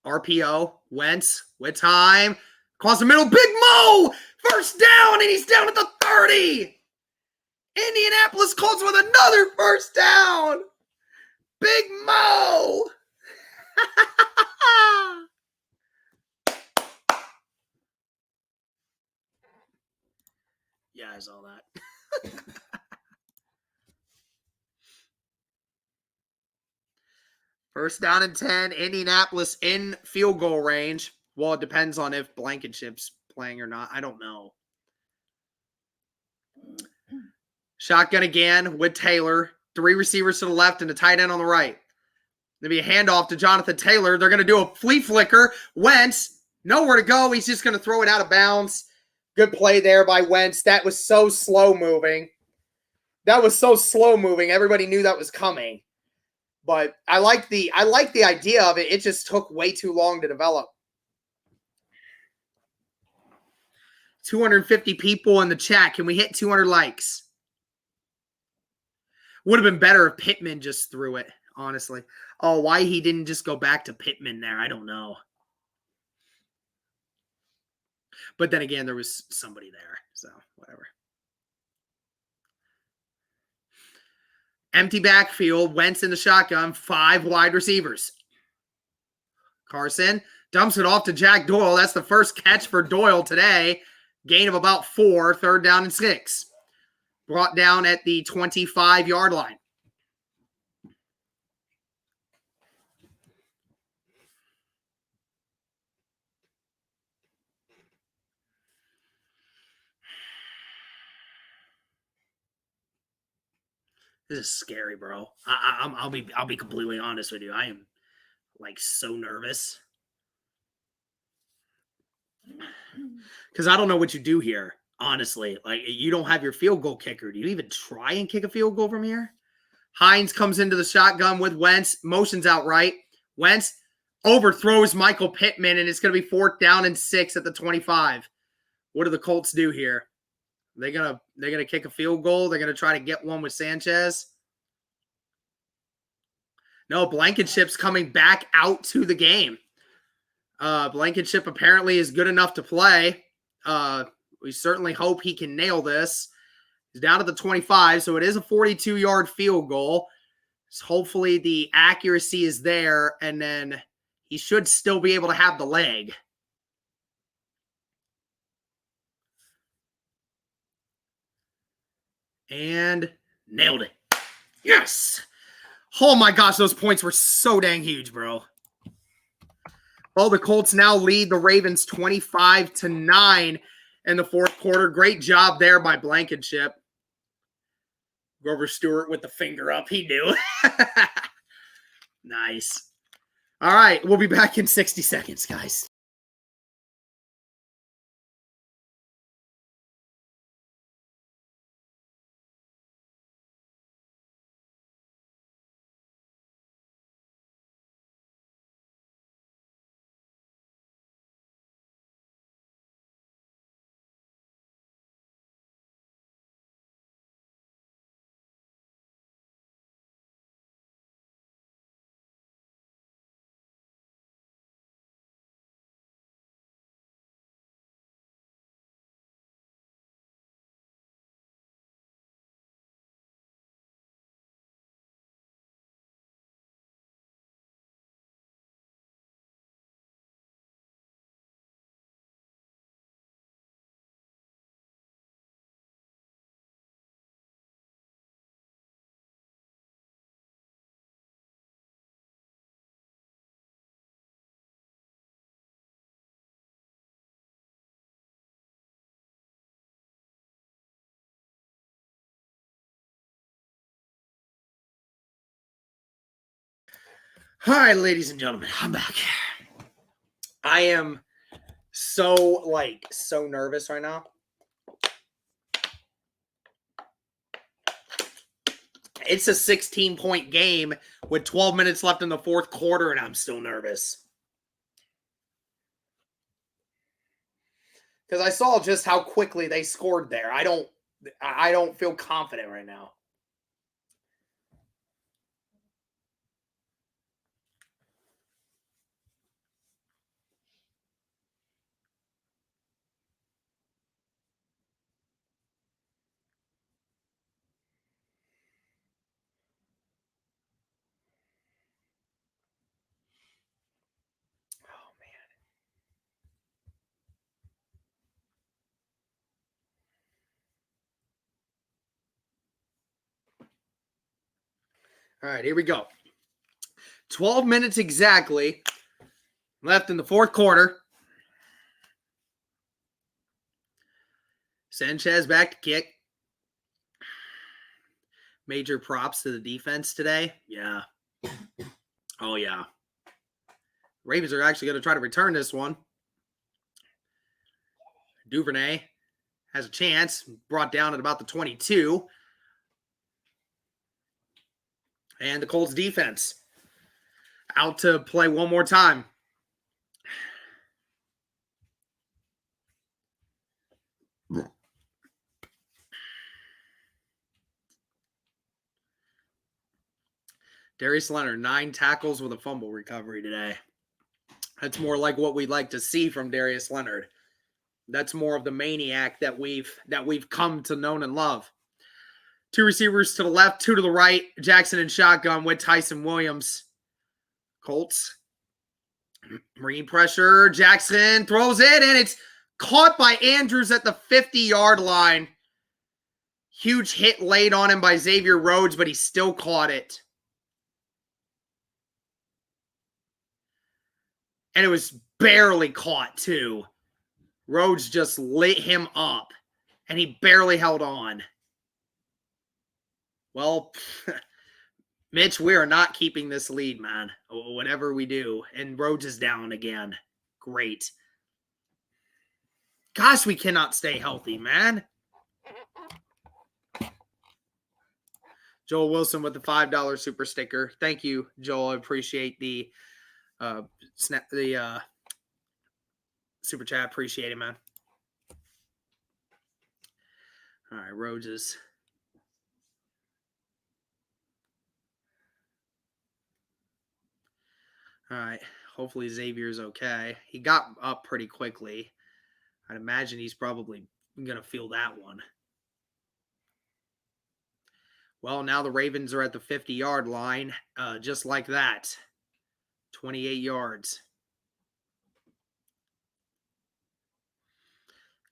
RPO, Wentz with time. Across the middle, Big Mo! 1st down, and he's down at the 30! Indianapolis Colts with another 1st down. Big Mo. Yeah, I saw that. First down and 10. Indianapolis in field goal range. Well, it depends on if Blankenship's playing or not. I don't know. Shotgun again with Taylor. 3 receivers to the left and a tight end on the right. There'll be a handoff to Jonathan Taylor. They're going to do a flea flicker. Wentz, nowhere to go. He's just going to throw it out of bounds. Good play there by Wentz. That was so slow moving. Everybody knew that was coming. But I like the idea of it. It just took way too long to develop. 250 people in the chat. Can we hit 200 likes? Would have been better if Pittman just threw it, honestly. Oh, why he didn't just go back to Pittman there, I don't know. But then again, there was somebody there, so whatever. Empty backfield, Wentz in the shotgun, 5 wide receivers. Carson dumps it off to Jack Doyle. That's the first catch for Doyle today. Gain of about 4, 3rd down and 6. Brought down at the 25-yard line. This is scary, bro. I'll be completely honest with you. I am like so nervous because I don't know what you do here. Honestly, like you don't have your field goal kicker. Do you even try and kick a field goal from here? Hines comes into the shotgun with Wentz. Motions out right. Wentz overthrows Michael Pittman, and it's going to be 4th down and 6 at the 25. What do the Colts do here? They're gonna kick a field goal. They're gonna try to get one with Sanchez. No, Blankenship's coming back out to the game. Blankenship apparently is good enough to play. We certainly hope he can nail this. He's down at the 25, so it is a 42-yard field goal. So hopefully the accuracy is there, and then he should still be able to have the leg. And nailed it. Yes! Oh my gosh, those points were so dang huge, bro. Well, the Colts now lead the Ravens 25-9 in the 4th quarter. Great job there by Blankenship. Grover Stewart with the finger up. He knew. Nice. All right, we'll be back in 60 seconds, guys. All right, ladies and gentlemen, I'm back. I am so nervous right now. It's a 16-point game with 12 minutes left in the 4th quarter, and I'm still nervous. Because I saw just how quickly they scored there. I don't feel confident right now. All right, here we go. 12 minutes exactly left in the 4th quarter. Sanchez back to kick. Major props to the defense today. Yeah. Oh, yeah. Ravens are actually going to try to return this one. Duvernay has a chance. Brought down at about the 22. And the Colts defense out to play one more time. Darius Leonard, 9 tackles with a fumble recovery today. That's more like what we'd like to see from Darius Leonard. That's more of the maniac that we've come to know and love. 2 receivers to the left, 2 to the right. Jackson in shotgun with Tyson Williams. Colts. Marine pressure. Jackson throws it, and it's caught by Andrews at the 50-yard line. Huge hit laid on him by Xavier Rhodes, but he still caught it. And it was barely caught, too. Rhodes just lit him up, and he barely held on. Well, Mitch, we are not keeping this lead, man. Whatever we do. And Rhodes is down again. Great. Gosh, we cannot stay healthy, man. Joel Wilson with the $5 super sticker. Thank you, Joel. I appreciate the super chat. Appreciate it, man. All right, Rhodes is... All right, hopefully Xavier's okay. He got up pretty quickly. I'd imagine he's probably going to feel that one. Well, now the Ravens are at the 50-yard line, just like that. 28 yards.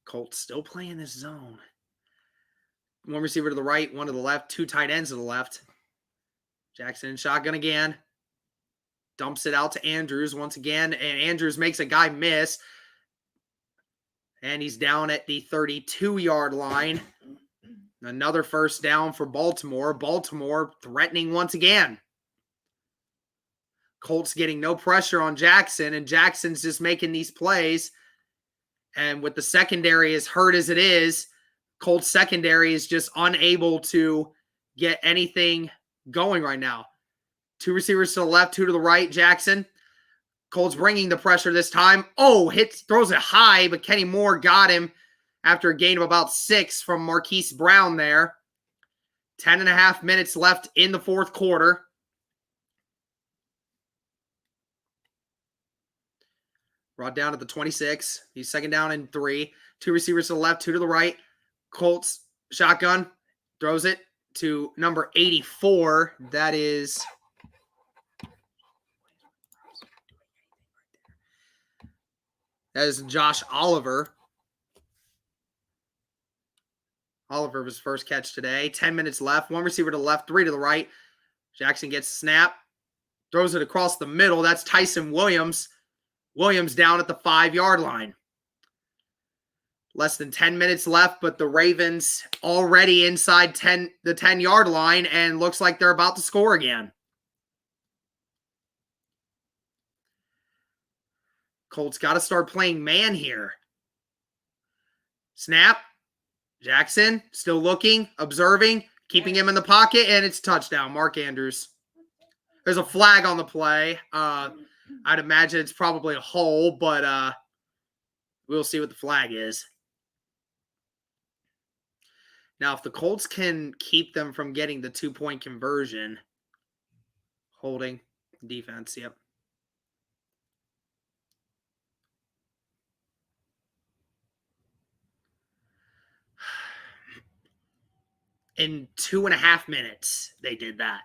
Colts still playing this zone. 1 receiver to the right, 1 to the left, 2 tight ends to the left. Jackson in shotgun again. Dumps it out to Andrews once again, and Andrews makes a guy miss. And he's down at the 32-yard line. Another first down for Baltimore. Baltimore threatening once again. Colts getting no pressure on Jackson, and Jackson's just making these plays. And with the secondary as hurt as it is, Colts secondary is just unable to get anything going right now. 2 receivers to the left, 2 to the right. Jackson. Colts bringing the pressure this time. Oh, throws it high, but Kenny Moore got him after a gain of about 6 from Marquise Brown there. 10.5 minutes left in the fourth quarter. Brought down at the 26. He's second down and 3. 2 receivers to the left, 2 to the right. Colts shotgun. Throws it to number 84. That is... That is Josh Oliver. Oliver was first catch today. 10 minutes left. 1 receiver to the left, 3 to the right. Jackson gets a snap. Throws it across the middle. That's Tyson Williams. Williams down at the 5-yard line. Less than 10 minutes left, but the Ravens already inside the 10-yard line, and looks like they're about to score again. Colts got to start playing man here. Snap. Jackson still looking, observing, keeping him in the pocket, and it's touchdown. Mark Andrews. There's a flag on the play. I'd imagine it's probably a hole, but we'll see what the flag is. Now, if the Colts can keep them from getting the 2-point conversion, holding defense, yep. In 2.5 minutes, they did that.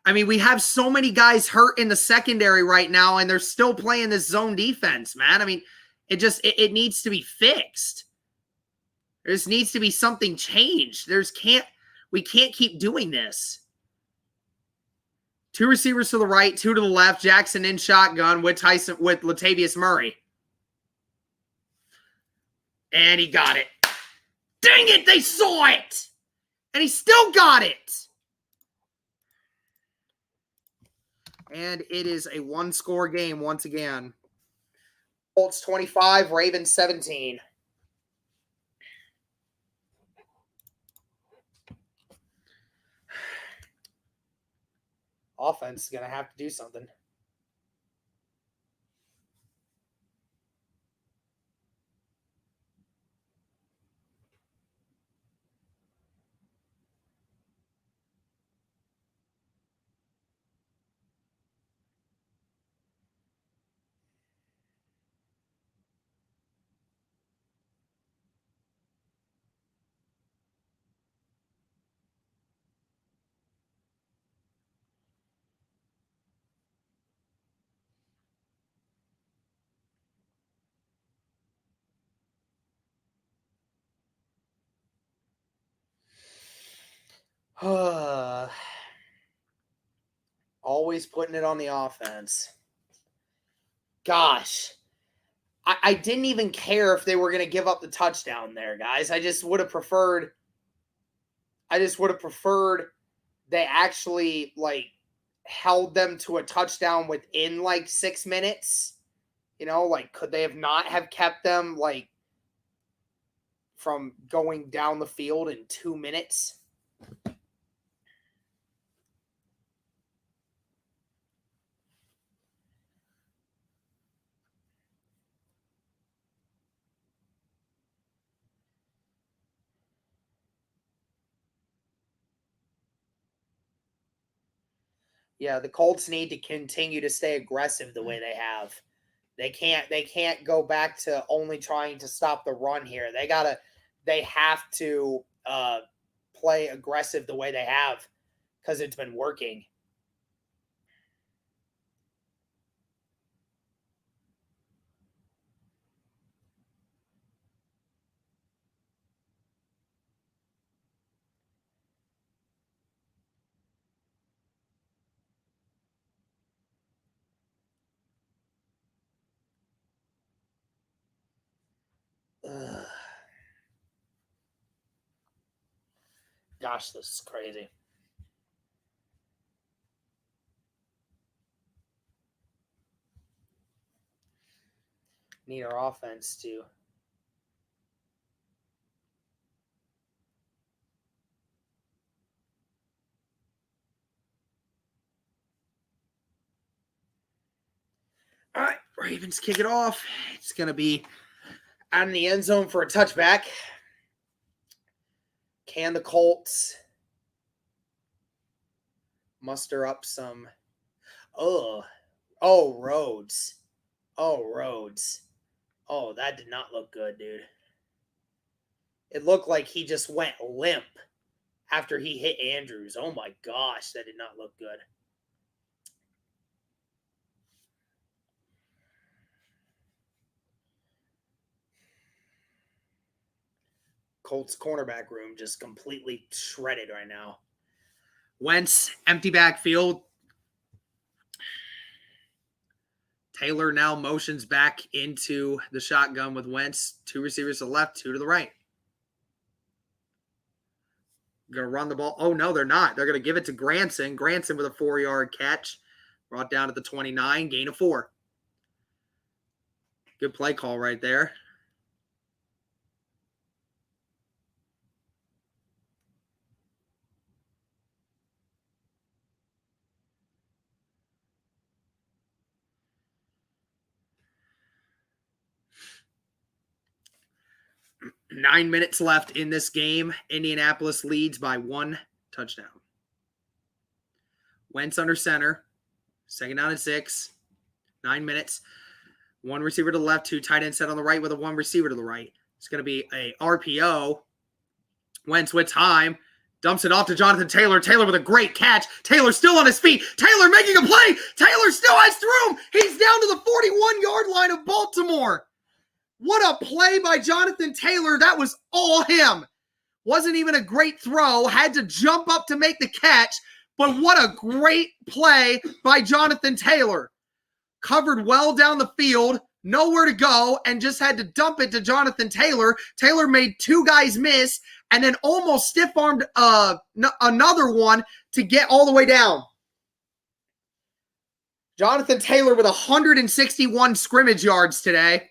I mean, we have so many guys hurt in the secondary right now, and they're still playing this zone defense, man. I mean, it needs to be fixed. There just needs to be something changed. We can't keep doing this. 2 receivers to the right, 2 to the left. Jackson in shotgun with Latavius Murray. And he got it. Dang it, they saw it! And he still got it! And it is a one-score game once again. Colts 25, Ravens 17. Offense is going to have to do something. Always putting it on the offense. Gosh. I didn't even care if they were going to give up the touchdown there, guys. I just would have preferred they actually, like, held them to a touchdown within, like, 6 minutes. You know, like, could they have not have kept them, like, from going down the field in 2 minutes? Yeah, the Colts need to continue to stay aggressive the way they have. They can't go back to only trying to stop the run here. They have to play aggressive the way they have because it's been working. Ugh. Gosh, this is crazy. Need our offense to all right, Ravens kick it off. It's going to be out in the end zone for a touchback. Can the Colts muster up some... Rhodes. Rhodes. Oh, that did not look good, dude. It looked like he just went limp after he hit Andrews. Oh my gosh, that did not look good. Colts cornerback room just completely shredded right now. Wentz, empty backfield. Taylor now motions back into the shotgun with Wentz. 2 receivers to the left, 2 to the right. Going to run the ball. Oh, no, they're not. They're going to give it to Granson. Granson with a 4-yard catch. Brought down to the 29, gain of 4. Good play call right there. Nine minutes left in this game. Indianapolis leads by 1 touchdown. Wentz under center. 2nd down and 6. 9 minutes. 1 receiver to the left, 2 tight ends set on the right with a 1 receiver to the right. It's going to be a RPO. Wentz with time. Dumps it off to Jonathan Taylor. Taylor with a great catch. Taylor still on his feet. Taylor making a play. Taylor still has room. He's down to the 41-yard line of Baltimore. What a play by Jonathan Taylor. That was all him. Wasn't even a great throw. Had to jump up to make the catch. But what a great play by Jonathan Taylor. Covered well down the field. nowhere to go, and just had to dump it to Jonathan Taylor. Taylor made 2 guys miss and then almost stiff-armed another one to get all the way down. Jonathan Taylor with 161 scrimmage yards today.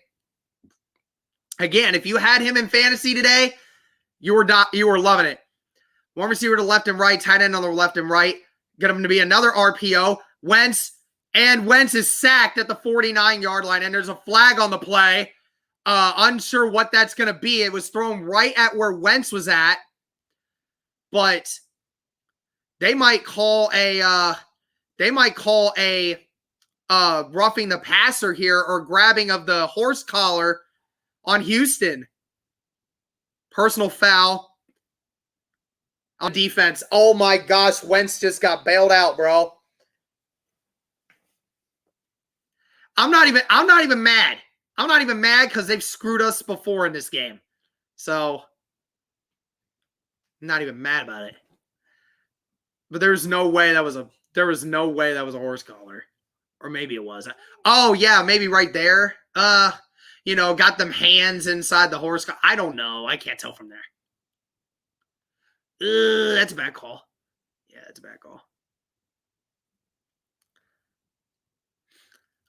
Again, if you had him in fantasy today, you were loving it. One receiver to left and right, tight end on the left and right. Get him to be another RPO. Wentz is sacked at the 49-yard line, and there's a flag on the play. Unsure what that's going to be. It was thrown right at where Wentz was at, but they might call a roughing the passer here or grabbing of the horse collar on Houston. Personal foul on defense. Oh my gosh, Wentz just got bailed out, bro. I'm not even mad. I'm not even mad because they've screwed us before in this game. So I'm not even mad about it. But there's no way that was a horse collar. Or maybe it was. Oh yeah, maybe right there. Got them hands inside the horse collar. I don't know. I can't tell from there. That's a bad call. Yeah, that's a bad call.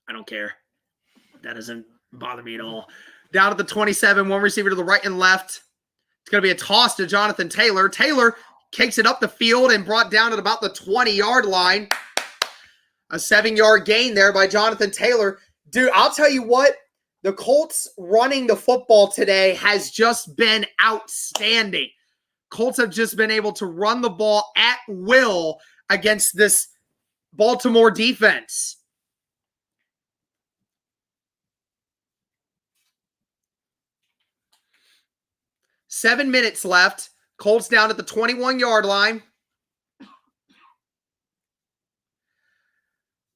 I don't care. That doesn't bother me at all. Down at the 27, one receiver to the right and left. It's going to be a toss to Jonathan Taylor. Taylor kicks it up the field and brought down at about the 20-yard line. A 7-yard gain there by Jonathan Taylor. Dude, I'll tell you what. The Colts running the football today has just been outstanding. Colts have just been able to run the ball at will against this Baltimore defense. Seven minutes left. Colts down at the 21-yard line.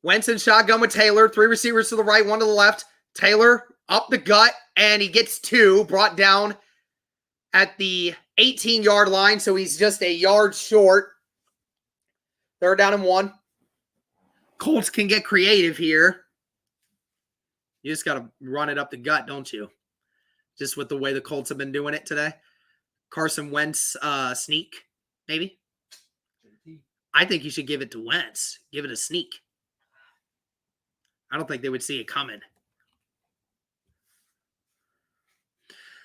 Wentz in shotgun with Taylor. 3 receivers to the right, 1 to the left. Taylor up the gut, and he gets 2. Brought down at the 18-yard line, so he's just a yard short. 3rd down and 1. Colts can get creative here. You just got to run it up the gut, don't you? Just with the way the Colts have been doing it today. Carson Wentz sneak, maybe? I think you should give it to Wentz. Give it a sneak. I don't think they would see it coming.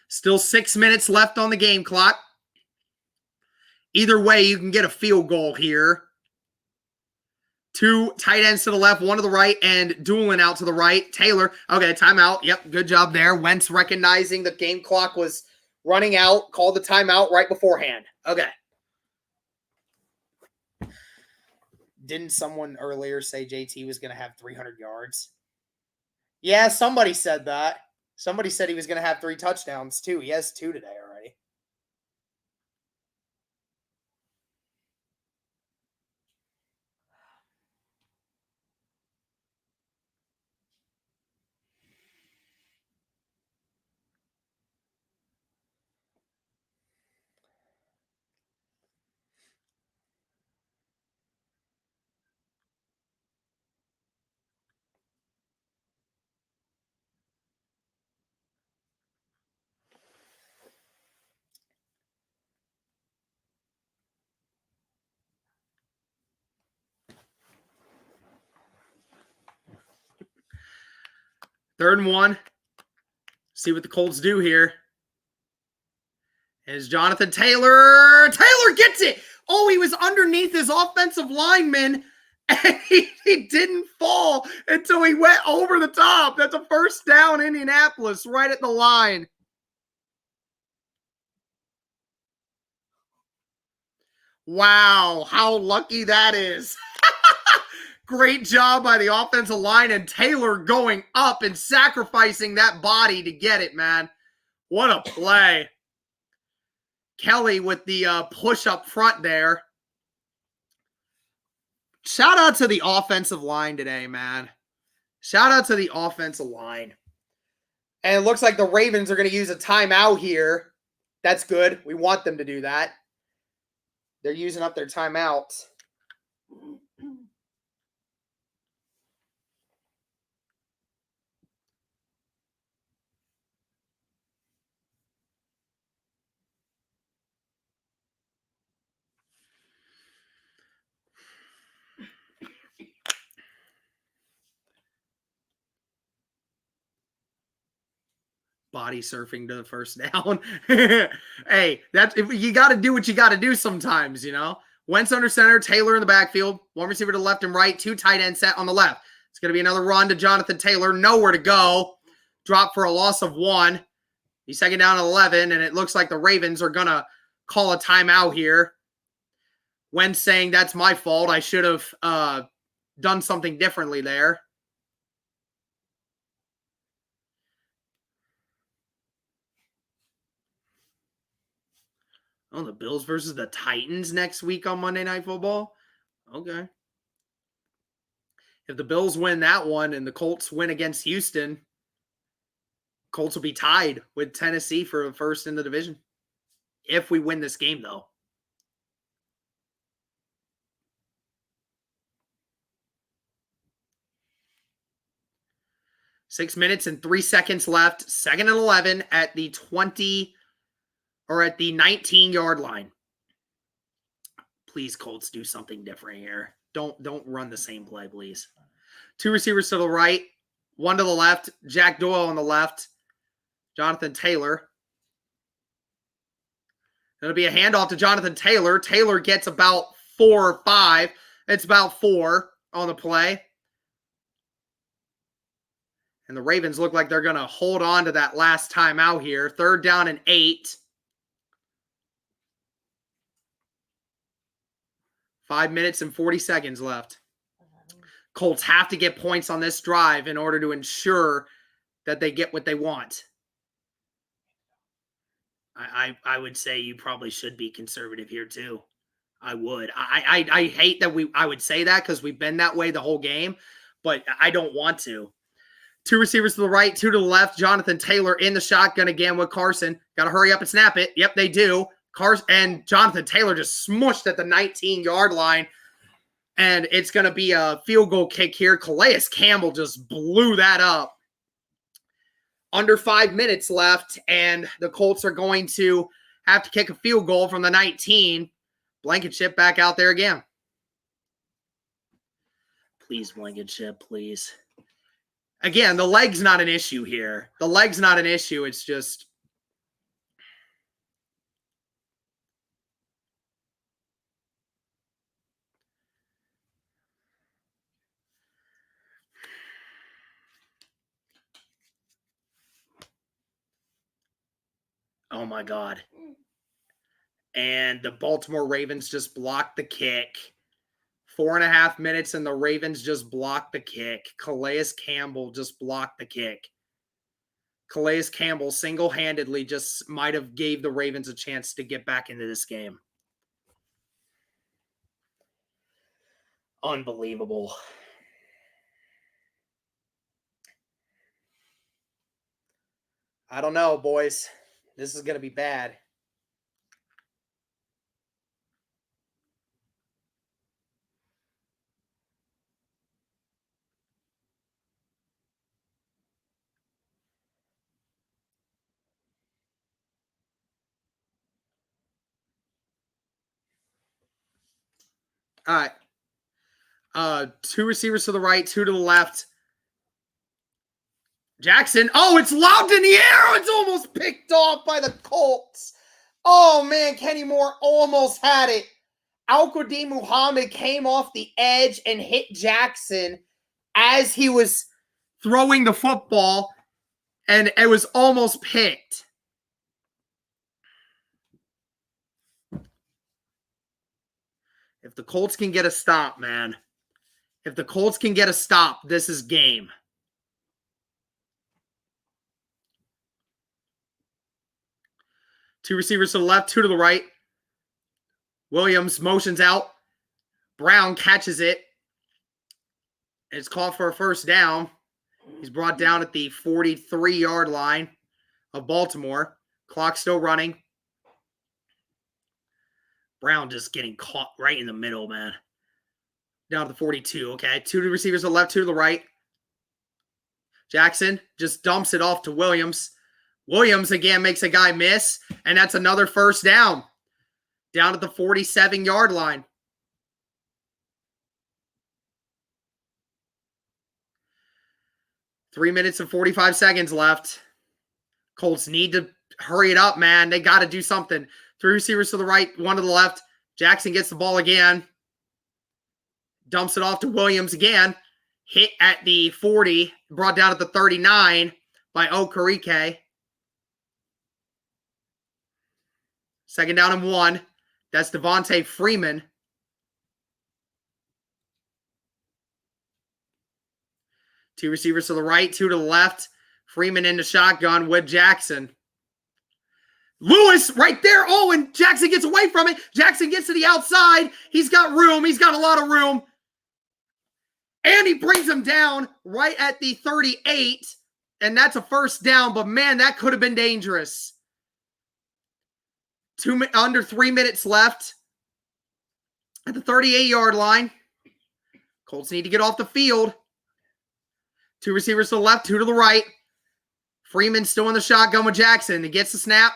Still 6 minutes left on the game clock. Either way, you can get a field goal here. 2 tight ends to the left, 1 to the right, and dueling out to the right. Taylor, okay, timeout. Yep, good job there. Wentz recognizing the game clock was running out, called the timeout right beforehand. Okay. Didn't someone earlier say JT was going to have 300 yards? Yeah, somebody said that. Somebody said he was going to have 3 touchdowns, too. He has 2 today already. Third and 1. See what the Colts do here. Is Jonathan Taylor. Taylor gets it. Oh, he was underneath his offensive lineman, and he didn't fall until he went over the top. That's a first down, Indianapolis, right at the line. Wow, how lucky that is. Great job by the offensive line, and Taylor going up and sacrificing that body to get it, man. What a play. Kelly with the push up front there. Shout out to the offensive line today, man. Shout out to the offensive line. And it looks like the Ravens are going to use a timeout here. That's good. We want them to do that. They're using up their timeouts. body surfing to the first down. Hey, you got to do what you got to do sometimes, you know. Wentz under center, Taylor in the backfield, one receiver to the left and right, two tight end set on the left. It's going to be another run to Jonathan Taylor, nowhere to go. Drop for a loss of 1. He's second down at 11, and it looks like the Ravens are going to call a timeout here. Wentz saying that's my fault. I should have done something differently there. Oh, the Bills versus the Titans next week on Monday Night Football? Okay. If the Bills win that one and the Colts win against Houston, Colts will be tied with Tennessee for first in the division. If we win this game, though. Six minutes and 3 seconds left. 2nd and 11 at the 20 or at the 19-yard line. Please, Colts, do something different here. Don't run the same play, please. 2 receivers to the right, 1 to the left. Jack Doyle on the left. Jonathan Taylor. It'll be a handoff to Jonathan Taylor. Taylor gets about 4 or 5. It's about 4 on the play. And the Ravens look like they're going to hold on to that last time out here. 3rd down and 8. 5 minutes and 40 seconds left. Colts have to get points on this drive in order to ensure that they get what they want. I would say you probably should be conservative here too. I would. I hate that I would say that because we've been that way the whole game, but I don't want to. 2 receivers to the right, 2 to the left. Jonathan Taylor in the shotgun again with Carson. Got to hurry up and snap it. Yep, they do. Carson and Jonathan Taylor just smushed at the 19-yard line. And it's going to be a field goal kick here. Calais Campbell just blew that up. Under 5 minutes left, and the Colts are going to have to kick a field goal from the 19. Blankenship back out there again. Please, Blankenship, please. Again, the leg's not an issue here. The leg's not an issue. It's just... Oh, my God. And the Baltimore Ravens just blocked the kick. 4.5 minutes, and the Ravens just blocked the kick. Calais Campbell just blocked the kick. Calais Campbell single-handedly just might have gave the Ravens a chance to get back into this game. Unbelievable. I don't know, boys. This is going to be bad. All right. 2 receivers to the right, 2 to the left. Jackson. Oh, it's lobbed in the air. It's almost picked off by the Colts. Oh, man. Kenny Moore almost had it. Al-Qadim Muhammad came off the edge and hit Jackson as he was throwing the football, and it was almost picked. If the Colts can get a stop, man. If the Colts can get a stop, this is game. Two receivers to the left, 2 to the right. Williams motions out. Brown catches it. It's called for a first down. He's brought down at the 43-yard line of Baltimore. Clock still running. Brown just getting caught right in the middle, man. Down to the 42, okay. 2 receivers to the left, 2 to the right. Jackson just dumps it off to Williams. Williams again makes a guy miss, and that's another first down. Down at the 47-yard line. Three minutes and 45 seconds left. Colts need to hurry it up, man. They got to do something. 3 receivers to the right, 1 to the left. Jackson gets the ball again. Dumps it off to Williams again. Hit at the 40. Brought down at the 39 by Okereke. 2nd down and 1. That's Devontae Freeman. Two receivers to the right, 2 to the left. Freeman in the shotgun with Jackson. Lewis right there. Oh, and Jackson gets away from it. Jackson gets to the outside. He's got room. He's got a lot of room. And he brings him down right at the 38. And that's a 1st down. But, man, that could have been dangerous. Under 3 minutes left at the 38-yard line. Colts need to get off the field. 2 receivers to the left, 2 to the right. Freeman still in the shotgun with Jackson. He gets the snap.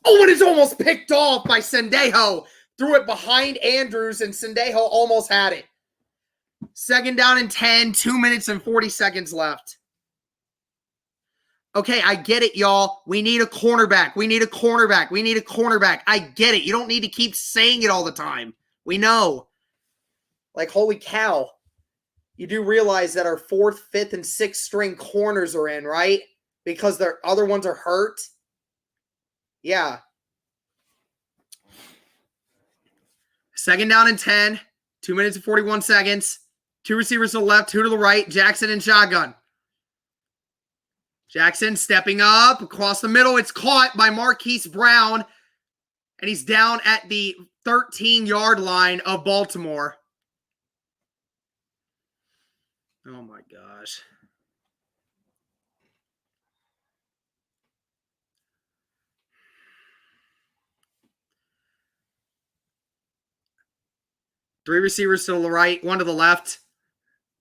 Oh, and it's almost picked off by Sendejo. Threw it behind Andrews, and Sendejo almost had it. 2nd down and 10, 2 minutes and 40 seconds left. Okay, I get it, y'all. We need a cornerback. We need a cornerback. We need a cornerback. I get it. You don't need to keep saying it all the time. We know. Like, holy cow. You do realize that our 4th, 5th, and 6th string corners are in, right? Because their other ones are hurt. Yeah. 2nd down and 10. 2 minutes and 41 seconds. 2 receivers to the left, 2 to the right. Jackson in shotgun. Jackson stepping up across the middle. It's caught by Marquise Brown. And he's down at the 13-yard line of Baltimore. Oh, my gosh. Three receivers to the right, 1 to the left.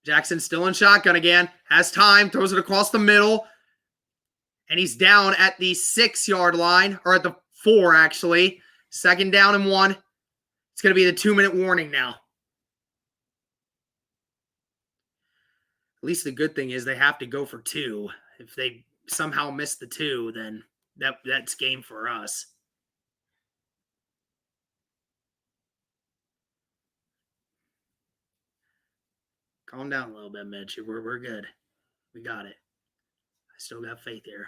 Jackson still in shotgun again. Has time, throws it across the middle. And he's down at the 6-yard line, or at the 4, actually. 2nd down and 1. It's going to be the 2-minute warning now. At least the good thing is they have to go for 2. If they somehow miss the 2, then that's game for us. Calm down a little bit, Mitch. We're good. We got it. I still got faith here.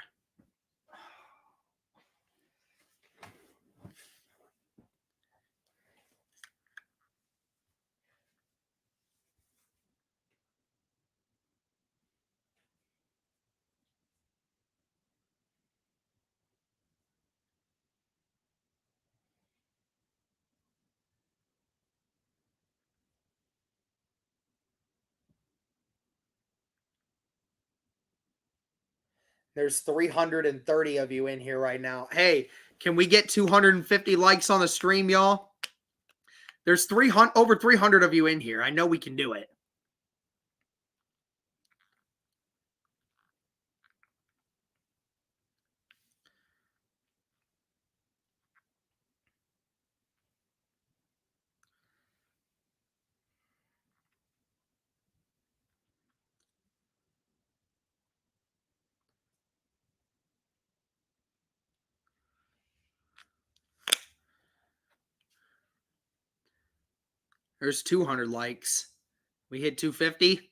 There's 330 of you in here right now. Hey, can we get 250 likes on the stream, y'all? There's over 300 of you in here. I know we can do it. There's 200 likes. We hit 250.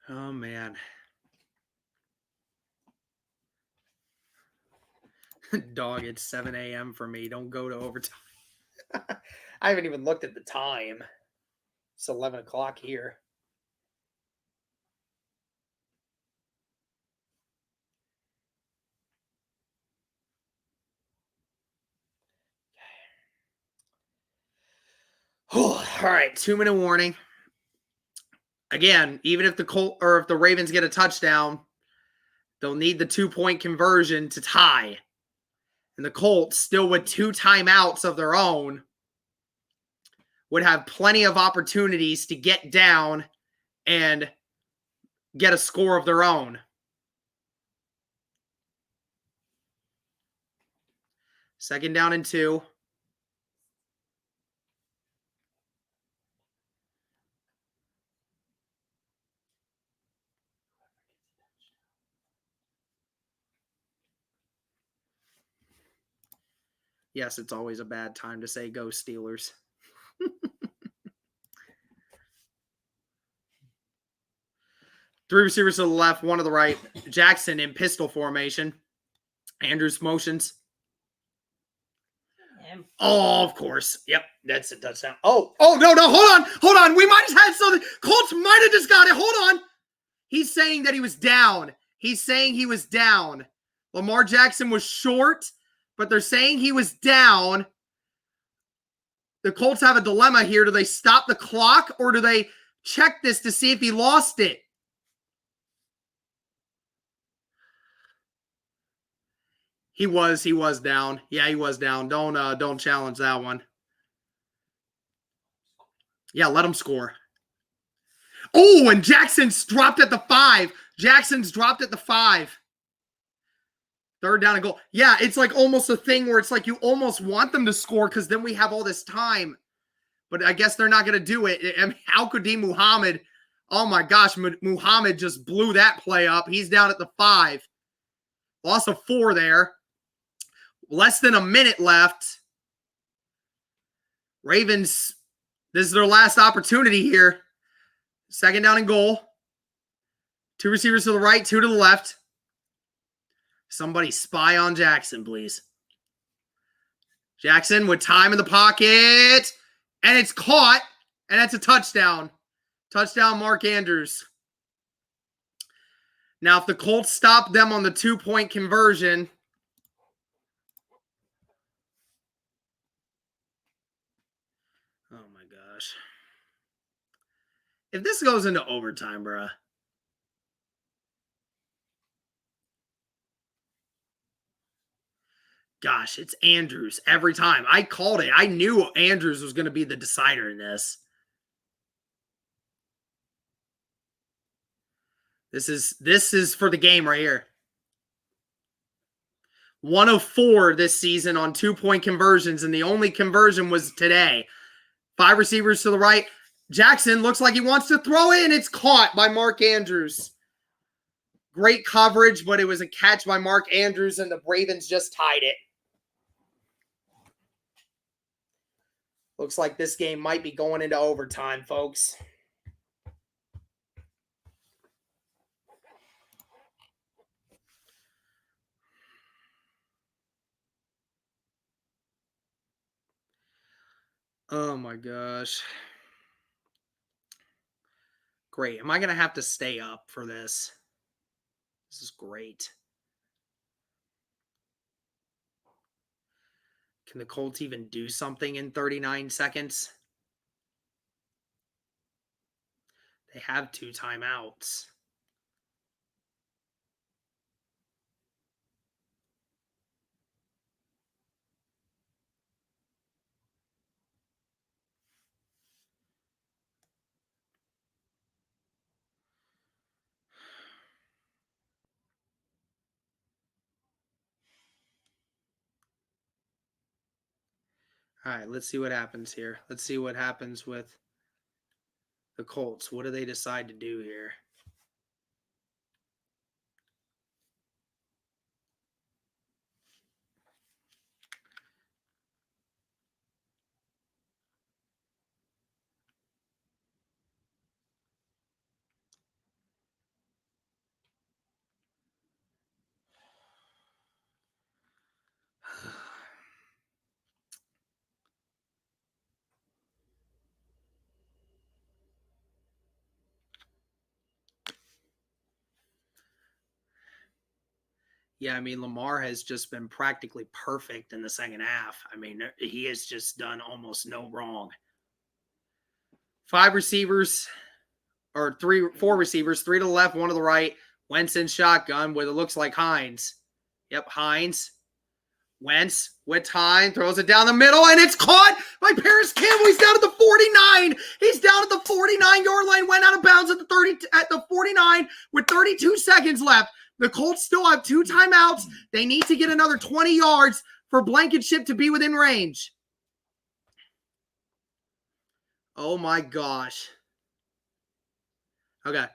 Oh, man. Dog, it's 7 a.m. for me. Don't go to overtime. I haven't even looked at the time. It's 11 o'clock here. All right, 2-minute warning. Again, even if if the Ravens get a touchdown, they'll need the 2-point conversion to tie. And the Colts, still with 2 timeouts of their own, would have plenty of opportunities to get down and get a score of their own. Second down and 2. Yes, it's always a bad time to say go Steelers. Three receivers to the left, one to the right. Jackson in pistol formation. Andrews motions. Oh, of course. Yep, that's a touchdown. Oh, no, hold on. We might have had something. Colts might have just got it. Hold on. He's saying that he was down. Lamar Jackson was short, but they're saying he was down. The Colts have a dilemma here. Do they stop the clock or do they check this to see if he lost it? He was down. Yeah, he was down. Don't challenge that one. Yeah, let him score. Oh, and Jackson's dropped at the 5. Third down and goal. Yeah, it's like almost a thing where it's like you almost want them to score because then we have all this time. But I guess they're not going to do it. I mean, Al-Qadim Muhammad, oh my gosh, Muhammad just blew that play up. He's down at the 5. Loss of 4 there. Less than a minute left. Ravens, this is their last opportunity here. Second down and goal. 2 receivers to the right, 2 to the left. Somebody spy on Jackson, please. Jackson with time in the pocket. And it's caught. And that's a touchdown. Touchdown, Mark Andrews. Now, if the Colts stop them on the 2-point conversion, oh my gosh. If this goes into overtime, bruh. Gosh, it's Andrews every time. I called it. I knew Andrews was going to be the decider in this. This is for the game right here. 1 of 4 this season on 2-point conversions, and the only conversion was today. 5 receivers to the right. Jackson looks like he wants to throw it, and it's caught by Mark Andrews. Great coverage, but it was a catch by Mark Andrews, and the Ravens just tied it. Looks like this game might be going into overtime, folks. Oh my gosh. Great. Am I going to have to stay up for this? This is great. Can the Colts even do something in 39 seconds? They have 2 timeouts. All right, let's see what happens here. Let's see what happens with the Colts. What do they decide to do here? Yeah, I mean, Lamar has just been practically perfect in the second half. I mean, he has just done almost no wrong. 4 receivers, 3 to the left, 1 to the right. Wentz in shotgun with it looks like Hines. Yep, Hines. Wentz with time, throws it down the middle, and it's caught by Paris Campbell. He's down at the 49. He's down at the 49-yard line, went out of bounds at the 49 with 32 seconds left. The Colts still have 2 timeouts. They need to get another 20 yards for Blankenship to be within range. Oh my gosh. Okay.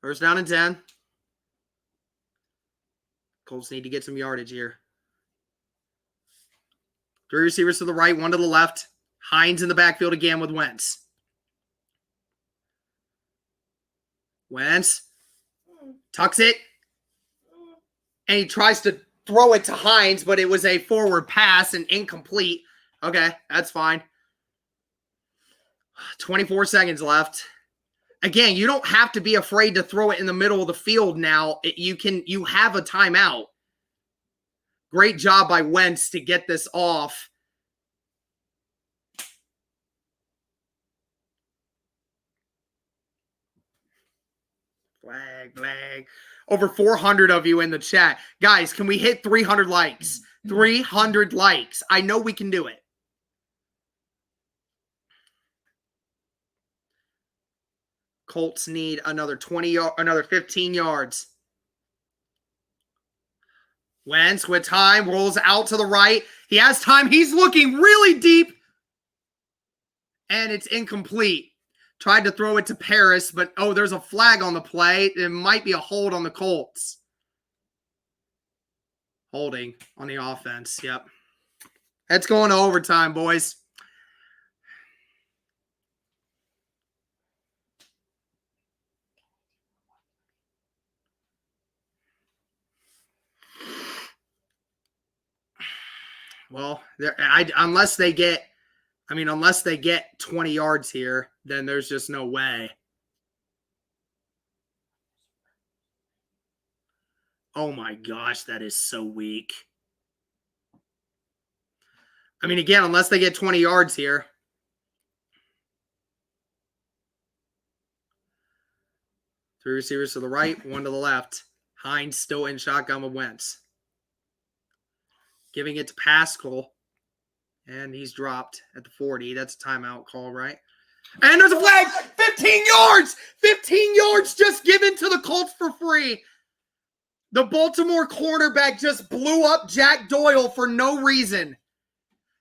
First down and 10. Colts need to get some yardage here. Three receivers to the right, one to the left. Hines in the backfield again with Wentz. Wentz tucks it. And he tries to throw it to Hines, but it was a forward pass and incomplete. Okay, that's fine. 24 seconds left. Again, you don't have to be afraid to throw it in the middle of the field now. You have a timeout. Great job by Wentz to get this off. Flag. Over 400 of you in the chat. Guys, can we hit 300 likes? 300 likes. I know we can do it. Colts need another 15 yards. Wentz with time, rolls out to the right. He has time. He's looking really deep. And it's incomplete. Tried to throw it to Paris, but there's a flag on the play. It might be a hold on the Colts. Holding on the offense. Yep. It's going to overtime, boys. Well, unless they get 20 yards here, then there's just no way. Oh my gosh, that is so weak. I mean, again, unless they get 20 yards here. Three receivers to the right, one to the left. Hines still in shotgun with Wentz. Giving it to Pascal. And he's dropped at the 40. That's a timeout call, right? And there's a flag! 15 yards! 15 yards just given to the Colts for free. The Baltimore cornerback just blew up Jack Doyle for no reason.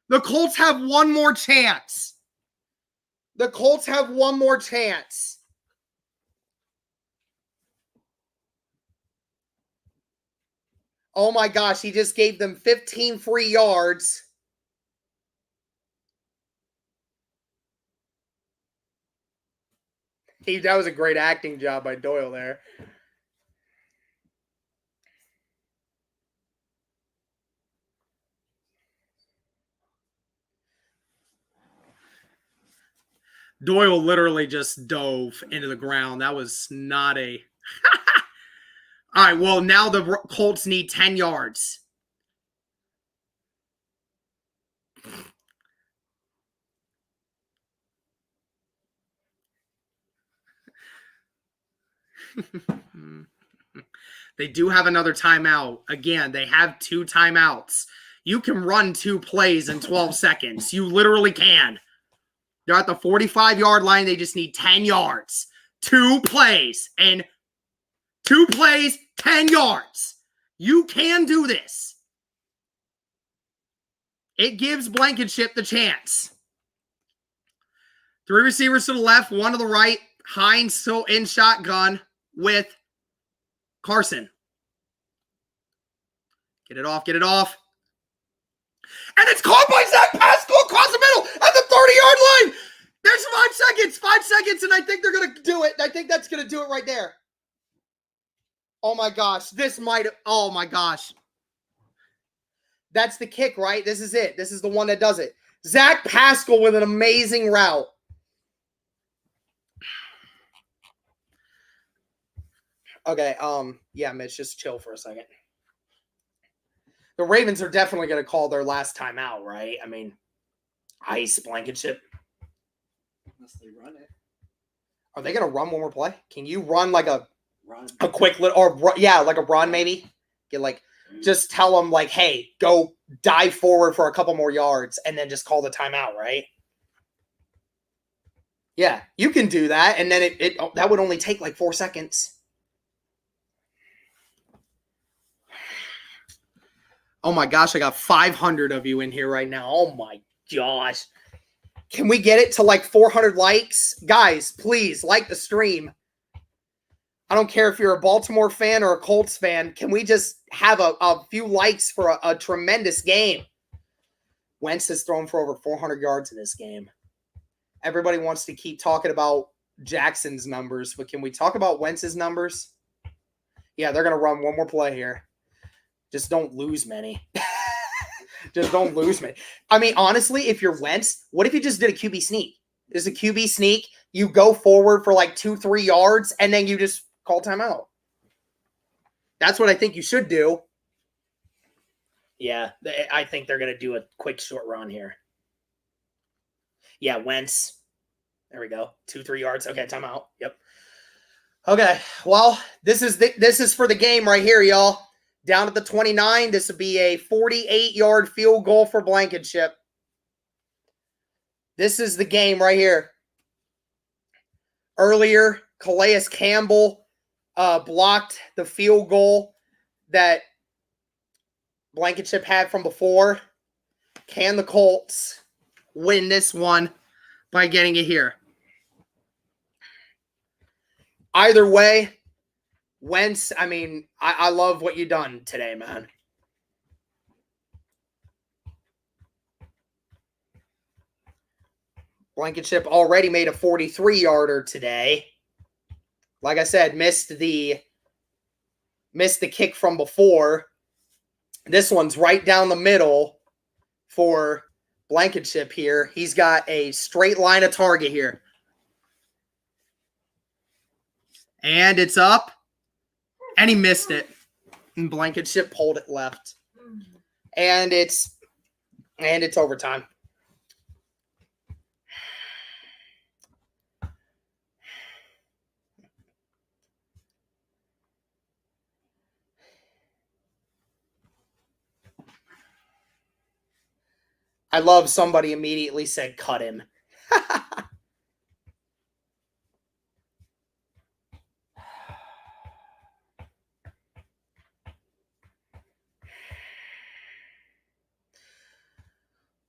The Colts have one more chance. The Colts have one more chance. Oh my gosh, he just gave them 15 free yards. That was a great acting job by Doyle there. Doyle literally just dove into the ground. That was not a... All right, well, now the Colts need 10 yards. They do have another timeout. Again, they have 2 timeouts. You can run 2 plays in 12 seconds. You literally can. They're at the 45-yard line. They just need 10 yards. 2 plays. And 2 plays, 10 yards. You can do this. It gives Blankenship the chance. 3 receivers to the left, 1 to the right. Hines still in shotgun with Carson. Get it off. And it's caught by Zach Pascal across the middle at the 30-yard line. There's 5 seconds. 5 seconds, and I think they're going to do it. I think that's going to do it right there. Oh, my gosh. Oh, my gosh. That's the kick, right? This is it. This is the one that does it. Zach Pascal with an amazing route. Okay, yeah, Mitch, just chill for a second. The Ravens are definitely going to call their last time out, right? I mean, ice, Blankenship. Unless they run it. Are they going to run one more play? Can you run like a quick little, or yeah, like a run maybe? Just tell them like, hey, go dive forward for a couple more yards and then just call the timeout, right? Yeah, you can do that, and then that would only take like 4 seconds. Oh my gosh, I got 500 of you in here right now. Oh my gosh. Can we get it to like 400 likes? Guys, please like the stream. I don't care if you're a Baltimore fan or a Colts fan. Can we just have a few likes for a tremendous game? Wentz has thrown for over 400 yards in this game. Everybody wants to keep talking about Jackson's numbers, but can we talk about Wentz's numbers? Yeah, they're going to run one more play here. Just don't lose many. Just don't lose many. I mean, honestly, if you're Wentz, what if you just did a QB sneak? There's a QB sneak. You go forward for like 2-3 yards, and then you just call timeout. That's what I think you should do. Yeah, I think they're going to do a quick short run here. Yeah, Wentz. There we go. 2-3 yards. Okay, timeout. Yep. Okay, well, this is for the game right here, y'all. Down at the 29, this would be a 48-yard field goal for Blankenship. This is the game right here. Earlier, Calais Campbell blocked the field goal that Blankenship had from before. Can the Colts win this one by getting it here? Either way, Wentz, I mean, I love what you done today, man. Blankenship already made a 43-yarder today. Like I said, missed the kick from before. This one's right down the middle for Blankenship here. He's got a straight line of target here. And it's up. And he missed it. And Blankenship pulled it left. And it's overtime. I love somebody immediately said cut him.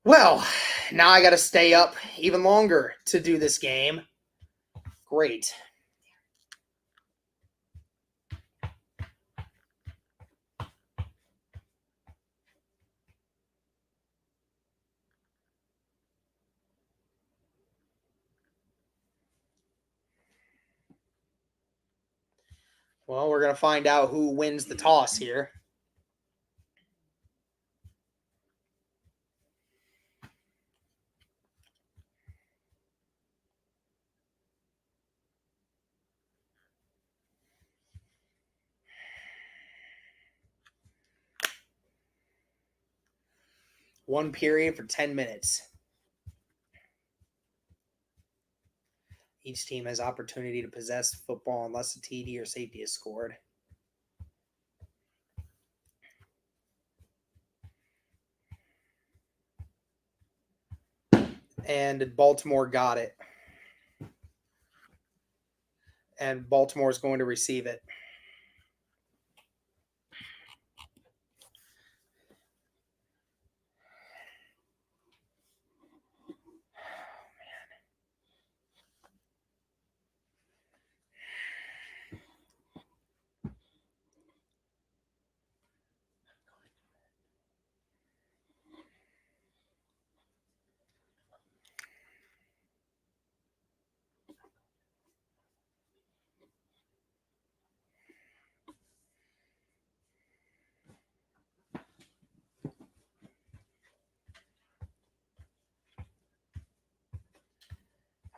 Well, now I got to stay up even longer to do this game. Great. Well, we're going to find out who wins the toss here. One period for 10 minutes. Each team has opportunity to possess football unless a TD or safety is scored. And Baltimore got it. And Baltimore is going to receive it.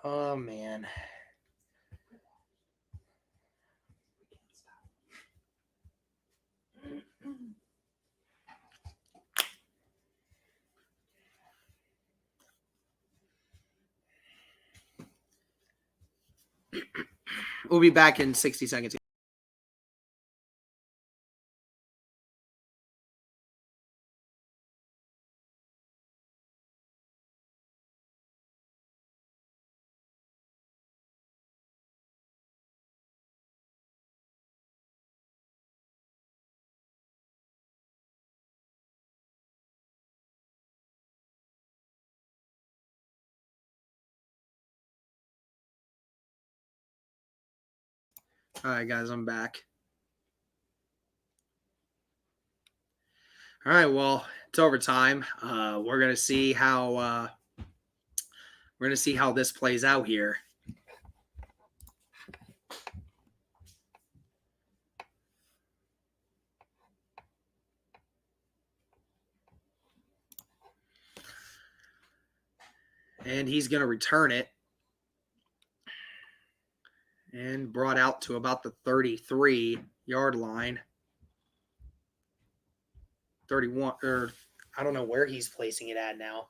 Oh, man. We'll be back in 60 seconds. All right, guys, I'm back. All right, well, it's overtime. We're gonna see how this plays out here. And he's gonna return it. And brought out to about the 33-yard line. 31, or I don't know where he's placing it at now.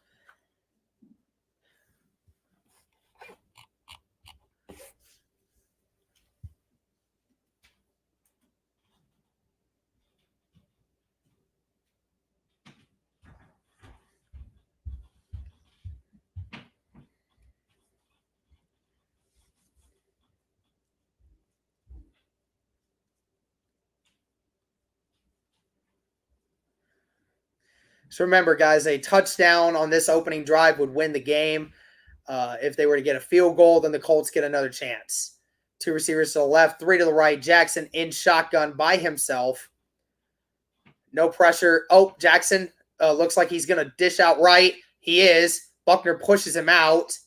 So remember, guys, a touchdown on this opening drive would win the game. If they were to get a field goal, then the Colts get another chance. 2 receivers to the left, 3 to the right. Jackson in shotgun by himself. No pressure. Oh, Jackson looks like he's going to dish out right. He is. Buckner pushes him out.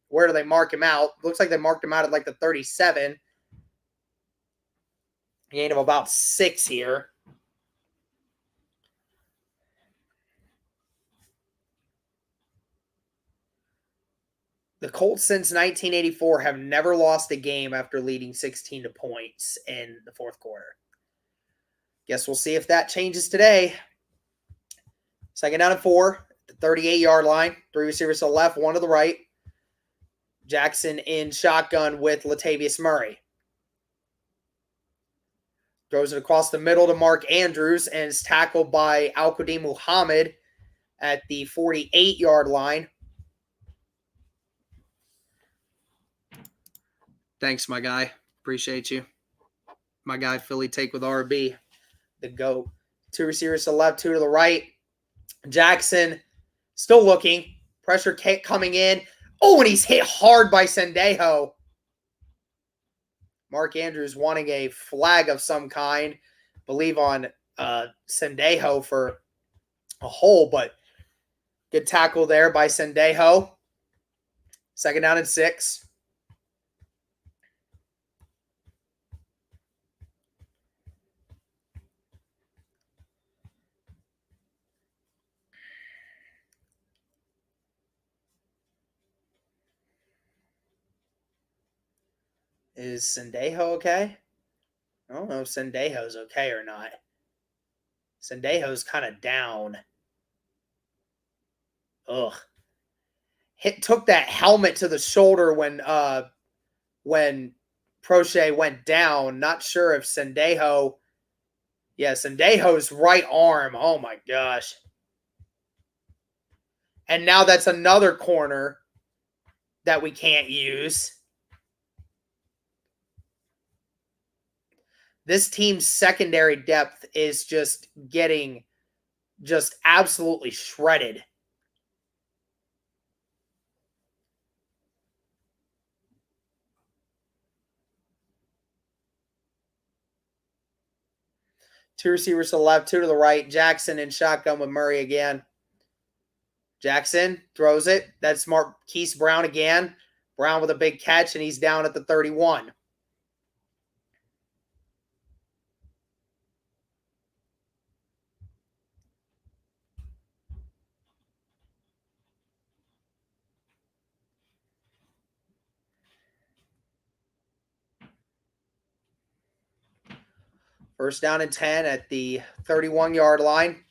Where do they mark him out? Looks like they marked him out at like the 37. Gain of about 6 here. The Colts since 1984 have never lost a game after leading 16 points in the fourth quarter. Guess we'll see if that changes today. 2nd down and 4, the 38-yard line. 3 receivers to the left, 1 to the right. Jackson in shotgun with Latavius Murray. Throws it across the middle to Mark Andrews and is tackled by Al-Qadim Muhammad at the 48-yard line. Thanks, my guy. Appreciate you. My guy, Philly Take with RB. The GOAT. 2 receivers to the left, 2 to the right. Jackson still looking. Pressure coming in. Oh, and he's hit hard by Sendejo. Mark Andrews wanting a flag of some kind. Believe on Sendejo for a hole, but good tackle there by Sendejo. 2nd down and 6. Is Sendejo okay? I don't know if Sendejo's okay or not. Sendejo's kind of down. Ugh. Took that helmet to the shoulder when Prochet went down. Not sure if Sendejo. Yeah, Sendejo's right arm. Oh my gosh. And now that's another corner that we can't use. This team's secondary depth is just getting just absolutely shredded. Two receivers to the left, 2 to the right. Jackson in shotgun with Murray again. Jackson throws it. That's Marquise Brown again. Brown with a big catch, and he's down at the 31. First down and 10 at the 31-yard line.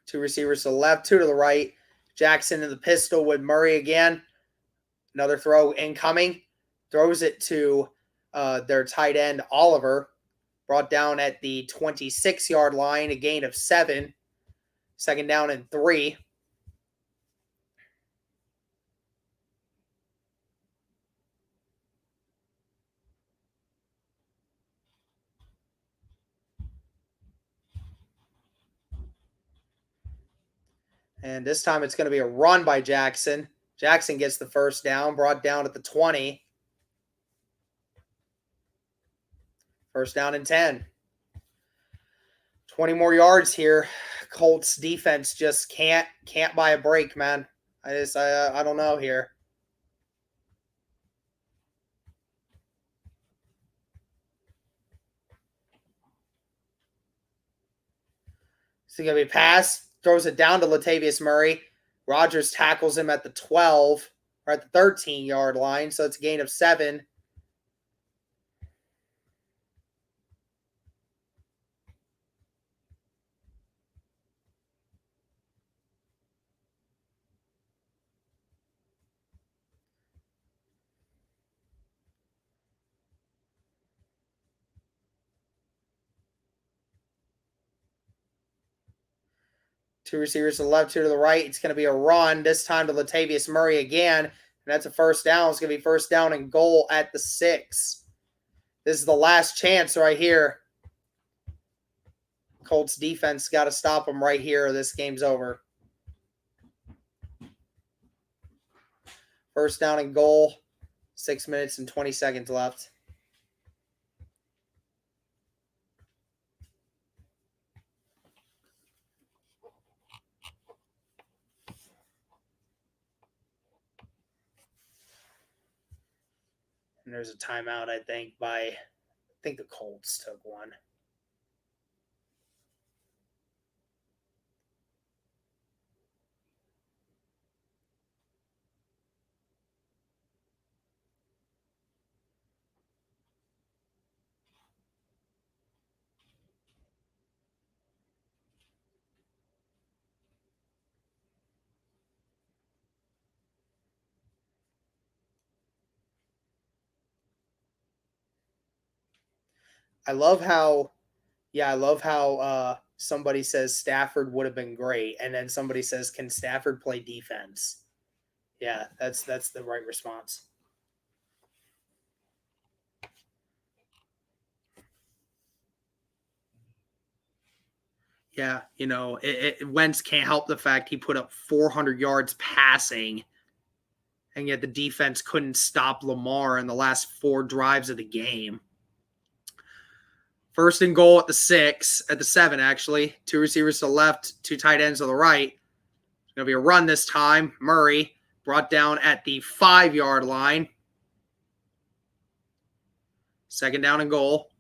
Two receivers to the left, 2 to the right. Jackson in the pistol with Murray again. Another throw incoming. Throws it to their tight end, Oliver. Brought down at the 26-yard line, a gain of 7. 2nd down and 3. And this time it's going to be a run by Jackson. Jackson gets the first down, brought down at the 20. First down and 10. 20 more yards here. Colts defense just can't buy a break, man. I don't know here. So going to be pass, throws it down to Latavius Murray. Rodgers tackles him at the 12 or at the 13-yard line, so it's a gain of 7. Two receivers to the left, two to the right. It's going to be a run, this time to Latavius Murray again. And that's a first down. It's going to be first down and goal at the 6. This is the last chance right here. Colts defense got to stop them right here or this game's over. First down and goal. 6 minutes and 20 seconds left. And there's a timeout, I think the Colts took one. I love how somebody says Stafford would have been great, and then somebody says, can Stafford play defense? Yeah, that's the right response. Yeah, Wentz can't help the fact he put up 400 yards passing, and yet the defense couldn't stop Lamar in the last 4 drives of the game. First and goal at the 7, actually. 2 receivers to the left, 2 tight ends to the right. It's going to be a run this time. Murray brought down at the 5-yard line. Second down and goal.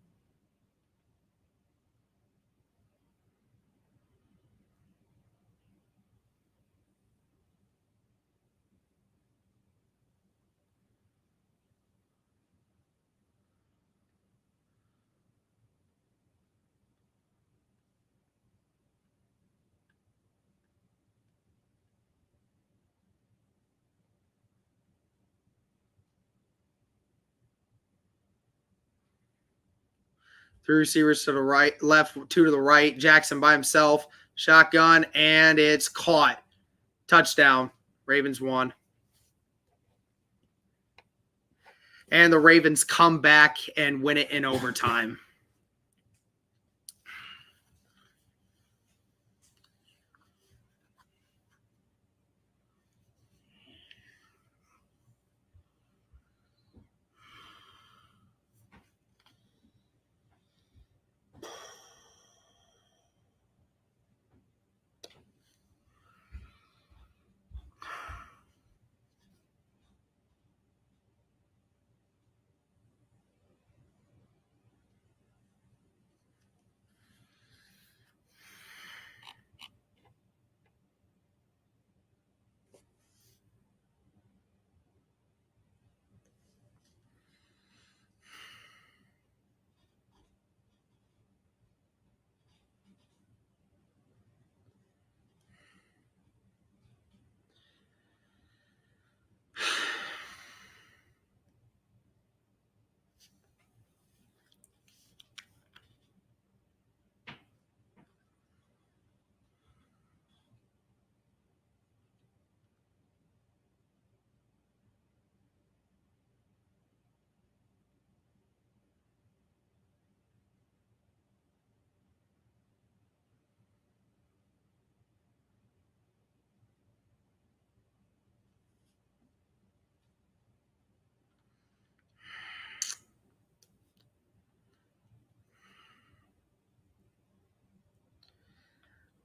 Three receivers to the right, left, 2 to the right. Jackson by himself. Shotgun, and it's caught. Touchdown. Ravens won. And the Ravens come back and win it in overtime.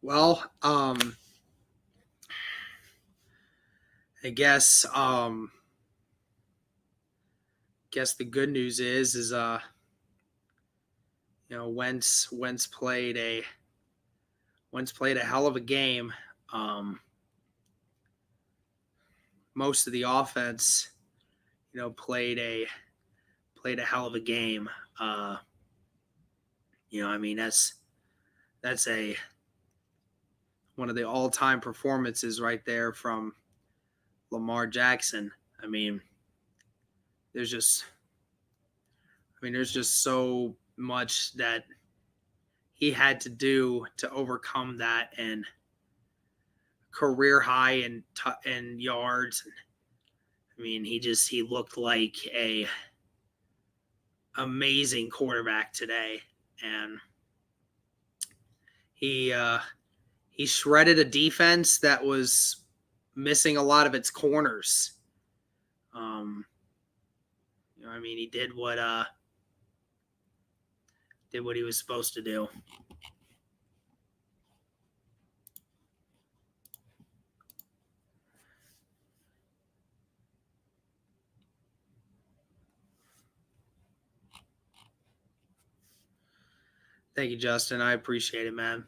Well, I guess the good news is Wentz played a hell of a game. Most of the offense, played a hell of a game. That's one of the all-time performances right there from Lamar Jackson. There's just so much that he had to do to overcome that, and career high in yards. He looked like a amazing quarterback today, and he shredded a defense that was missing a lot of its corners. He did what he was supposed to do. Thank you, Justin. I appreciate it, man.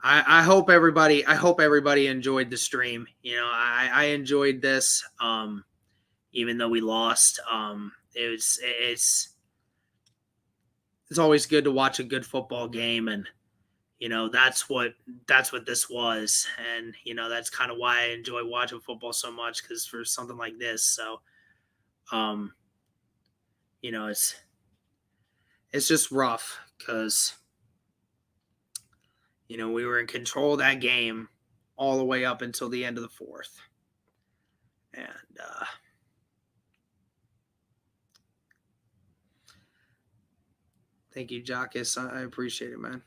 I hope everybody enjoyed the stream. I enjoyed this. Even though we lost, it's always good to watch a good football game, and that's what this was, and that's kind of why I enjoy watching football so much, because for something like this. So it's just rough, because we were in control of that game all the way up until the end of the fourth, and thank you, Jockus. I appreciate it, man.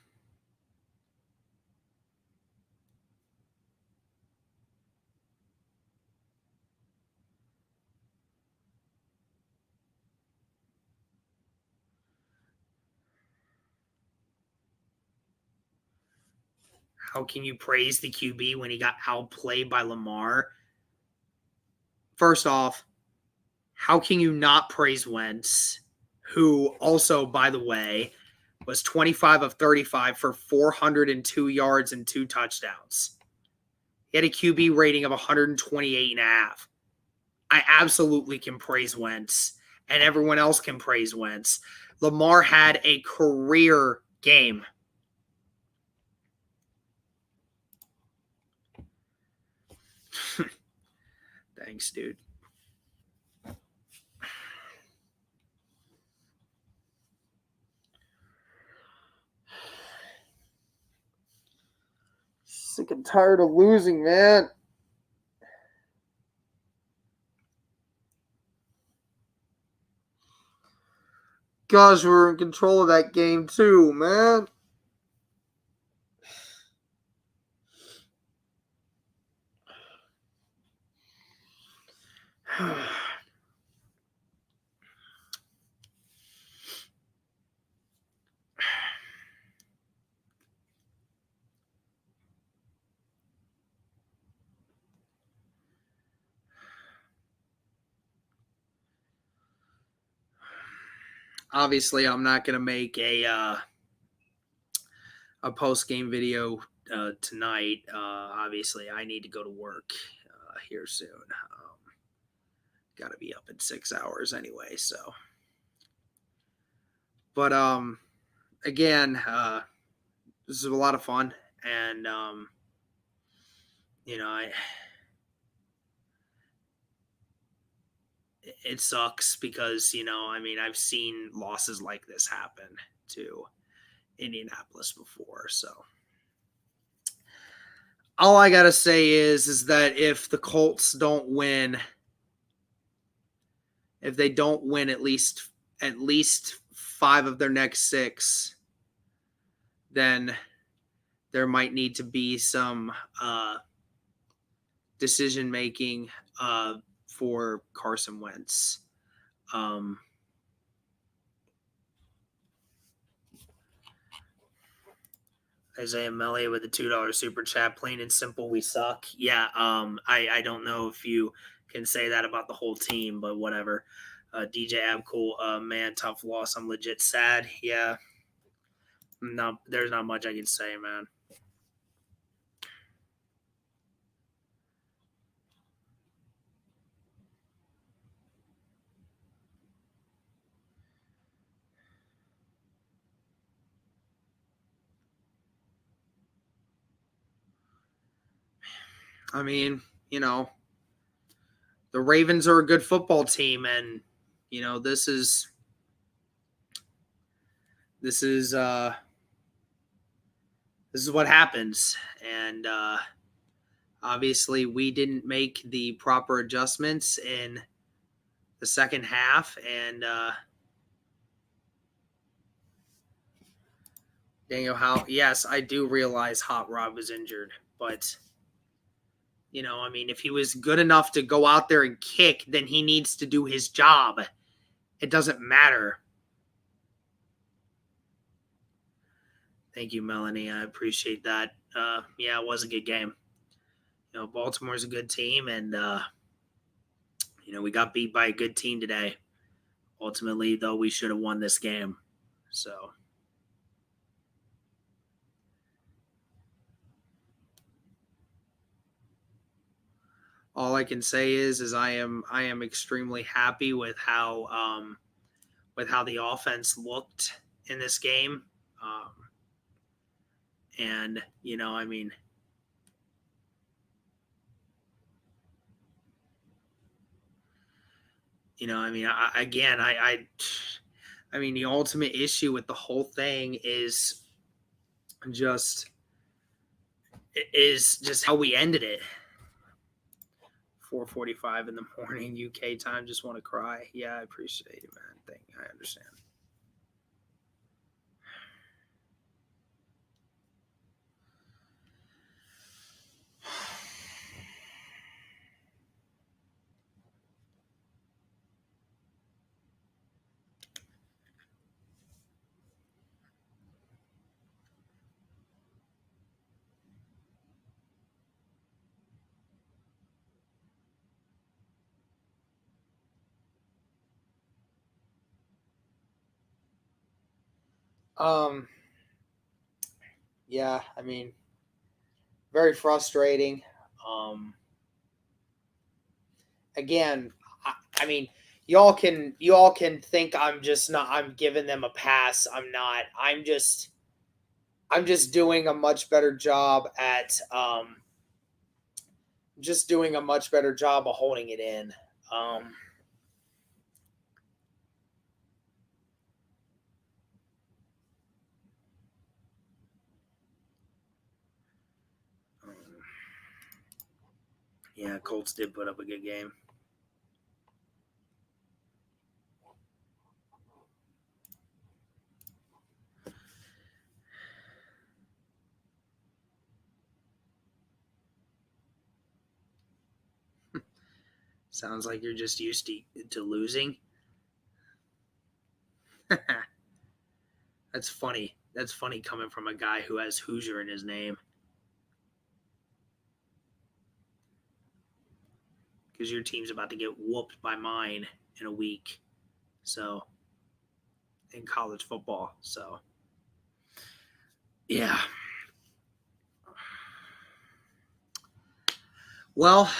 How can you praise the QB when he got outplayed by Lamar? First off, how can you not praise Wentz, who also, by the way, was 25 of 35 for 402 yards and 2 touchdowns? He had a QB rating of 128.5. I absolutely can praise Wentz, and everyone else can praise Wentz. Lamar had a career game. Thanks, dude. Sick and tired of losing, man. Gosh, we're in control of that game too, man. Obviously, I'm not going to make a post-game video tonight. Obviously, I need to go to work here soon. Got to be up in 6 hours anyway, so. But again, this is a lot of fun, and it sucks because I've seen losses like this happen to Indianapolis before, so. All I gotta say is that if the Colts don't win, if they don't win at least 5 of their next 6, then there might need to be some decision making for Carson Wentz. Isaiah Melly with a $2 super chat. Plain and simple, we suck. Yeah, I don't know if you can say that about the whole team, but whatever. DJ Abcool, man, tough loss. I'm legit sad. Yeah, no, there's not much I can say, man. I mean, the Ravens are a good football team, and this is what happens, and obviously we didn't make the proper adjustments in the second half, and Daniel Howe. Yes, I do realize Hot Rod was injured, but I mean, if he was good enough to go out there and kick, then he needs to do his job. It doesn't matter. Thank you, Melanie. I appreciate that. Yeah, it was a good game. Baltimore's a good team, and we got beat by a good team today. Ultimately, though, we should have won this game. So. All I can say is I am extremely happy with how the offense looked in this game, and I mean, I mean, the ultimate issue with the whole thing is just how we ended it. 4:45 in the morning UK time. Just want to cry. Yeah, I appreciate it, man. I understand. Yeah, I mean, very frustrating. Again, I mean, y'all can think I'm giving them a pass. I'm not. I'm just doing a much better job at of holding it in. Yeah, Colts did put up a good game. Sounds like you're just used to losing. That's funny. That's funny coming from a guy who has Hoosier in his name. Because your team's about to get whooped by mine in a week. So, in college football. So, yeah. Well,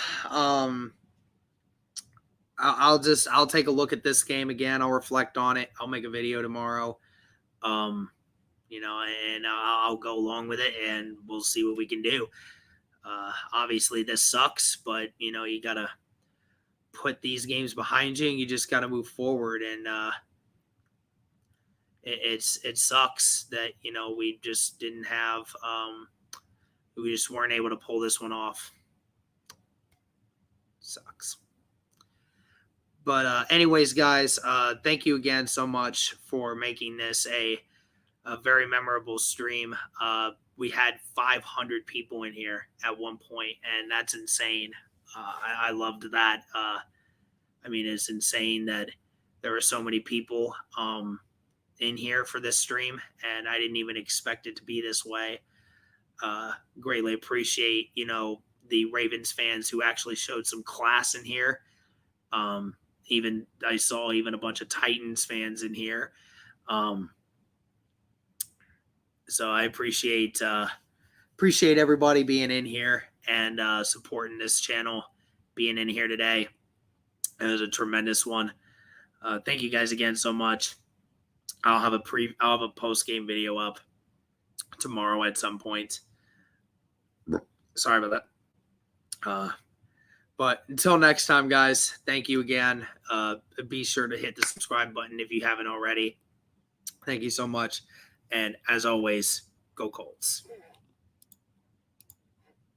I'll take a look at this game again. I'll reflect on it. I'll make a video tomorrow. And I'll go along with it, and we'll see what we can do. Obviously, this sucks, but you gotta put these games behind you, and you just gotta move forward. And it sucks that we just didn't have we just weren't able to pull this one off. Sucks. But anyways, guys, thank you again so much for making this a very memorable stream. We had 500 people in here at one point, and that's insane. I loved that. I mean, it's insane that there were so many people in here for this stream, and I didn't even expect it to be this way. Greatly appreciate, the Ravens fans who actually showed some class in here. Even I saw even a bunch of Titans fans in here. So I appreciate everybody being in here and supporting this channel, being in here today. It was a tremendous one. Thank you guys again so much. I'll have a post-game video up tomorrow at some point. Sorry about that. But until next time, guys, thank you again. Be sure to hit the subscribe button if you haven't already. Thank you so much. And as always, go Colts.